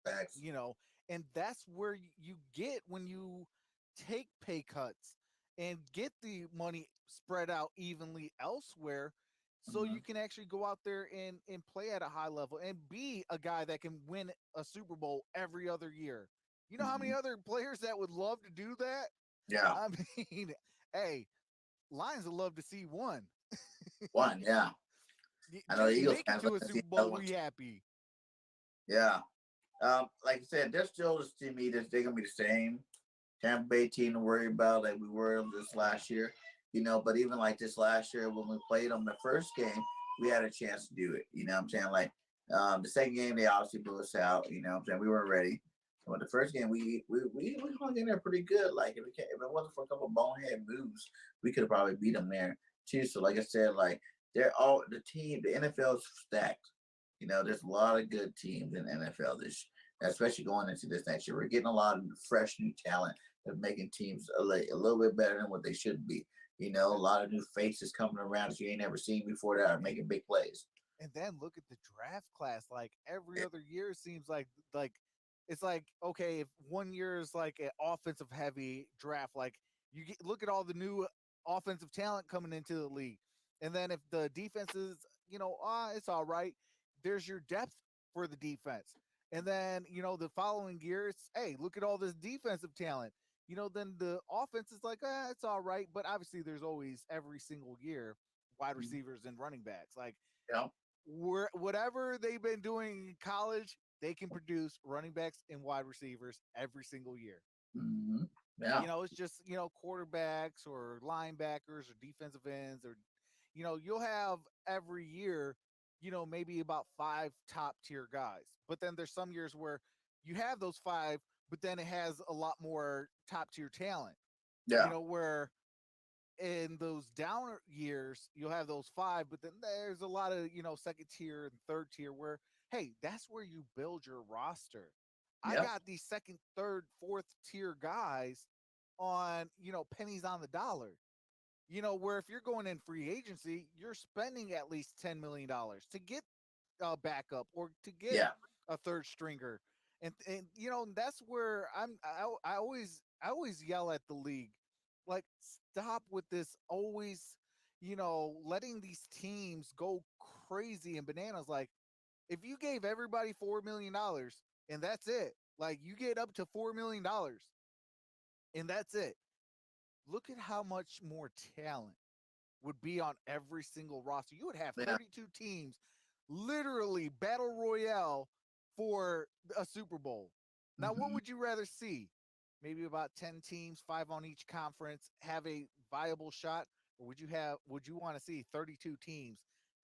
Speaker 2: Facts.
Speaker 1: you know, and that's where you get when you take pay cuts and get the money spread out evenly elsewhere, so
Speaker 2: Mhm.
Speaker 1: you can actually go out there and play at a high level and be a guy that can win a Super Bowl every other year. You know how many
Speaker 2: Mhm.
Speaker 1: other players that would love to do that?
Speaker 2: Yeah.
Speaker 1: I mean, hey, Lions would love to see one.
Speaker 2: One. Yeah. I know the
Speaker 1: Just
Speaker 2: Eagles
Speaker 1: make it
Speaker 2: fans
Speaker 1: to
Speaker 2: like
Speaker 1: a
Speaker 2: to see
Speaker 1: Super Bowl,
Speaker 2: another one.
Speaker 1: we happy.
Speaker 2: Yeah. Like I said, they're still to me, they're gonna be the same Tampa Bay team to worry about like we were this last year. But even like this last year when we played them the first game, we had a chance to do it. You know what I'm saying? Like the second game they obviously blew us out, you know what I'm saying? We weren't ready. But the first game we hung in there pretty good. Like if it wasn't for a couple bonehead moves, we could have probably beat them there too. So like I said, like they're all the NFL is stacked. There's a lot of good teams in the NFL especially going into this next year. We're getting a lot of fresh new talent that making teams a little bit better than what they should be. A lot of new faces coming around that you ain't never seen before that are making big plays.
Speaker 1: And then look at the draft class. Like every other year seems like it's like okay, if one year is like an offensive heavy draft, like look at all the new offensive talent coming into the league. And then if the defense is, it's all right, there's your depth for the defense. And then, the following year, it's hey, look at all this defensive talent. Then the offense is like, it's all right. But obviously there's always every single year wide receivers and running backs. Like
Speaker 2: Yeah.
Speaker 1: whatever they've been doing in college, they can produce running backs and wide receivers every single year.
Speaker 2: Mm-hmm. Yeah.
Speaker 1: It's just, quarterbacks or linebackers or defensive ends or, you'll have every year, maybe about five top tier guys. But then there's some years where you have those five, but then it has a lot more top tier talent,
Speaker 2: Yeah.
Speaker 1: where in those downer years, you'll have those five, but then there's a lot of, second tier and third tier where, hey, that's where you build your roster. I
Speaker 2: Yep.
Speaker 1: got these second, third, fourth tier guys on, pennies on the dollar. Where if you're going in free agency, you're spending at least $10 million to get a backup or to get
Speaker 2: Yeah.
Speaker 1: a third stringer. And you know, that's where I always yell at the league, like, stop with this always, you know, letting these teams go crazy and bananas. Like, if you gave everybody $4 million and that's it, like, you get up to $4 million and that's it. Look at how much more talent would be on every single roster. You would have
Speaker 2: Yeah.
Speaker 1: 32 teams, literally battle royale for a Super Bowl. Now, what
Speaker 2: Mhm.
Speaker 1: would you rather see? Maybe about 10 teams, 5 on each conference, have a viable shot, or would you want to see 32 teams,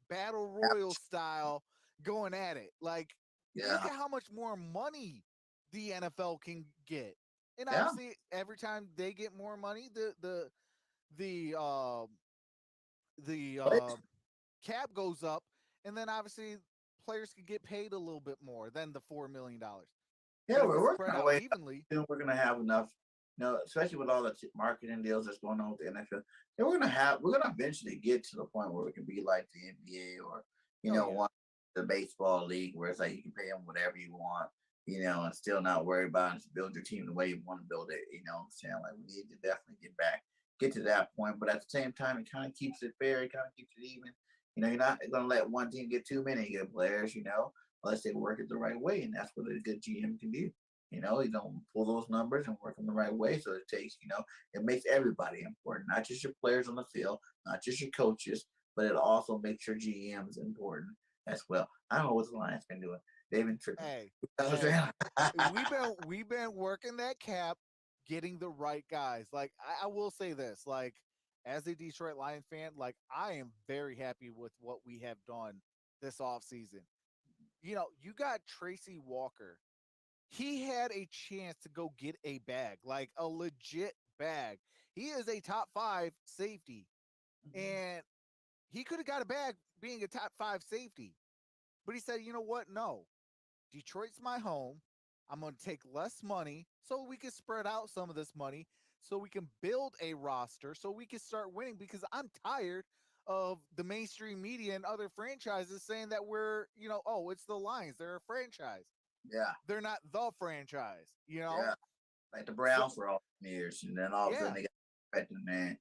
Speaker 1: battle royal style, going at it? Like, look
Speaker 2: Yeah.
Speaker 1: at how much more money the NFL can get. And
Speaker 2: Yeah.
Speaker 1: obviously, every time they get more money, the uh the
Speaker 2: But
Speaker 1: cap goes up, and then obviously players could get paid a little bit more than the $4 million.
Speaker 2: yeah,
Speaker 1: But if
Speaker 2: we're
Speaker 1: it's
Speaker 2: working
Speaker 1: spread
Speaker 2: our
Speaker 1: out
Speaker 2: way.
Speaker 1: evenly,
Speaker 2: Soon we're gonna have enough, especially with all the marketing deals that's going on with the NFL. Then we're gonna eventually get to the point where we can be like the NBA or
Speaker 1: oh yeah,
Speaker 2: one the baseball league where it's like you can pay them whatever you want, and still not worry about it. Just build your team the way you want to build it. You know what I'm saying? Like we need to definitely get to that point, but at the same time, it kind of keeps it fair. It kind of keeps it even. You're not gonna let one team get too many good players. Unless they work it the right way, and that's what a good GM can do. You don't pull those numbers and work them the right way. So it makes everybody important, not just your players on the field, not just your coaches, but it also makes your GMs important as well. I don't know what the Lions been doing. They've been tripping.
Speaker 1: hey,
Speaker 2: You know what I'm
Speaker 1: hey,
Speaker 2: saying?
Speaker 1: we've been working that cap, getting the right guys. Like, I will say this, like, as a Detroit Lion fan, like, I am very happy with what we have done this offseason. You know, you got Tracy Walker. He had a chance to go get a bag, like a legit bag. He is a top 5 safety,
Speaker 2: Mhm.
Speaker 1: and he could have got a bag being a top 5 safety. But he said, you know what? No, Detroit's my home. I'm going to take less money so we can spread out some of this money, so we can build a roster, so we can start winning, because I'm tired of the mainstream media and other franchises saying that we're, oh, it's the Lions. They're a franchise.
Speaker 2: Yeah,
Speaker 1: They're not the franchise, you know?
Speaker 2: yeah. Like the
Speaker 1: So,
Speaker 2: Browns for all them years, and then all of a sudden
Speaker 1: yeah,
Speaker 2: they got affected, man.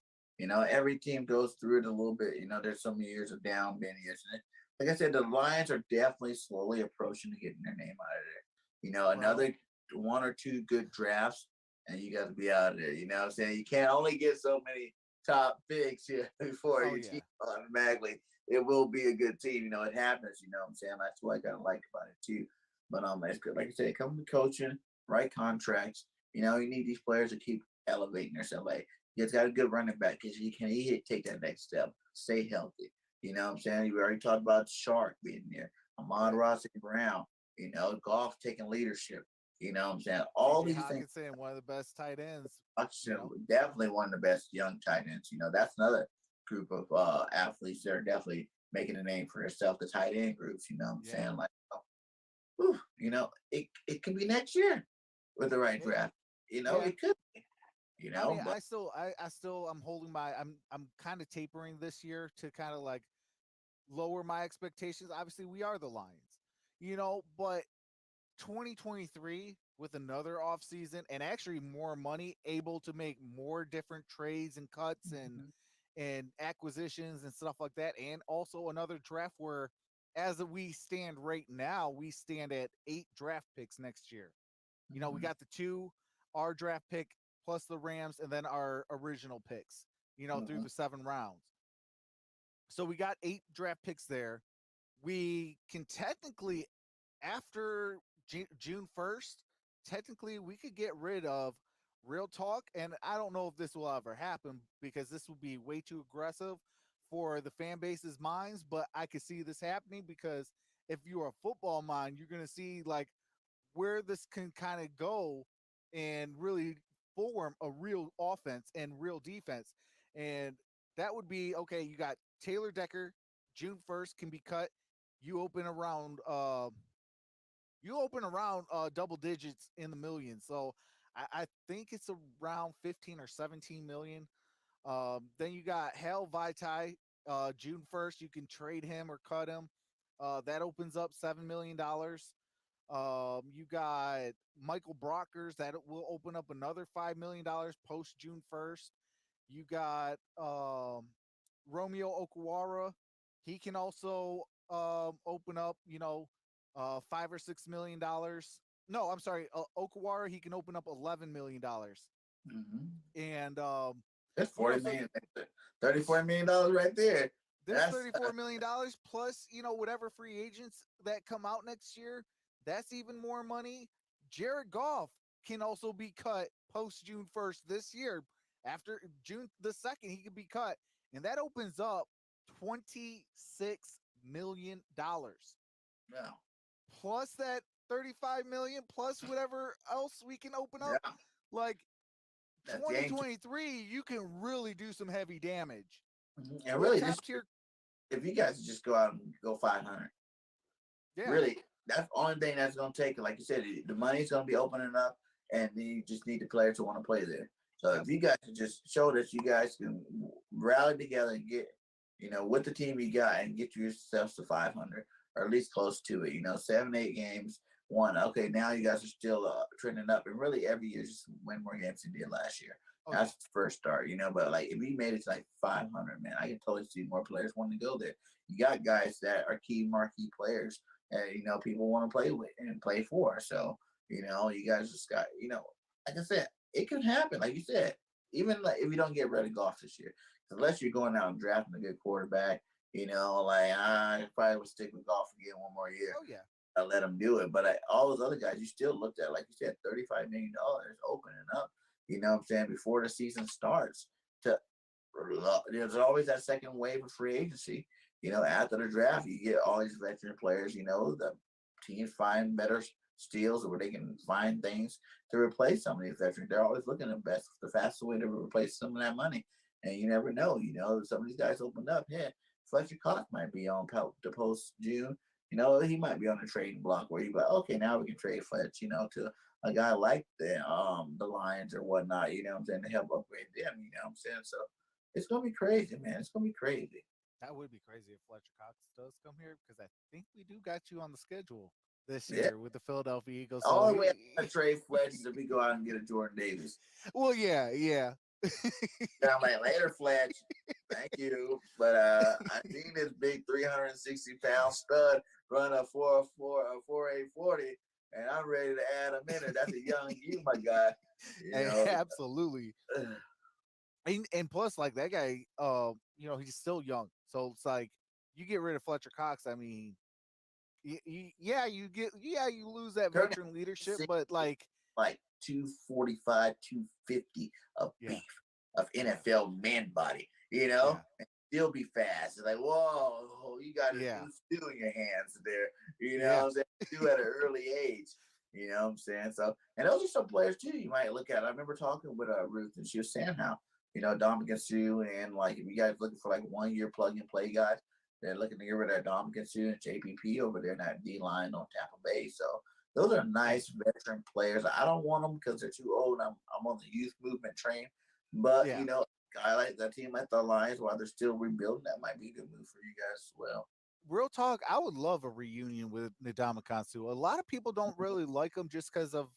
Speaker 2: Every team goes through it a little bit. There's some years of down, many years. And like I said, the Lions are definitely slowly approaching to getting their name out of there.
Speaker 1: well,
Speaker 2: Another one or two good drafts, and you got to be out of there. You know what I'm saying? You can't only get so many top picks here before
Speaker 1: oh,
Speaker 2: your
Speaker 1: yeah.
Speaker 2: team automatically. It will be a good team. It happens. You know what I'm saying? That's what I kind of like about it too. But it's good. Like I said, it comes with coaching, right contracts. You need these players to keep elevating themselves. Like, you got a good running back because he take that next step, stay healthy. You know what I'm saying? You already talked about Shark being there, Ahmad
Speaker 1: Right.
Speaker 2: Ross Brown, Golf taking leadership. You know what I'm saying? All
Speaker 1: TJ
Speaker 2: these things.
Speaker 1: Hawkinson, one of the best tight ends, you
Speaker 2: Washington,
Speaker 1: know?
Speaker 2: definitely one of the best young tight ends. That's another group of athletes that are definitely making a name for themselves, the tight end groups. You know what I'm
Speaker 1: Yeah.
Speaker 2: saying? Like, whew, it can be next year with the right
Speaker 1: It,
Speaker 2: draft.
Speaker 1: yeah.
Speaker 2: It could be,
Speaker 1: I mean,
Speaker 2: but
Speaker 1: I'm holding I'm kind of tapering this year to kind of like lower my expectations. Obviously, we are the Lions, but 2023 with another off season and actually more money, able to make more different trades and cuts
Speaker 2: Mhm.
Speaker 1: and acquisitions and stuff like that, and also another draft where, as we stand right now, we stand at 8 draft picks next year. We
Speaker 2: Mhm.
Speaker 1: got the 2, our draft pick plus the Rams, and then our original picks, through
Speaker 2: Mhm.
Speaker 1: the 7 rounds. So we got 8 draft picks there. We can technically, after June 1st, technically we could get rid of Real Talk. And I don't know if this will ever happen because this will be way too aggressive for the fan base's minds, but I could see this happening because if you're a football mind, you're going to see like where this can kind of go and really form a real offense and real defense. And that would be okay. You got Taylor Decker, June 1st can be cut. You open around double digits in the millions. So I think it's around 15 or 17 million. Then you got Hal Vaitai, June 1st. You can trade him or cut him. That opens up $7 million. You got Michael Brockers that will open up another $5 million post June 1st. You got Romeo Okuwara. He can also open up, $5 or $6 million. No, I'm sorry, Okuwara. He can open up $11 million, and
Speaker 2: That's
Speaker 1: you know,
Speaker 2: 40
Speaker 1: so
Speaker 2: million, $34 million right there.
Speaker 1: there's
Speaker 2: That's
Speaker 1: $34 million plus, whatever free agents that come out next year. That's even more money. Jared Goff can also be cut post June 1st this year. After June the 2nd, he could be cut, and that opens up $26 million
Speaker 2: yeah,
Speaker 1: plus that 35 million plus whatever else we can open up.
Speaker 2: yeah.
Speaker 1: Like
Speaker 2: That's game
Speaker 1: 2023, you can really do some heavy damage.
Speaker 2: and
Speaker 1: With
Speaker 2: really,
Speaker 1: top
Speaker 2: just
Speaker 1: tier,
Speaker 2: if you guys just go out and go 500,
Speaker 1: yeah,
Speaker 2: really, that's the only thing that's going to take. Like you said, the money's going to be opening up, and then you just need the players to want to play there. So
Speaker 1: Yep.
Speaker 2: if you guys can just show that you guys can rally together and get, with the team you got and get yourselves to 500 or at least close to it. 7, 8 games. One, okay, now you guys are still trending up, and really every year just win more games than you did last year.
Speaker 1: Okay.
Speaker 2: That's the first start, But like if we made it to like 500, man, I can totally see more players wanting to go there. You got guys that are key marquee players that people want to play with and play for. So you guys just got like I said, it could happen. Like you said, even like if you don't get rid of Goff this year, unless you're going out and drafting a good quarterback, like I probably would stick with Goff again one more year.
Speaker 1: Oh yeah.
Speaker 2: I let him do it. But all those other guys, you still looked at, like you said, $35 million opening up, what I'm saying, before the season starts. There's always that second wave of free agency. After the draft, you get all these veteran players, the teams find better steals where they can find things to replace some of these veterans. They're always looking at the fastest way to replace some of that money. And you never know, some of these guys opened up. Yeah, Fletcher Cox might be on the post June. He might be on the trading block where you're like, okay, now we can trade Fletch, to a guy like the Lions or whatnot, what I'm saying, to help upgrade them, what I'm saying. So it's gonna be crazy, man. It's gonna be crazy.
Speaker 1: That would be crazy if Fletcher Cox does come here, because I think we do got you on the schedule this
Speaker 2: Yeah.
Speaker 1: year with the Philadelphia Eagles.
Speaker 2: The
Speaker 1: So
Speaker 2: only way I trade Fletch is if we go out and get a Jordan Davis.
Speaker 1: well, yeah.
Speaker 2: And I'm like, later, Fletch. Thank you. But I seen this big 360-pound stud run a 4.840, and I'm ready to add him in there. That's a young you, my guy.
Speaker 1: Absolutely. And plus, like that guy, he's still young. So it's like you get rid of Fletcher Cox. I mean, you lose that veteran leadership, but like
Speaker 2: 245, 250 of
Speaker 1: Yeah.
Speaker 2: beef of NFL man body,
Speaker 1: Yeah.
Speaker 2: and still be fast. It's like, whoa, you got a new stew in your hands there, what I'm saying? Stew at an early age, what I'm saying? So, and those are some players too you might look at. I remember talking with Ruth, and she was saying how, Dominican Sue, and like if you guys looking for like 1 year plug and play guys, they're looking to get rid of Dominican Sue and JPP over there in that D line on Tampa Bay. So those are nice veteran players. I don't want them because they're too old. I'm on the youth movement train. But, I like that team like the Lions while they're still rebuilding. That might be a good move for you guys as well.
Speaker 1: Real talk, I would love a reunion with Ndamukong Suh. A lot of people don't really like him just because of,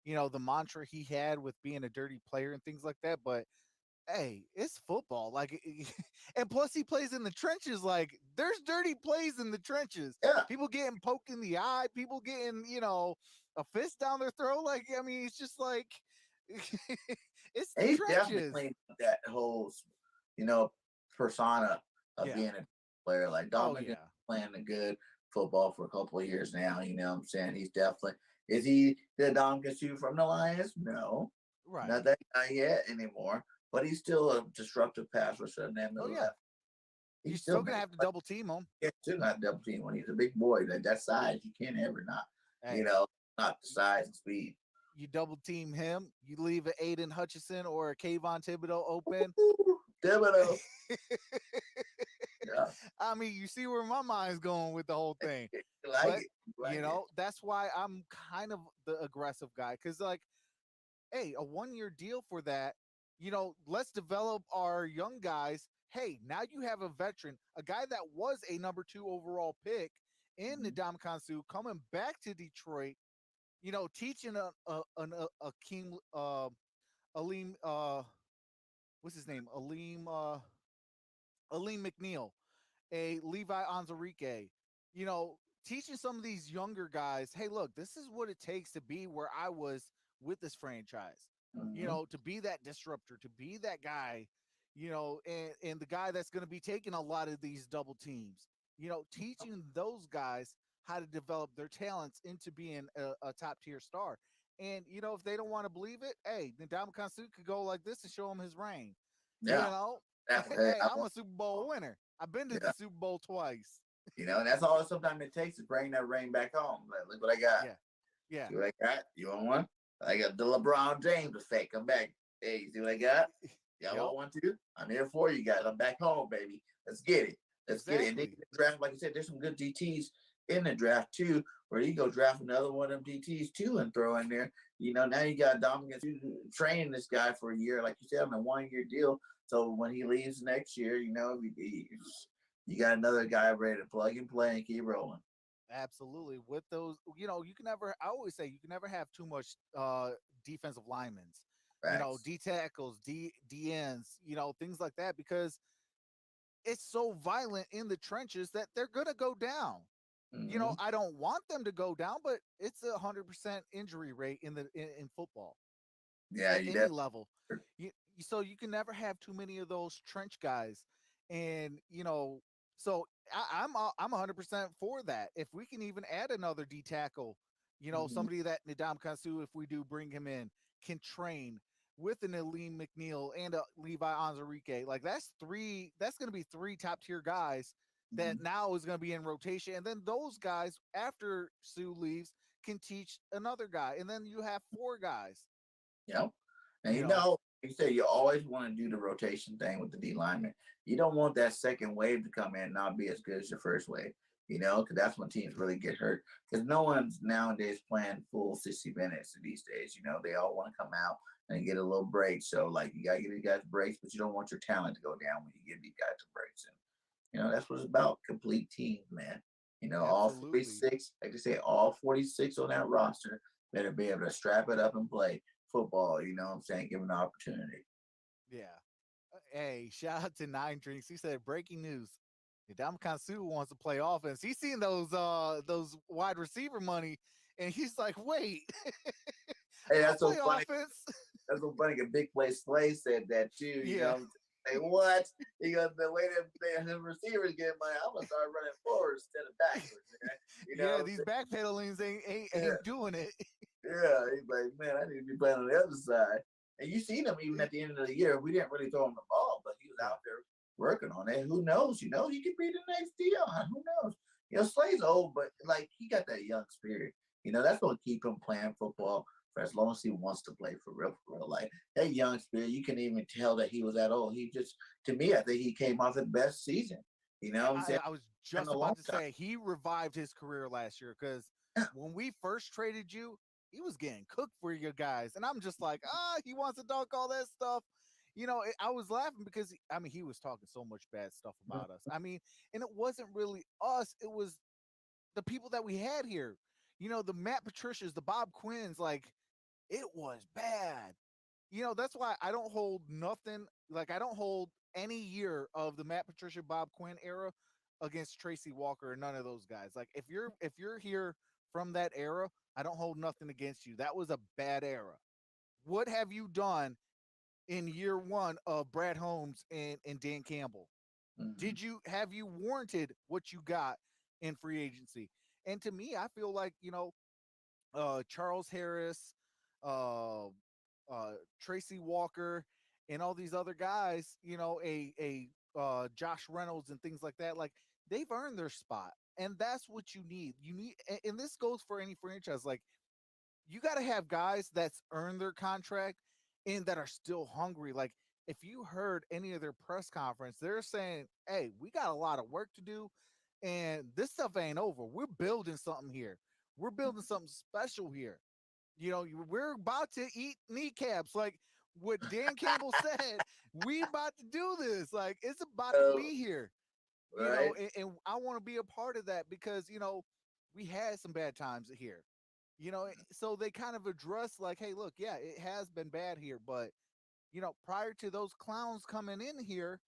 Speaker 1: the mantra he had with being a dirty player and things like that. But hey, it's football. Like, and plus he plays in the trenches. Like, there's dirty plays in the trenches.
Speaker 2: Yeah.
Speaker 1: People getting poked in the eye. People getting, a fist down their throat. Like, I mean, it's just like, it's the
Speaker 2: He's
Speaker 1: trenches.
Speaker 2: definitely cleaned up that whole, persona of being a player. Like, Dominic playing a good football for a couple of years now. You know what I'm saying? He's definitely, is he the Dominic Sue from the Lions? No.
Speaker 1: Right.
Speaker 2: Not that guy yet anymore. But he's still a disruptive pass rusher.
Speaker 1: He's still gonna have to double team him.
Speaker 2: Yeah, still not double team when he's a big boy. That size, you can't ever not.
Speaker 1: Hey,
Speaker 2: not the size and speed.
Speaker 1: You double team him. You leave an Aiden Hutchinson or a Kayvon Thibodeau open.
Speaker 2: Thibodeau. Yeah.
Speaker 1: I mean, you see where my mind's going with the whole thing. That's why I'm kind of the aggressive guy. Because, like, hey, a 1 year deal for that. Let's develop our young guys. Hey, now you have a veteran, a guy that was a number 2 overall pick in
Speaker 2: Mhm.
Speaker 1: Ndamukong Suh coming back to Detroit, teaching a Akeem Aleem what's his name? Aleem McNeil, a Levi Onzarike, you know, teaching some of these younger guys, hey, look, this is what it takes to be where I was with this franchise.
Speaker 2: Mhm.
Speaker 1: To be that disruptor, to be that guy, and the guy that's going to be taking a lot of these double teams, teaching those guys how to develop their talents into being a top tier star. And, if they don't want to believe it, hey, Ndamukong Suh could go like this and show him his ring. You
Speaker 2: Yeah.
Speaker 1: know,
Speaker 2: Hey,
Speaker 1: hey,
Speaker 2: I
Speaker 1: I'm
Speaker 2: want.
Speaker 1: a Super Bowl winner. I've been to the
Speaker 2: Yeah.
Speaker 1: Super Bowl twice.
Speaker 2: And that's all sometimes it takes to bring that ring back home. Like, look what I got.
Speaker 1: Yeah, yeah,
Speaker 2: See what I got? You want one? I got the LeBron James effect. Come back. Hey, you see what I got? Y'all
Speaker 1: yep,
Speaker 2: want one too? I'm here for you guys. I'm back home, baby. Let's get it. Let's get it. And then
Speaker 1: exactly.
Speaker 2: the draft, like you said, there's some good DTs in the draft too, where you go draft another one of them DTs too and throw in there. Now you got Dominic training this guy for a year, like you said, on a 1 year deal. So when he leaves next year, you got another guy ready to plug and play and keep rolling.
Speaker 1: Absolutely. With those, you can never, I always say, you can never have too much defensive linemen,
Speaker 2: Facts.
Speaker 1: D tackles, DNs, things like that, because it's so violent in the trenches that they're going to go down.
Speaker 2: Mm-hmm.
Speaker 1: I don't want them to go down, but it's 100% injury rate in football
Speaker 2: Yeah,
Speaker 1: at
Speaker 2: you
Speaker 1: any
Speaker 2: definitely.
Speaker 1: level. So you can never have too many of those trench guys, and so I'm 100% for that. If we can even add another D tackle,
Speaker 2: Mm-hmm.
Speaker 1: somebody that Ndamukong Suh, if we do bring him in, can train with an Aleem McNeil and a Levi Onzarike, like that's three. That's going to be three top tier guys that
Speaker 2: Mm-hmm.
Speaker 1: now is going to be in rotation, and then those guys after Sue leaves can teach another guy, and then you have four guys.
Speaker 2: Yep. And
Speaker 1: You know,
Speaker 2: like you said, you always want to do the rotation thing with the D lineman. You don't want that second wave to come in and not be as good as your first wave, because that's when teams really get hurt. Because no one's nowadays playing full 60 minutes these days. They all want to come out and get a little break. So, like, you got to give these guys breaks, but you don't want your talent to go down when you give these guys the breaks. And, that's what it's about, complete teams, man. All
Speaker 1: absolutely.
Speaker 2: 46, like I say, all 46 on that roster better be able to strap it up and play football, what I'm saying, given the opportunity.
Speaker 1: Yeah. Hey, shout out to Nine Drinks. He said, breaking news. Ndamukong Suh wants to play offense. He's seen those wide receiver money, and he's like, wait,
Speaker 2: Hey,
Speaker 1: I'll
Speaker 2: that's so
Speaker 1: play
Speaker 2: funny.
Speaker 1: offense.
Speaker 2: That's so funny. A big play Slay said that too,
Speaker 1: Yeah.
Speaker 2: Say what? He goes, the way that the receivers get money, I'm gonna start running forward instead of backwards, man.
Speaker 1: Yeah, these backpedalings ain't doing it.
Speaker 2: Yeah, he's like, man, I need to be playing on the other side. And you seen him even at the end of the year. We didn't really throw him the ball, but he was
Speaker 1: Yeah.
Speaker 2: out there working on it. Who knows? He could be the next Dion. Who knows? Slay's old, but like he got that young spirit. That's gonna keep him playing football for as long as he wants to play for real, for real. Like that young spirit, you can even tell that he was that old. He just, to me, I think he came off his best season. You know what I'm saying?
Speaker 1: I was
Speaker 2: In
Speaker 1: just
Speaker 2: a long
Speaker 1: about to
Speaker 2: time.
Speaker 1: say he revived his career last year because when we first traded you, he was getting cooked for your guys, and I'm just like, he wants to dunk all that stuff. I was laughing because he was talking so much bad stuff about us. And it wasn't really us; it was the people that we had here. The Matt Patricias, the Bob Quinns, like it was bad. That's why I don't hold nothing. Like I don't hold any year of the Matt Patricia Bob Quinn era against Tracy Walker or none of those guys. Like if you're here from that era, I don't hold nothing against you. That was a bad era. What have you done in year one of Brad Holmes and Dan Campbell?
Speaker 2: Mhm.
Speaker 1: Did you have you warranted what you got in free agency? And to me, I feel like, Charles Harris, uh, Tracy Walker, and all these other guys, a Josh Reynolds and things like that. Like they've earned their spot, and that's what you need. And this goes for any franchise. Like you got to have guys that's earned their contract and that are still hungry. Like if you heard any of their press conference, they're saying, "Hey, we got a lot of work to do, and this stuff ain't over. We're building something here. We're building something special here. We're about to eat kneecaps." Like what Dan Campbell said, we about to do this. Like it's about to
Speaker 2: So,
Speaker 1: be here. You
Speaker 2: Right.
Speaker 1: know, and I want to be a part of that because we had some bad times here. So they kind of address like, hey, look, yeah, it has been bad here, but prior to those clowns coming in here,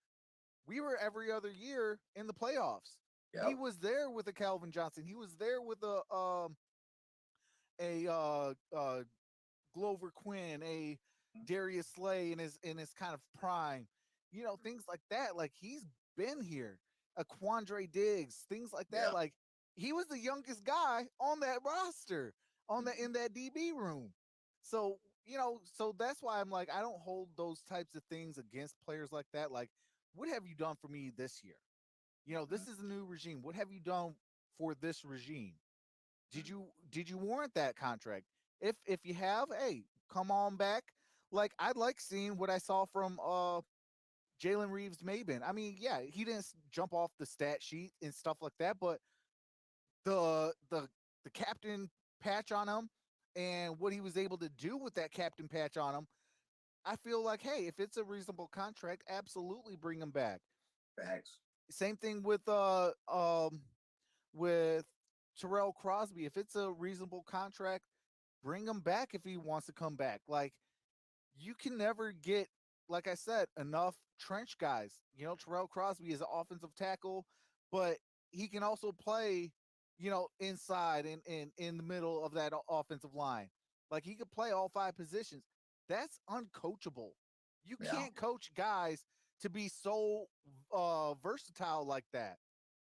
Speaker 1: we were every other year in the playoffs. He
Speaker 2: Yep.
Speaker 1: was there with a Calvin Johnson. He was there with a Glover Quinn, a Darius Slay in his kind of prime. Things like that. Like he's been here. A Quandre Diggs, things like that.
Speaker 2: Yeah.
Speaker 1: Like he was the youngest guy on that roster, on that in that DB room. So so that's why I'm like, I don't hold those types of things against players like that. Like, what have you done for me this year? This is a new regime. What have you done for this regime? Did you warrant that contract? If you have, hey, come on back. Like I'd like seeing what I saw from Jalen Reeves Maben. I mean, yeah, he didn't jump off the stat sheet and stuff like that, but the captain patch on him and what he was able to do with that captain patch on him, I feel like, hey, if it's a reasonable contract, absolutely bring him back.
Speaker 2: Facts.
Speaker 1: Same thing with Terrell Crosby. If it's a reasonable contract, bring him back if he wants to come back. Like you can never get, like I said, enough trench guys. Terrell Crosby is an offensive tackle, but he can also play, inside and in the middle of that offensive line. Like he could play all five positions. That's uncoachable. You
Speaker 2: Yeah.
Speaker 1: can't coach guys to be so versatile like that.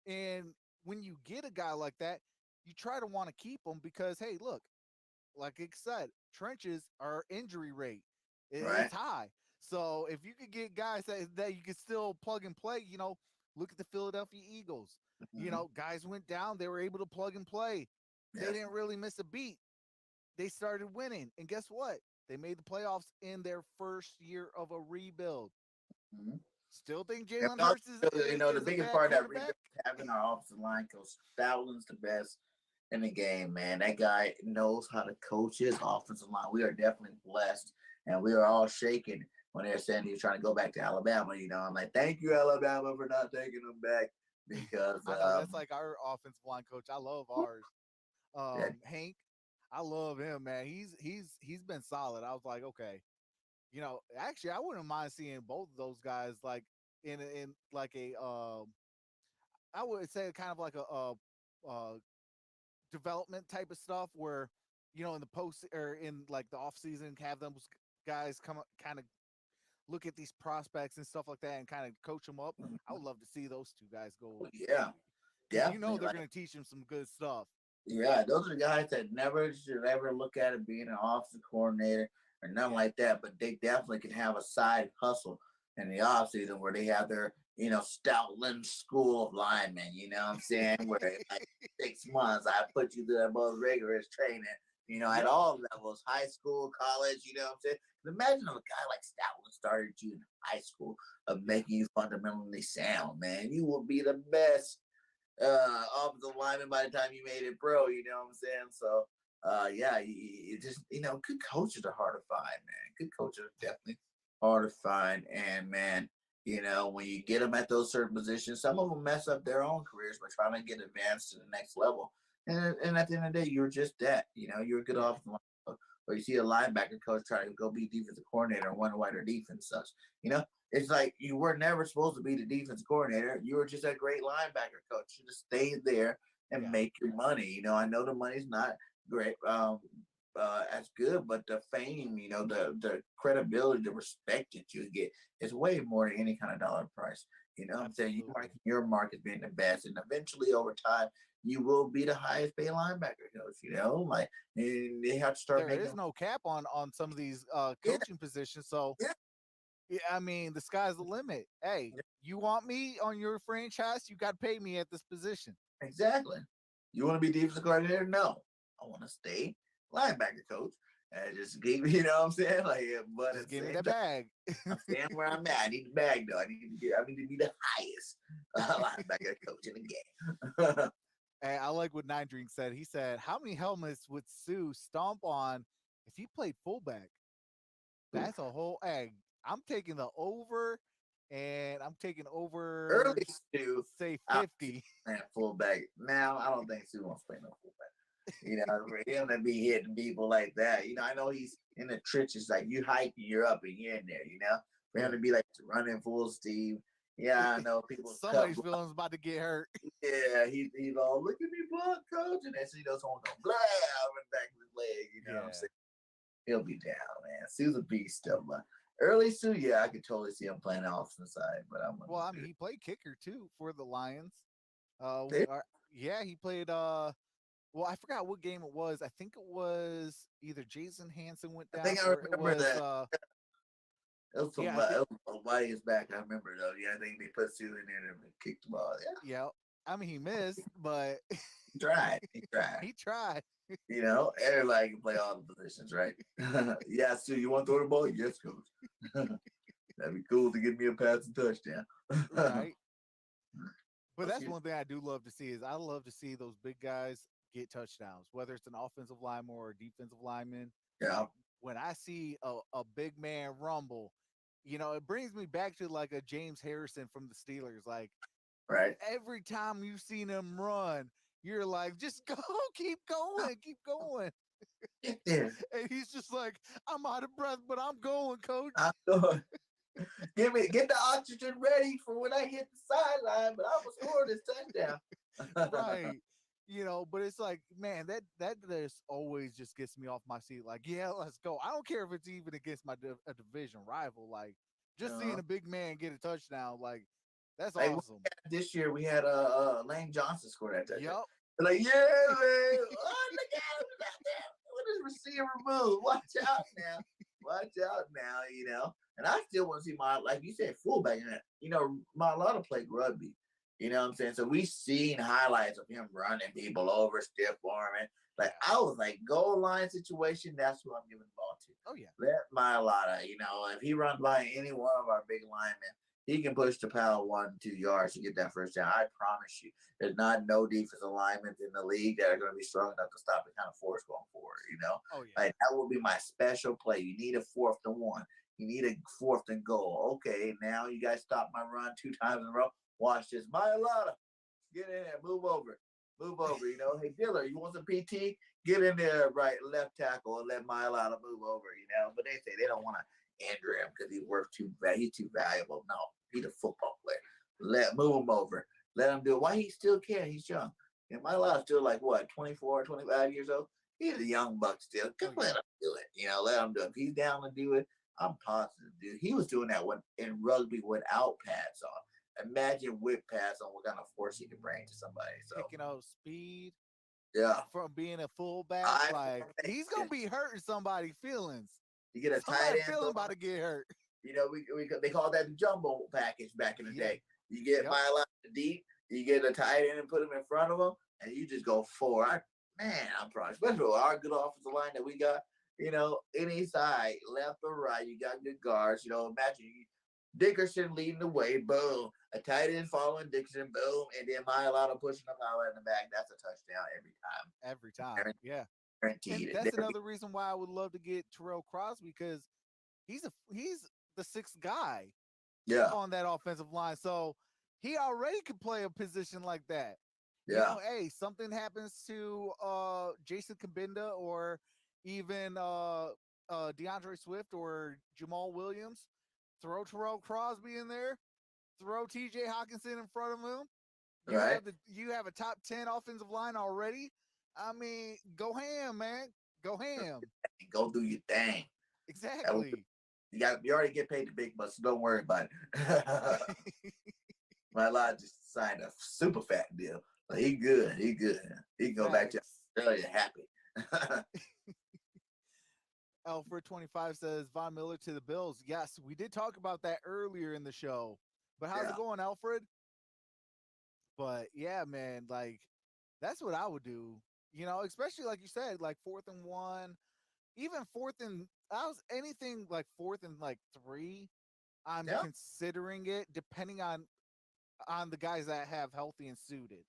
Speaker 1: And when you get a guy like that, you try to want to keep him because, hey, look, like I said, trenches are injury rate.
Speaker 2: Right.
Speaker 1: It's high. So if you could get guys that you could still plug and play, look at the Philadelphia Eagles.
Speaker 2: Mhm.
Speaker 1: Guys went down, they were able to plug and play. They
Speaker 2: Yes.
Speaker 1: didn't really miss a beat. They started winning. And guess what? They made the playoffs in their first year of a rebuild.
Speaker 2: Mhm.
Speaker 1: Still think
Speaker 2: And
Speaker 1: Jalen
Speaker 2: we also
Speaker 1: Hurts is,
Speaker 2: the
Speaker 1: is a
Speaker 2: biggest
Speaker 1: bad
Speaker 2: part of that rebuild
Speaker 1: quarterback?
Speaker 2: is having our offensive line coach. Stoulin's the best in the game, man. That guy knows how to coach his offensive line. We are definitely blessed, and we are all shaking when they're saying he's trying to go back to Alabama. I'm like, thank you, Alabama, for not taking him back because
Speaker 1: I know that's like our offensive line coach. I love ours.
Speaker 2: yeah,
Speaker 1: Hank, I love him, man. He's been solid. I was like, okay, actually, I wouldn't mind seeing both of those guys like in like I would say kind of like a development type of stuff where in the post or in like the off season have those guys come up, kind of look at these prospects and stuff like that and kind of coach them up. I would love to see those two guys go
Speaker 2: yeah,
Speaker 1: because
Speaker 2: definitely.
Speaker 1: they're going to teach them some good stuff.
Speaker 2: Yeah, those are guys that never should ever look at it being an offensive coordinator or nothing like that, but they definitely can have a side hustle in the off season where they have their, Stoutland School of Linemen, you know what I'm saying? Where like 6 months I put you through the most rigorous training, at
Speaker 1: Yep.
Speaker 2: all levels, high school, college, you know what I'm saying? Imagine if a guy like Stoutland started you in high school of making you fundamentally sound, man. You will be the best offensive lineman by the time you made it pro. You know what I'm saying? So, yeah, you just good coaches are hard to find, man. Good coaches are definitely hard to find, and man, when you get them at those certain positions, some of them mess up their own careers by trying to get advanced to the next level. And at the end of the day, you're just that. You're a good
Speaker 1: Yeah.
Speaker 2: offensive lineman. Or you see a linebacker coach try to go be defensive coordinator and wonder why their defense sucks. It's like you were never supposed to be the defense coordinator. You were just a great linebacker coach. You just stay there and
Speaker 1: Yeah.
Speaker 2: make your money. I know the money's not great, as good, but the fame, the credibility, the respect that you get is way more than any kind of dollar price. I'm saying you mark
Speaker 1: Absolutely.
Speaker 2: your mark as being the best, and eventually over time you will be the highest paid linebacker coach. Like and they have to start
Speaker 1: There
Speaker 2: making.
Speaker 1: is no cap on some of these
Speaker 2: Yeah,
Speaker 1: coaching positions, so
Speaker 2: yeah,
Speaker 1: yeah, I mean the sky's the limit. Hey, you want me on your franchise? You got to pay me at this position.
Speaker 2: exactly. You want to be defensive coordinator? No, I want to stay linebacker coach. And just keep, what I'm saying? Like, yeah, but
Speaker 1: Just
Speaker 2: at the
Speaker 1: give me
Speaker 2: same
Speaker 1: that
Speaker 2: time,
Speaker 1: bag.
Speaker 2: I'm staying where I'm at. I need the bag though. I need to be the highest linebacker coach in the game.
Speaker 1: And I like what Nine Drink said. He said, "How many helmets would Sue stomp on if he played fullback?" That's a whole egg. I'm taking the over and I'm taking over,
Speaker 2: Early Stu,
Speaker 1: say
Speaker 2: I
Speaker 1: 50.
Speaker 2: playing fullback. Now I don't think Stu wants to play no fullback. You know, for him to be hitting people like that. You know, I know he's in the trenches, like you hiking, you're up and you're in there. You know, for him to be like running full steam. Yeah, I know people cut.
Speaker 1: Somebody's feelings about to get hurt.
Speaker 2: Yeah, he's all look at me, blood coach, and then see those someone go blah right back of his leg. You know what I'm saying? He'll be down, man. Sue's a beast still, but early Sue, yeah, I could totally see him playing the offensive side, but I'm
Speaker 1: Well, I mean, he played kicker too for the Lions.
Speaker 2: yeah,
Speaker 1: Yeah, he played. Well, I forgot what game it was. I think it was either Jason Hanson went
Speaker 2: I
Speaker 1: down,
Speaker 2: think I
Speaker 1: or it
Speaker 2: remember
Speaker 1: was.
Speaker 2: that. It was some
Speaker 1: Yeah, I think.
Speaker 2: it was a while years back. I remember though. Yeah, I think they put Sue in there and kicked the ball. Yeah,
Speaker 1: Yeah, I mean, he missed, but
Speaker 2: he tried. He tried.
Speaker 1: he tried.
Speaker 2: You know, everybody can play all the positions, right? Yeah, Sue, you want to throw the ball? Yes, coach. That'd be cool to give me a passing touchdown.
Speaker 1: Right. But that's
Speaker 2: Okay.
Speaker 1: one thing I do love to see is I love to see those big guys get touchdowns, whether it's an offensive lineman or a defensive lineman.
Speaker 2: Yeah,
Speaker 1: Like when I see a big man rumble, it brings me back to like a James Harrison from the Steelers. Like
Speaker 2: right.
Speaker 1: every time you've seen him run, you're like, just go, keep going.
Speaker 2: Get there.
Speaker 1: And he's just like, I'm out of breath, but I'm going, coach.
Speaker 2: I'm going. Get the oxygen ready for when I hit the sideline, but I will score this touchdown.
Speaker 1: Right. But it's like, man, that just always just gets me off my seat. Like, yeah, let's go. I don't care if it's even against a division rival. Like, just seeing
Speaker 2: Uh,
Speaker 1: a big man get a touchdown, like, that's
Speaker 2: like
Speaker 1: awesome.
Speaker 2: this year, we had Lane Johnson score that touchdown.
Speaker 1: Yep.
Speaker 2: They're like, yeah, man. Oh, look at him out there. What is receiver move? Watch out now. Watch out now, you know. And I still want to see like you said, fullback. You know, my lot of played rugby. You know what I'm saying? So we seen highlights of him running people over, stiff arming. Like I was like, goal line situation, that's who I'm giving the ball to.
Speaker 1: Oh yeah.
Speaker 2: Let Mailata, if he runs by any one of our big linemen, he can push the power 1-2 yards to get that first down. I promise you. There's not no defensive linemen in the league that are going to be strong enough to stop the kind of force going forward.
Speaker 1: Oh yeah.
Speaker 2: Like that will be my special play. You need a 4th and 1. You need a 4th and goal. Okay, now you guys stop my run 2 times in a row. Watch this. Mailata, get in there. Move over. Hey, Diller, you want some PT? Get in there, right, left tackle, and let Mailata move over, But they say they don't want to injure him because he's too valuable. No, he's a football player. Move him over. Let him do it. Why he still can? He's young. And Mailata's still like, what, 24, 25 years old? He's a young buck still. Just let him do it. Let him do it. If he's down to do it, I'm positive, dude. He was doing that in rugby without pads on. Imagine with pads on what kind of force he can bring to somebody. So
Speaker 1: Picking up speed
Speaker 2: yeah,
Speaker 1: from being a fullback, like he's gonna be hurting somebody's feelings.
Speaker 2: You get a tight end
Speaker 1: feeling about to get hurt.
Speaker 2: They call that the jumbo package back in the day. You get mile out deep, you get a tight end and put him in front of him, and you just go forward. I'm proud, especially with our good offensive line that we got. Any side, left or right, you got good guards. Imagine Dickerson leading the way, boom. A tight end following Dickerson, boom. And then Mailata pushing up power in the back. That's a touchdown every time.
Speaker 1: Every time, yeah.
Speaker 2: Guaranteed.
Speaker 1: And that's another reason why I would love to get Terrell Crosby, because he's the 6th guy on that offensive line. So he already could play a position like that.
Speaker 2: Yeah.
Speaker 1: Hey, something happens to Jason Kabinda or even DeAndre Swift or Jamal Williams. Throw Terrell Crosby in there. Throw T.J. Hawkinson in front of him. You have a top 10 offensive line already. I mean, go ham, man. Go ham.
Speaker 2: Go do your thing.
Speaker 1: Exactly.
Speaker 2: You already get paid the big bucks, so don't worry about it. My lad just signed a super fat deal. But he good. He can go back to Australia happy.
Speaker 1: Alfred 25 says Von Miller to the Bills. Yes, we did talk about that earlier in the show. But how's it going, Alfred? But yeah, man, like that's what I would do. Especially like you said, like 4th and 1, even 4th and anything like 4th and like 3. I'm considering it depending on the guys that have healthy and suited.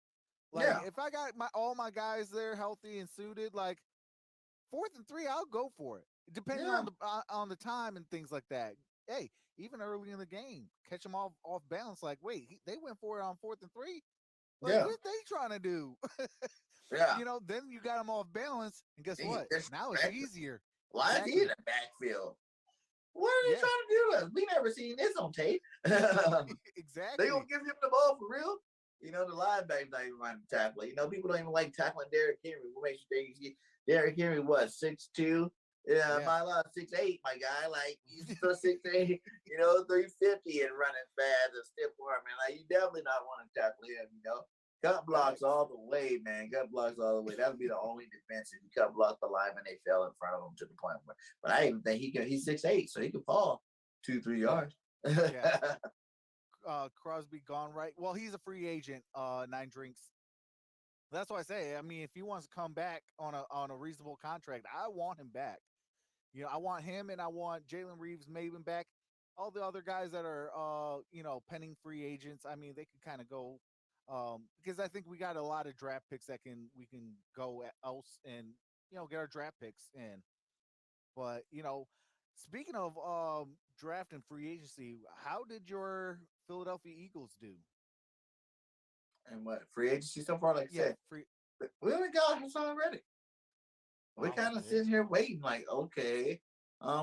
Speaker 1: Like if I got all my guys there healthy and suited, like 4th and 3, I'll go for it. Depending on the time and things like that. hey, even early in the game, catch them off balance. Like, wait, they went for it on 4th and 3. Like,
Speaker 2: Yeah,
Speaker 1: what they trying to do?
Speaker 2: yeah.
Speaker 1: Then you got them off balance, and guess
Speaker 2: He
Speaker 1: what? Now it's
Speaker 2: disrespected.
Speaker 1: easier.
Speaker 2: Why is he in
Speaker 1: Exactly.
Speaker 2: the backfield? What are they
Speaker 1: Yeah.
Speaker 2: trying to do to us? We never seen this on tape. They gonna
Speaker 1: Exactly.
Speaker 2: give him the ball for real? The linebackers not even running to tackle. People don't even like tackling Derrick Henry. What makes you think Derrick Henry what 6'2"? Yeah,
Speaker 1: Yeah.
Speaker 2: my lot 6'8", my guy. Like he's still 6'8", 350 and running fast and stiff arm, man. Like you definitely not want to tackle him. Cut blocks
Speaker 1: Facts.
Speaker 2: all the way, man. Cut blocks all the way. That would be the only defense if you cut block the lineman they fell in front of him to the point where. But I even think he's 6'8", so he can fall 2-3
Speaker 1: Yeah.
Speaker 2: yards.
Speaker 1: Yeah. Crosby gone, right? Well, he's a free agent. 9 drinks. That's why I say. I mean, if he wants to come back on a reasonable contract, I want him back. I want him, and I want Jalen Reeves, Maven back. All the other guys that are penning free agents. I mean, they could kind of go, because I think we got a lot of draft picks that we can go else and get our draft picks in. But speaking of draft and free agency, how did your Philadelphia Eagles do?
Speaker 2: And what free agency so far? Like I
Speaker 1: Yeah,
Speaker 2: said,
Speaker 1: free.
Speaker 2: we only got us already. We
Speaker 1: Wow,
Speaker 2: kind of
Speaker 1: okay.
Speaker 2: sitting here waiting, like, okay.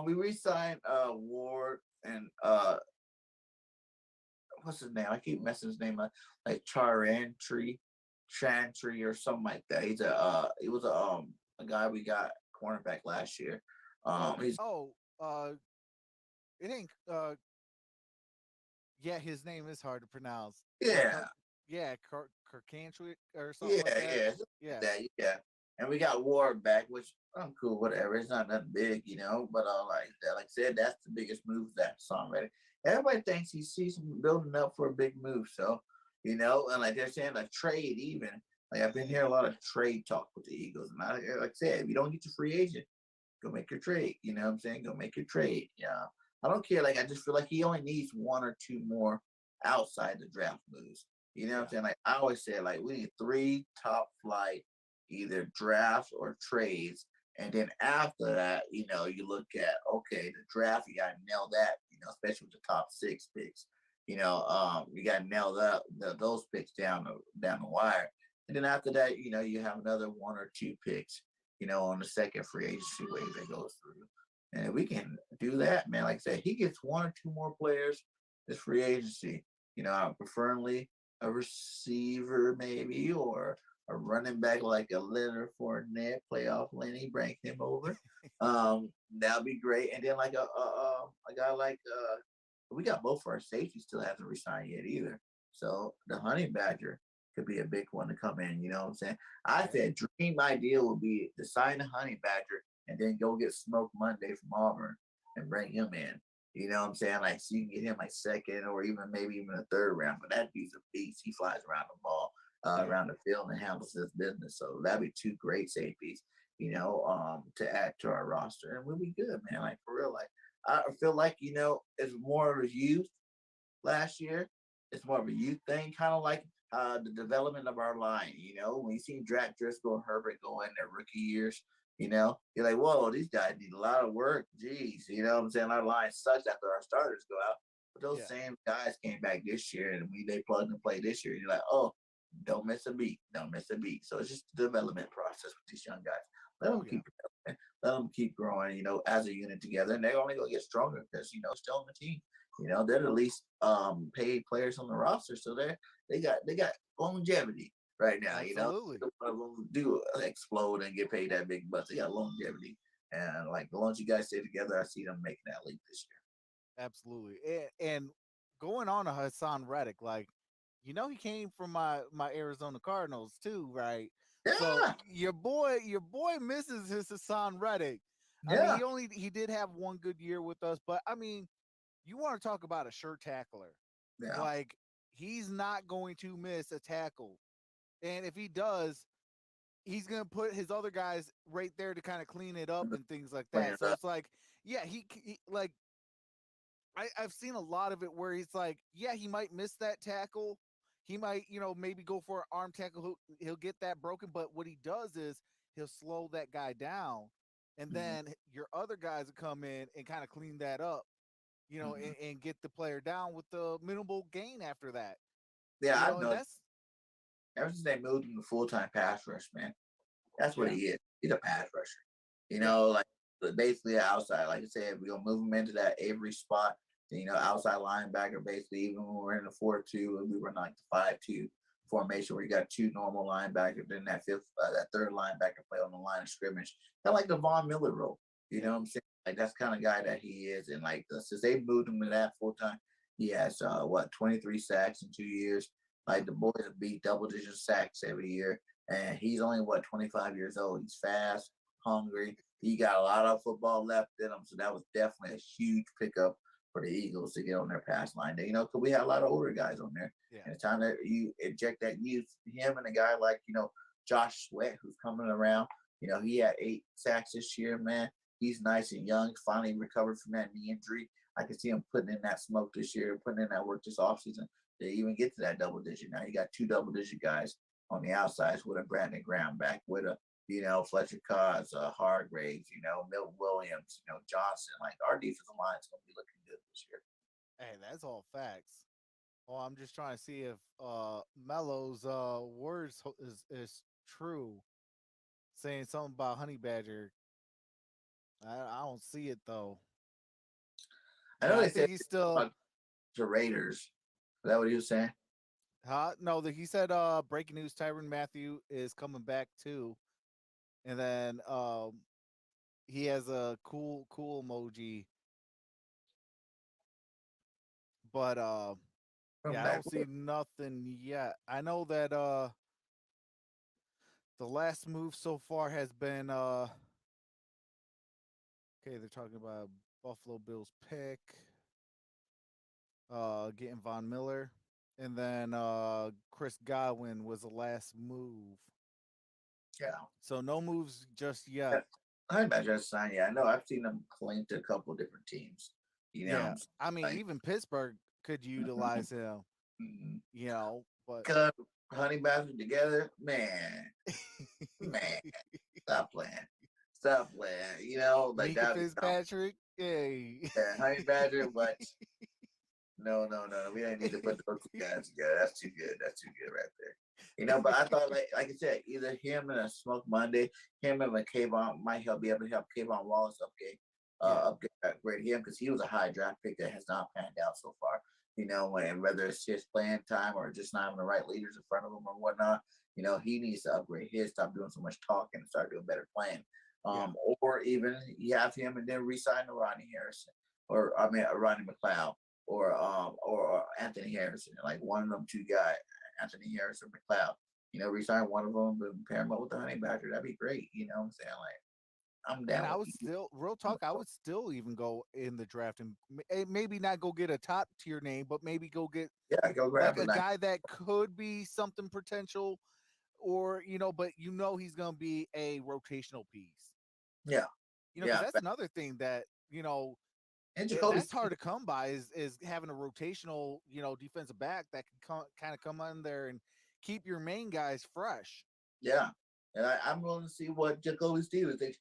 Speaker 2: We re-signed Ward and what's his name? I keep messing his name up, like Chantry or something like that. He was a guy we got cornerback last year. He's
Speaker 1: Oh, it ain't. Yeah, his name is hard to pronounce.
Speaker 2: yeah,
Speaker 1: Yeah, Kirkantry or something
Speaker 2: yeah,
Speaker 1: like that.
Speaker 2: yeah,
Speaker 1: Yeah,
Speaker 2: that yeah. And we got Ward back, which I'm cool, whatever. It's not nothing big. But like that, like I said, that's the biggest move that song already. Everybody thinks he sees him building up for a big move. So, and like they're saying a trade even. Like I've been hearing a lot of trade talk with the Eagles. And like I said, if you don't get your free agent, go make your trade. You know what I'm saying? Go make your trade. Yeah. I don't care. Like I just feel like he only needs one or two more outside the draft moves. You know what I'm
Speaker 1: yeah,
Speaker 2: saying? Like I always say, like we need 3 top flight either drafts or trades. And then after that, you look at okay, the draft, you gotta nail that, especially with the top 6 picks. You gotta nail those picks down the wire. And then after that, you have another 1 or 2 picks, on the second free agency wave that goes through. And if we can do that, man, like I said, he gets 1 or 2 more players this free agency. Preferably a receiver maybe or a running back like a Leonard Fournette, playoff Lenny, bring him over. That'd be great. And then like a guy like we got both our safeties still hasn't resigned yet either. So the Honey Badger could be a big one to come in. You know what I'm saying? I
Speaker 1: yeah,
Speaker 2: said dream ideal would be to sign the Honey Badger and then go get Smoke Monday from Auburn and bring him in. You know what I'm saying? Like so you can get him like second or maybe even a third round. But that dude's a beast. He flies around the ball,
Speaker 1: yeah.
Speaker 2: around the field and handles his business. So that'd be 2 great safeties, to add to our roster. And we'll be good, man. Like for real. Like I feel like, it's more of a youth last year. It's more of a youth thing, kind of like the development of our line. When you see Drac Driscoll and Herbert go in their rookie years, you're like, whoa, these guys need a lot of work. Jeez, you know what I'm saying? Our line sucks after our starters go out. But those
Speaker 1: Yeah.
Speaker 2: same guys came back this year and they plugged and played this year. And you're like, oh, don't miss a beat. Don't miss a beat. So it's just a development process with these young guys. Let
Speaker 1: Oh
Speaker 2: them
Speaker 1: yeah.
Speaker 2: keep let them keep growing, as a unit together. And they're only gonna get stronger because still on the team. They're the least paid players on the roster. So they got longevity right now,
Speaker 1: Absolutely.
Speaker 2: one of them do explode and get paid that big bucks. They got longevity. And like the ones you guys stay together, I see them making that leap this
Speaker 1: Absolutely. And going on to Hassan Reddick, like, he came from my Arizona Cardinals too, right?
Speaker 2: year.
Speaker 1: So
Speaker 2: Yeah,
Speaker 1: your boy misses his Hassan Reddick. I mean,
Speaker 2: yeah.
Speaker 1: he did have one good year with us, but I mean, you want to talk about a sure tackler.
Speaker 2: Yeah.
Speaker 1: Like, he's not going to miss a tackle. And if he does, he's gonna put his other guys right there to kind of clean it up and things like
Speaker 2: Clean
Speaker 1: that.
Speaker 2: it
Speaker 1: So
Speaker 2: up.
Speaker 1: it's like, yeah, he like I've seen a lot of it where he's like, yeah, he might miss that tackle. He might, maybe go for an arm tackle. He'll get that broken. But what he does is he'll slow that guy down. And
Speaker 2: Mhm.
Speaker 1: then your other guys will come in and kind of clean that up.
Speaker 2: Mhm.
Speaker 1: and get the player down with the minimal gain after that.
Speaker 2: Yeah, I've
Speaker 1: And
Speaker 2: noticed
Speaker 1: that's
Speaker 2: ever since they moved him to full time pass rush, man. That's what
Speaker 1: yeah,
Speaker 2: he is. He's a pass rusher.
Speaker 1: yeah,
Speaker 2: Like basically outside. Like I said, we're gonna move him into that Avery spot. Outside linebacker. Basically, even when we're in the 4-2, and we were in like the 5-2 formation, where you got two normal linebackers, then that third linebacker play on the line of scrimmage. Kind of like the Von Miller role. You
Speaker 1: yeah.
Speaker 2: know what I'm saying? Like that's kind of guy that he is. And like since they moved him to that full time, he has 23 sacks in 2 years. Like the boys have beat double digit sacks every year, and he's only 25 years old. He's fast, hungry. He got a lot of football left in him, so that was definitely a huge pickup for the Eagles to get on their pass line. Because we had a lot of older guys on there,
Speaker 1: Yeah.
Speaker 2: and it's time that you inject that youth. Him and a guy like Josh Sweat, who's coming around. He had 8 sacks this year, man. He's nice and young. Finally recovered from that knee injury. I can see him putting in that smoke this year, putting in that work this offseason to even get to that double digit. Now you got 2 double digit guys on the outsides with a Brandon Graham back, with a Fletcher Cox, Hargraves, Milton Williams, Johnson. Like our defensive line is gonna be looking good this year.
Speaker 1: Hey, that's all facts. Oh, I'm just trying to see if Mello's words is true, saying something about Honey Badger. I don't see it though.
Speaker 2: I
Speaker 1: Yeah,
Speaker 2: know
Speaker 1: I
Speaker 2: they said
Speaker 1: think he's still.
Speaker 2: to Raiders. Is that what he was saying?
Speaker 1: Huh? No, that he said breaking news: Tyron Matthew is coming back too, and then he has a cool emoji, but
Speaker 2: Come
Speaker 1: yeah, I
Speaker 2: back.
Speaker 1: don't see nothing yet. I know that the last move so far has been okay. They're talking about Buffalo Bills pick, getting Von Miller, and then Chris Godwin was the last move.
Speaker 2: Yeah.
Speaker 1: So no moves just
Speaker 2: Yeah.
Speaker 1: yet.
Speaker 2: I imagine that's sign. Yeah, I know. I've seen them cling to a couple different teams.
Speaker 1: Yeah,
Speaker 2: I'm saying?
Speaker 1: I mean,
Speaker 2: Like,
Speaker 1: even Pittsburgh could utilize him.
Speaker 2: mhm.
Speaker 1: But
Speaker 2: Cub, Honey Badger together, man, stop playing, stop playing. Like
Speaker 1: Minka
Speaker 2: that.
Speaker 1: Fitzpatrick, hey.
Speaker 2: Yeah, Honey Badger, but no. We don't need to put those two guys together. That's too good. That's too good right there. But I thought, like I said, either him and a Smoke Monday, him and a Kayvon might be able to help Kayvon Wallace
Speaker 1: Yeah,
Speaker 2: upgrade him, because he was a high draft pick that has not panned out so far. And whether it's his playing time or just not having the right leaders in front of him or whatnot, he needs to upgrade his, stop doing so much talking and start doing better playing.
Speaker 1: yeah,
Speaker 2: Or even you have him and then re-sign to Rodney Harrison, or I mean Rodney McLeod, or Anthony Harrison, like one of them two guys, Anthony Harrison, McLeod. Resign one of them and pair them up with the Honey Badger. That'd be great. You know what I'm saying? Like I'm
Speaker 1: and
Speaker 2: down
Speaker 1: I
Speaker 2: with
Speaker 1: would
Speaker 2: you.
Speaker 1: still, real talk, I would still even go in the draft and maybe not go get a top tier name, but maybe go get
Speaker 2: Yeah, go
Speaker 1: like
Speaker 2: grab a
Speaker 1: a
Speaker 2: nice.
Speaker 1: guy that could be something potential, or but he's gonna be a rotational piece.
Speaker 2: Yeah,
Speaker 1: Because
Speaker 2: yeah.
Speaker 1: that's another thing that
Speaker 2: And Jacoby's
Speaker 1: that's hard to come by is having a rotational defensive back that can kind of come on there and keep your main guys fresh.
Speaker 2: yeah. And I'm willing to see what Jacoby Stevens thinks.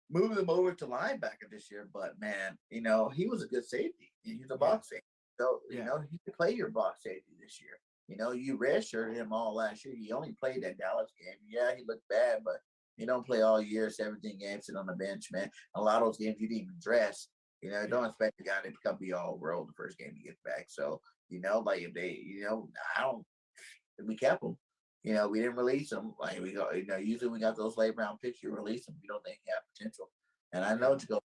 Speaker 2: Moving him over to linebacker this year, but man, he was a good safety. He's a
Speaker 1: Yeah,
Speaker 2: box safety. So,
Speaker 1: yeah,
Speaker 2: he could play your box safety this year. You redshirted him all last year. He only played that Dallas game. Yeah, he looked bad, but he don't play all year, 17 games, sit on the bench, man. A lot of those games you didn't even dress.
Speaker 1: yeah,
Speaker 2: Don't expect the guy to become be all world the first game he gets back. So, like if they, I don't, we kept him. We didn't release him. Like we go, usually we got those late round picks, you release them. You don't think he have potential. And I know
Speaker 1: yeah,
Speaker 2: to go,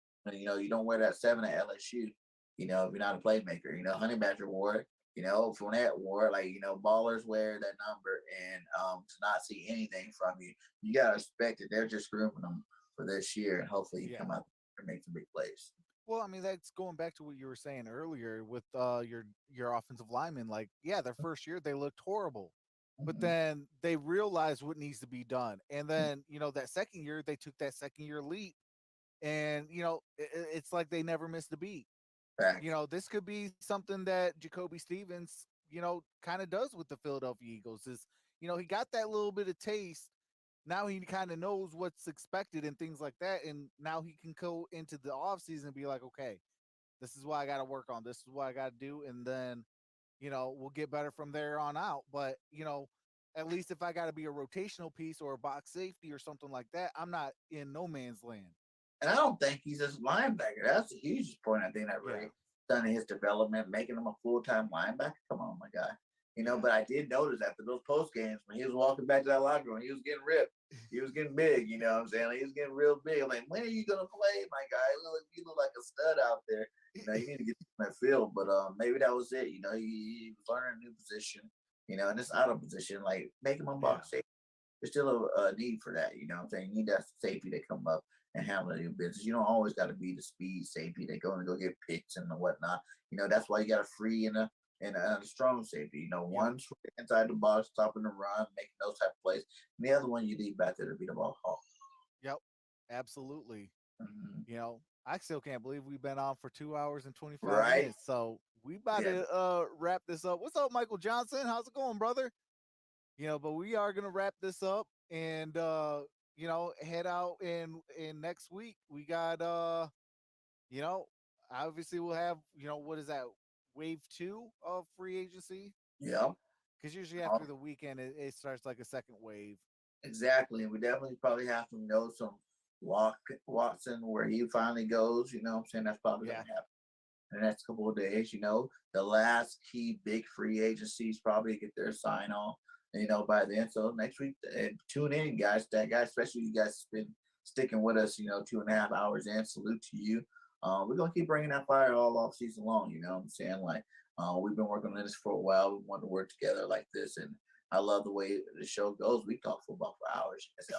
Speaker 2: you don't wear that 7 at LSU, if you're not a playmaker. Honey Badger wore it, Fournette wore it, like, ballers wear that number, and to not see anything from you, you gotta expect that they're just grooming them for this year, and hopefully you
Speaker 1: yeah.
Speaker 2: come out and make some big plays.
Speaker 1: Well, I mean, that's going back to what you were saying earlier with your offensive linemen. Like, yeah, their first year they looked horrible, but
Speaker 2: Mhm.
Speaker 1: then they realized what needs to be done, and then that second year they took that second year leap, and it's like they never missed a beat.
Speaker 2: Facts.
Speaker 1: This could be something that Jacoby Stevens, kind of does with the Philadelphia Eagles. Is he got that little bit of taste. Now he kind of knows what's expected and things like that, and now he can go into the offseason and be like, okay, This is what I got to work on. This is what I got to do, and then we'll get better from there on out. But at least if I got to be a rotational piece or a box safety or something like that, I'm not in no man's land.
Speaker 2: And I don't think he's just linebacker. That's the hugest point I think that really done in his development, making him a full-time linebacker. Come on, my guy. But I did notice after those post games when he was walking back to that locker room, he was getting ripped. He was getting big, you know what I'm saying? Like, he was getting real big. I'm like, when are you gonna play, my guy? You look like a stud out there. You need to get in that field. But maybe that was it. He was learning a new position, and it's out of position. Like, make him a box safety. There's still a need for that, you know what I'm saying? You need that safety to come up and handle your business. You don't always got to be the speed safety that go and go get picks and whatnot. That's why you got a free and a strong safety. One's inside the box, stopping the run, making those type of plays. And the other one you leave back there to beat the ball home.
Speaker 1: Yep, absolutely.
Speaker 2: Mm-hmm.
Speaker 1: I still can't believe we've been on for 2 hours and 25
Speaker 2: Right.
Speaker 1: minutes. So we about to wrap this up. What's up, Michael Johnson? How's it going, brother? But we are gonna wrap this up and head out in next week. We got obviously we'll have what is that, wave 2 of free agency?
Speaker 2: Yeah.
Speaker 1: Because usually after the weekend it starts like a second wave.
Speaker 2: Exactly. And we definitely probably have to know some Watson where he finally goes. You know what I'm saying? That's probably gonna happen in the next couple of days. The last key big free agencies probably get their sign off. By then. So next week, tune in, guys. That guy, especially you guys been sticking with us, 2.5 hours in. Salute to you. We're gonna keep bringing that fire all off season long. You know what I'm saying? Like, we've been working on this for a while. We want to work together like this, and I love the way the show goes. We talk football for hours, so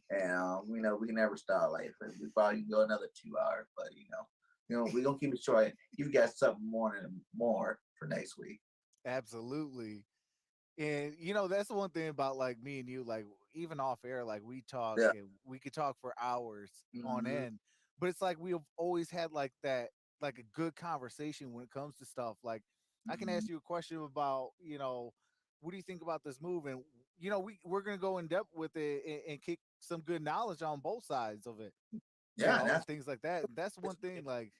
Speaker 2: and we can never stop. Like, we probably can go another 2 hours, but we're gonna keep it short. You got something more for next week.
Speaker 1: Absolutely. And that's the one thing about like me and you, like even off air, like we talk
Speaker 2: Yeah.
Speaker 1: and we could talk for hours on
Speaker 2: Mm-hmm.
Speaker 1: end. But it's like we have always had like that, like a good conversation when it comes to stuff. Like I can
Speaker 2: Mm-hmm.
Speaker 1: ask you a question about, what do you think about this move? And we're gonna go in depth with it and kick some good knowledge on both sides of it,
Speaker 2: Yeah, and
Speaker 1: and
Speaker 2: that's
Speaker 1: things like that. And that's one thing, like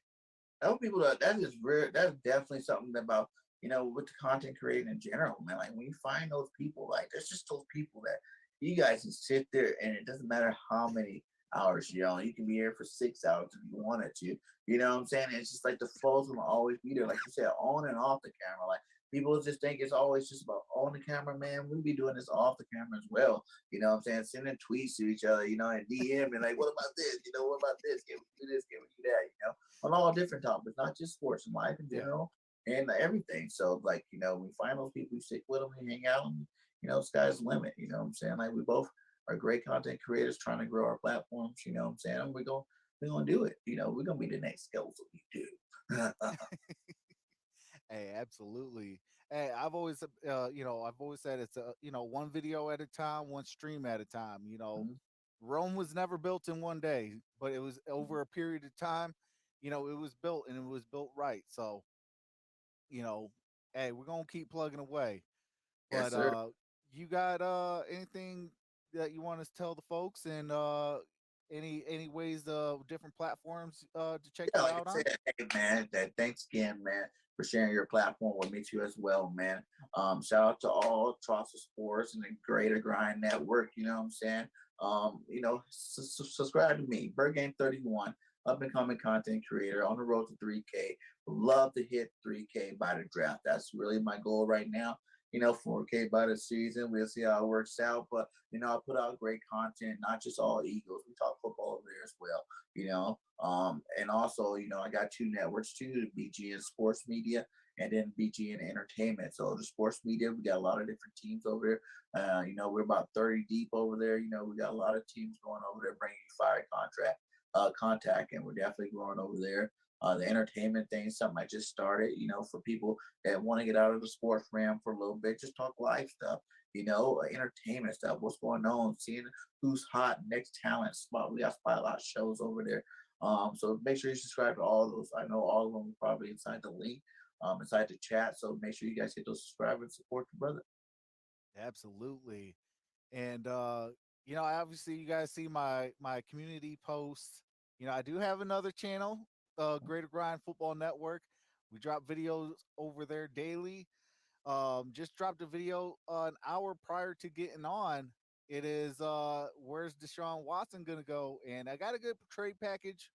Speaker 2: tell people that is real. That's definitely something about with the content creating in general, man. Like when you find those people, like there's just those people that you guys can sit there, and it doesn't matter how many hours you're on. You can be here for 6 hours if you wanted to. You know what I'm saying? It's just like the flows will always be there, like you said, on and off the camera. Like people just think it's always just about on the camera, man. We be doing this off the camera as well. You know what I'm saying? Sending tweets to each other, and DM and like, what about this? What about this? Can we do this? Can we do that? On all different topics, not just sports and life in general and everything. So, like, we find those people, we stick with them, we hang out, and, sky's the limit. You know what I'm saying? Like, we both are great content creators trying to grow our platforms. You know what I'm saying? And we're gonna do it. We're gonna be the next skills that we do.
Speaker 1: hey, absolutely. Hey, I've always said it's one video at a time, one stream at a time. Rome was never built in one day, but it was over a period of time. It was built and it was built right. So, you know, hey, we're gonna keep plugging away.
Speaker 2: Yes,
Speaker 1: But
Speaker 2: sir.
Speaker 1: you got anything that you want to tell the folks and any ways different platforms to check
Speaker 2: Yeah,
Speaker 1: you
Speaker 2: like
Speaker 1: out
Speaker 2: I
Speaker 1: on?
Speaker 2: said, hey man, thanks again, man, for sharing your platform with me too as well, man. Shout out to all Troxel Sports and the Greater Grind Network. You know what I'm saying? Subscribe to me, BIRDGANG 31, up and coming content creator on the road to 3K. Love to hit 3K by the draft. That's really my goal right now. 4K by the season. We'll see how it works out. But I put out great content, not just all Eagles. We talk football over there as well. And also, I got two networks too, the BGN Sports Media and then BGN Entertainment. So the sports media, we got a lot of different teams over there. We're about 30 deep over there. We got a lot of teams going over there bringing you fire contact, and we're definitely growing over there. The entertainment thing, something I just started, for people that want to get out of the sports realm for a little bit, just talk live stuff, entertainment stuff, what's going on, seeing who's hot, next talent spot. We got a lot of shows over there. So make sure you subscribe to all of those. I know all of them are probably inside the link, inside the chat. So make sure you guys hit those subscribe and support your brother.
Speaker 1: Absolutely. And obviously you guys see my community posts. I do have another channel Greater Grind Football Network. We drop videos over there daily. Just dropped a video an hour prior to getting on. It is where's Deshaun Watson gonna go? And I got a good trade package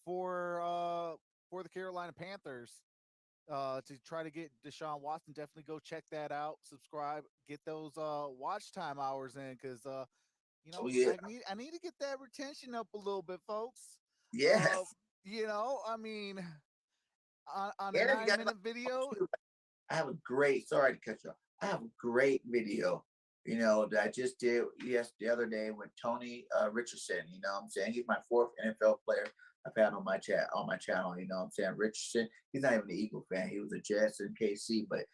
Speaker 1: for the Carolina Panthers to try to get Deshaun Watson. Definitely go check that out. Subscribe, get those watch time hours in because
Speaker 2: Oh yeah,
Speaker 1: I need to get that retention up a little bit, folks. Uh,
Speaker 2: yes,
Speaker 1: I mean, on a
Speaker 2: yeah. You
Speaker 1: 9 minute video,
Speaker 2: I have a great. Sorry to cut you off. I have a great video. That I just did the other day with Tony Richardson. What I'm saying, he's my fourth NFL player I've had on my channel. What I'm saying, Richardson. He's not even an Eagle fan. He was a Jets and KC. But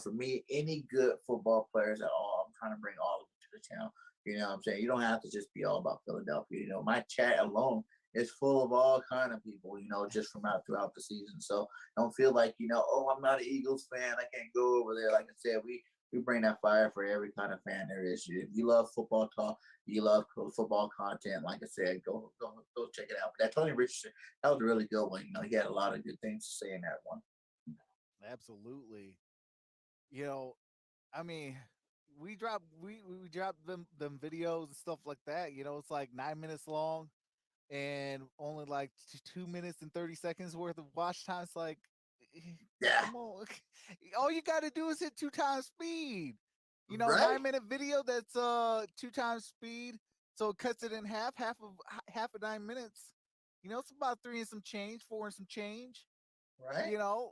Speaker 2: for me, any good football players at all, I'm trying to bring all of them to the channel. What I'm saying, you don't have to just be all about Philadelphia. My chat alone is full of all kind of people. Just from out throughout the season. So don't feel like oh, I'm not an Eagles fan, I can't go over there. Like I said, we bring that fire for every kind of fan there is. If you love football talk, you love football content, like I said, go check it out. But that Tony Richardson, that was a really good one. He had a lot of good things to say in that one.
Speaker 1: absolutely. You know, I mean, we drop them videos and stuff like that. It's like 9 minutes long and only like 2 minutes and 30 seconds worth of watch time. It's like,
Speaker 2: Yeah,
Speaker 1: come on, all you got to do is hit 2 times speed.
Speaker 2: right,
Speaker 1: 9 minute video that's 2 times speed, so it cuts it in half, half of 9 minutes. It's about three and some change, four and some change.
Speaker 2: right.
Speaker 1: You know,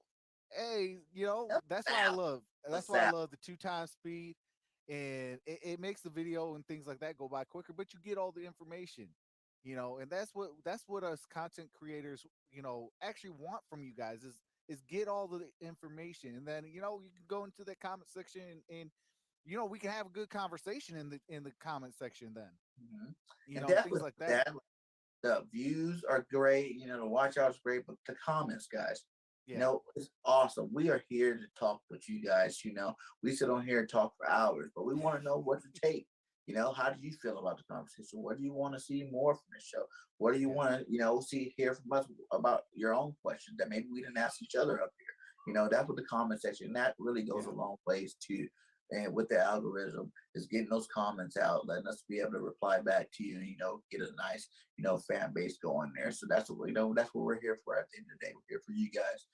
Speaker 1: hey,
Speaker 2: Yep.
Speaker 1: that's why I
Speaker 2: Now,
Speaker 1: love. That's
Speaker 2: what's
Speaker 1: why I
Speaker 2: that?
Speaker 1: love the 2 times speed, and it makes the video and things like that go by quicker. But you get all the information, and that's what us content creators, actually want from you guys is get all the information, and then you can go into the comment section and we can have a good conversation in the comment section then,
Speaker 2: Mhm. And definitely
Speaker 1: things like that.
Speaker 2: that. The views are great. The watch out's great, but the comments, guys,
Speaker 1: Yeah,
Speaker 2: it's awesome. We are here to talk with you guys. We sit on here and talk for hours, but we want to know what to take. How do you feel about the conversation? What do you want to see more from the show? What do you
Speaker 1: yeah,
Speaker 2: want to, hear from us about your own questions that maybe we didn't ask each other up here? That's what the comment section, that really goes a
Speaker 1: yeah,
Speaker 2: long ways too. And with the algorithm is getting those comments out, letting us be able to reply back to you, get a nice, fan base going there. So that's what that's what we're here for at the end of the day. We're here for you guys,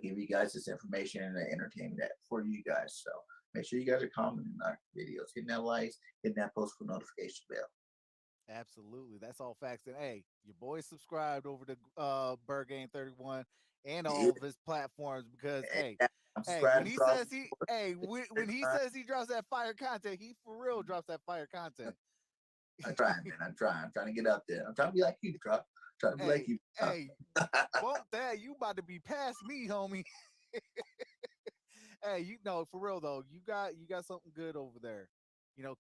Speaker 2: give you guys this information and the entertainment for you guys. So make sure you guys are commenting on our videos, hitting that likes, hitting that post for notification bell.
Speaker 1: absolutely. That's all facts. And hey, your boy subscribed over to BIRDGANG 31 and
Speaker 2: Yeah,
Speaker 1: all of his platforms because hey,
Speaker 2: yeah, I'm
Speaker 1: hey, when
Speaker 2: subscribed
Speaker 1: he
Speaker 2: across
Speaker 1: says he hey when he
Speaker 2: the
Speaker 1: says he drops that fire content, he for real drops that fire content.
Speaker 2: I'm trying, man. I'm trying. I'm trying to get out there. I'm trying to be like you, Truck. Trying to be like
Speaker 1: Hey,
Speaker 2: you.
Speaker 1: hey, bump that. You about to be past me, homie. Hey, for real though, you got something good over there.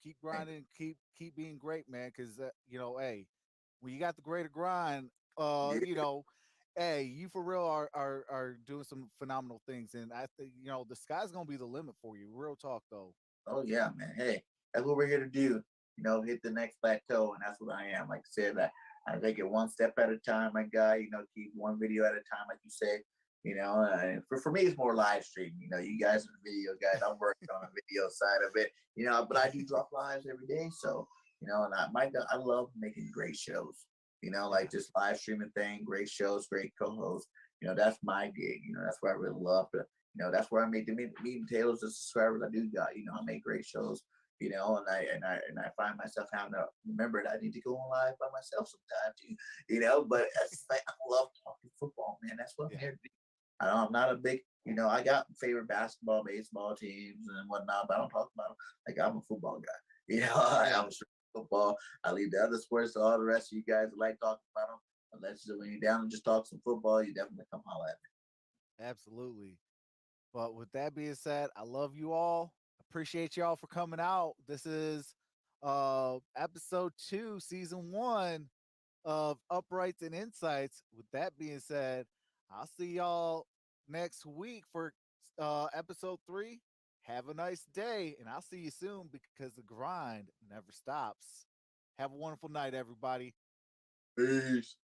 Speaker 1: Keep grinding, keep being great, man. Because hey, when you got the greater grind,
Speaker 2: Yeah.
Speaker 1: hey, you for real are doing some phenomenal things, and I think the sky's gonna be the limit for you. Real talk though.
Speaker 2: Oh yeah, man. Hey, that's what we're here to do. Hit the next plateau, and that's what I am. Like I said, I take it one step at a time, my guy. Keep one video at a time, like you say. And for me, it's more live stream. You guys are the video guys. I'm working on the video side of it. But I do drop lives every day, so and I love making great shows.
Speaker 1: Yeah,
Speaker 2: Like just live streaming thing, great shows, great co-hosts. That's my gig. That's where I really love to that's where I make the meat and potatoes of subscribers I do got. I make great shows, and I find myself having to remember that I need to go on live by myself sometimes too, but it's like I love talking football, man. That's what I'm
Speaker 1: yeah,
Speaker 2: here to do. I'm not a big, I got favorite basketball, baseball teams and whatnot, but I don't talk about them like I'm a football guy.
Speaker 1: yeah.
Speaker 2: I'm straight football. I leave the other sports to all the rest of you guys that like talking about them. Unless when you're down and just talk some football, you definitely come holler at
Speaker 1: Absolutely. But with that being said, I love you all. Appreciate y'all for coming out. This is episode 2, season 1 of Uprights and Insights. With that being said, I'll see y'all next week for episode 3. Have a nice day, and I'll see you soon because the grind never stops. Have a wonderful night, everybody.
Speaker 2: me. Peace.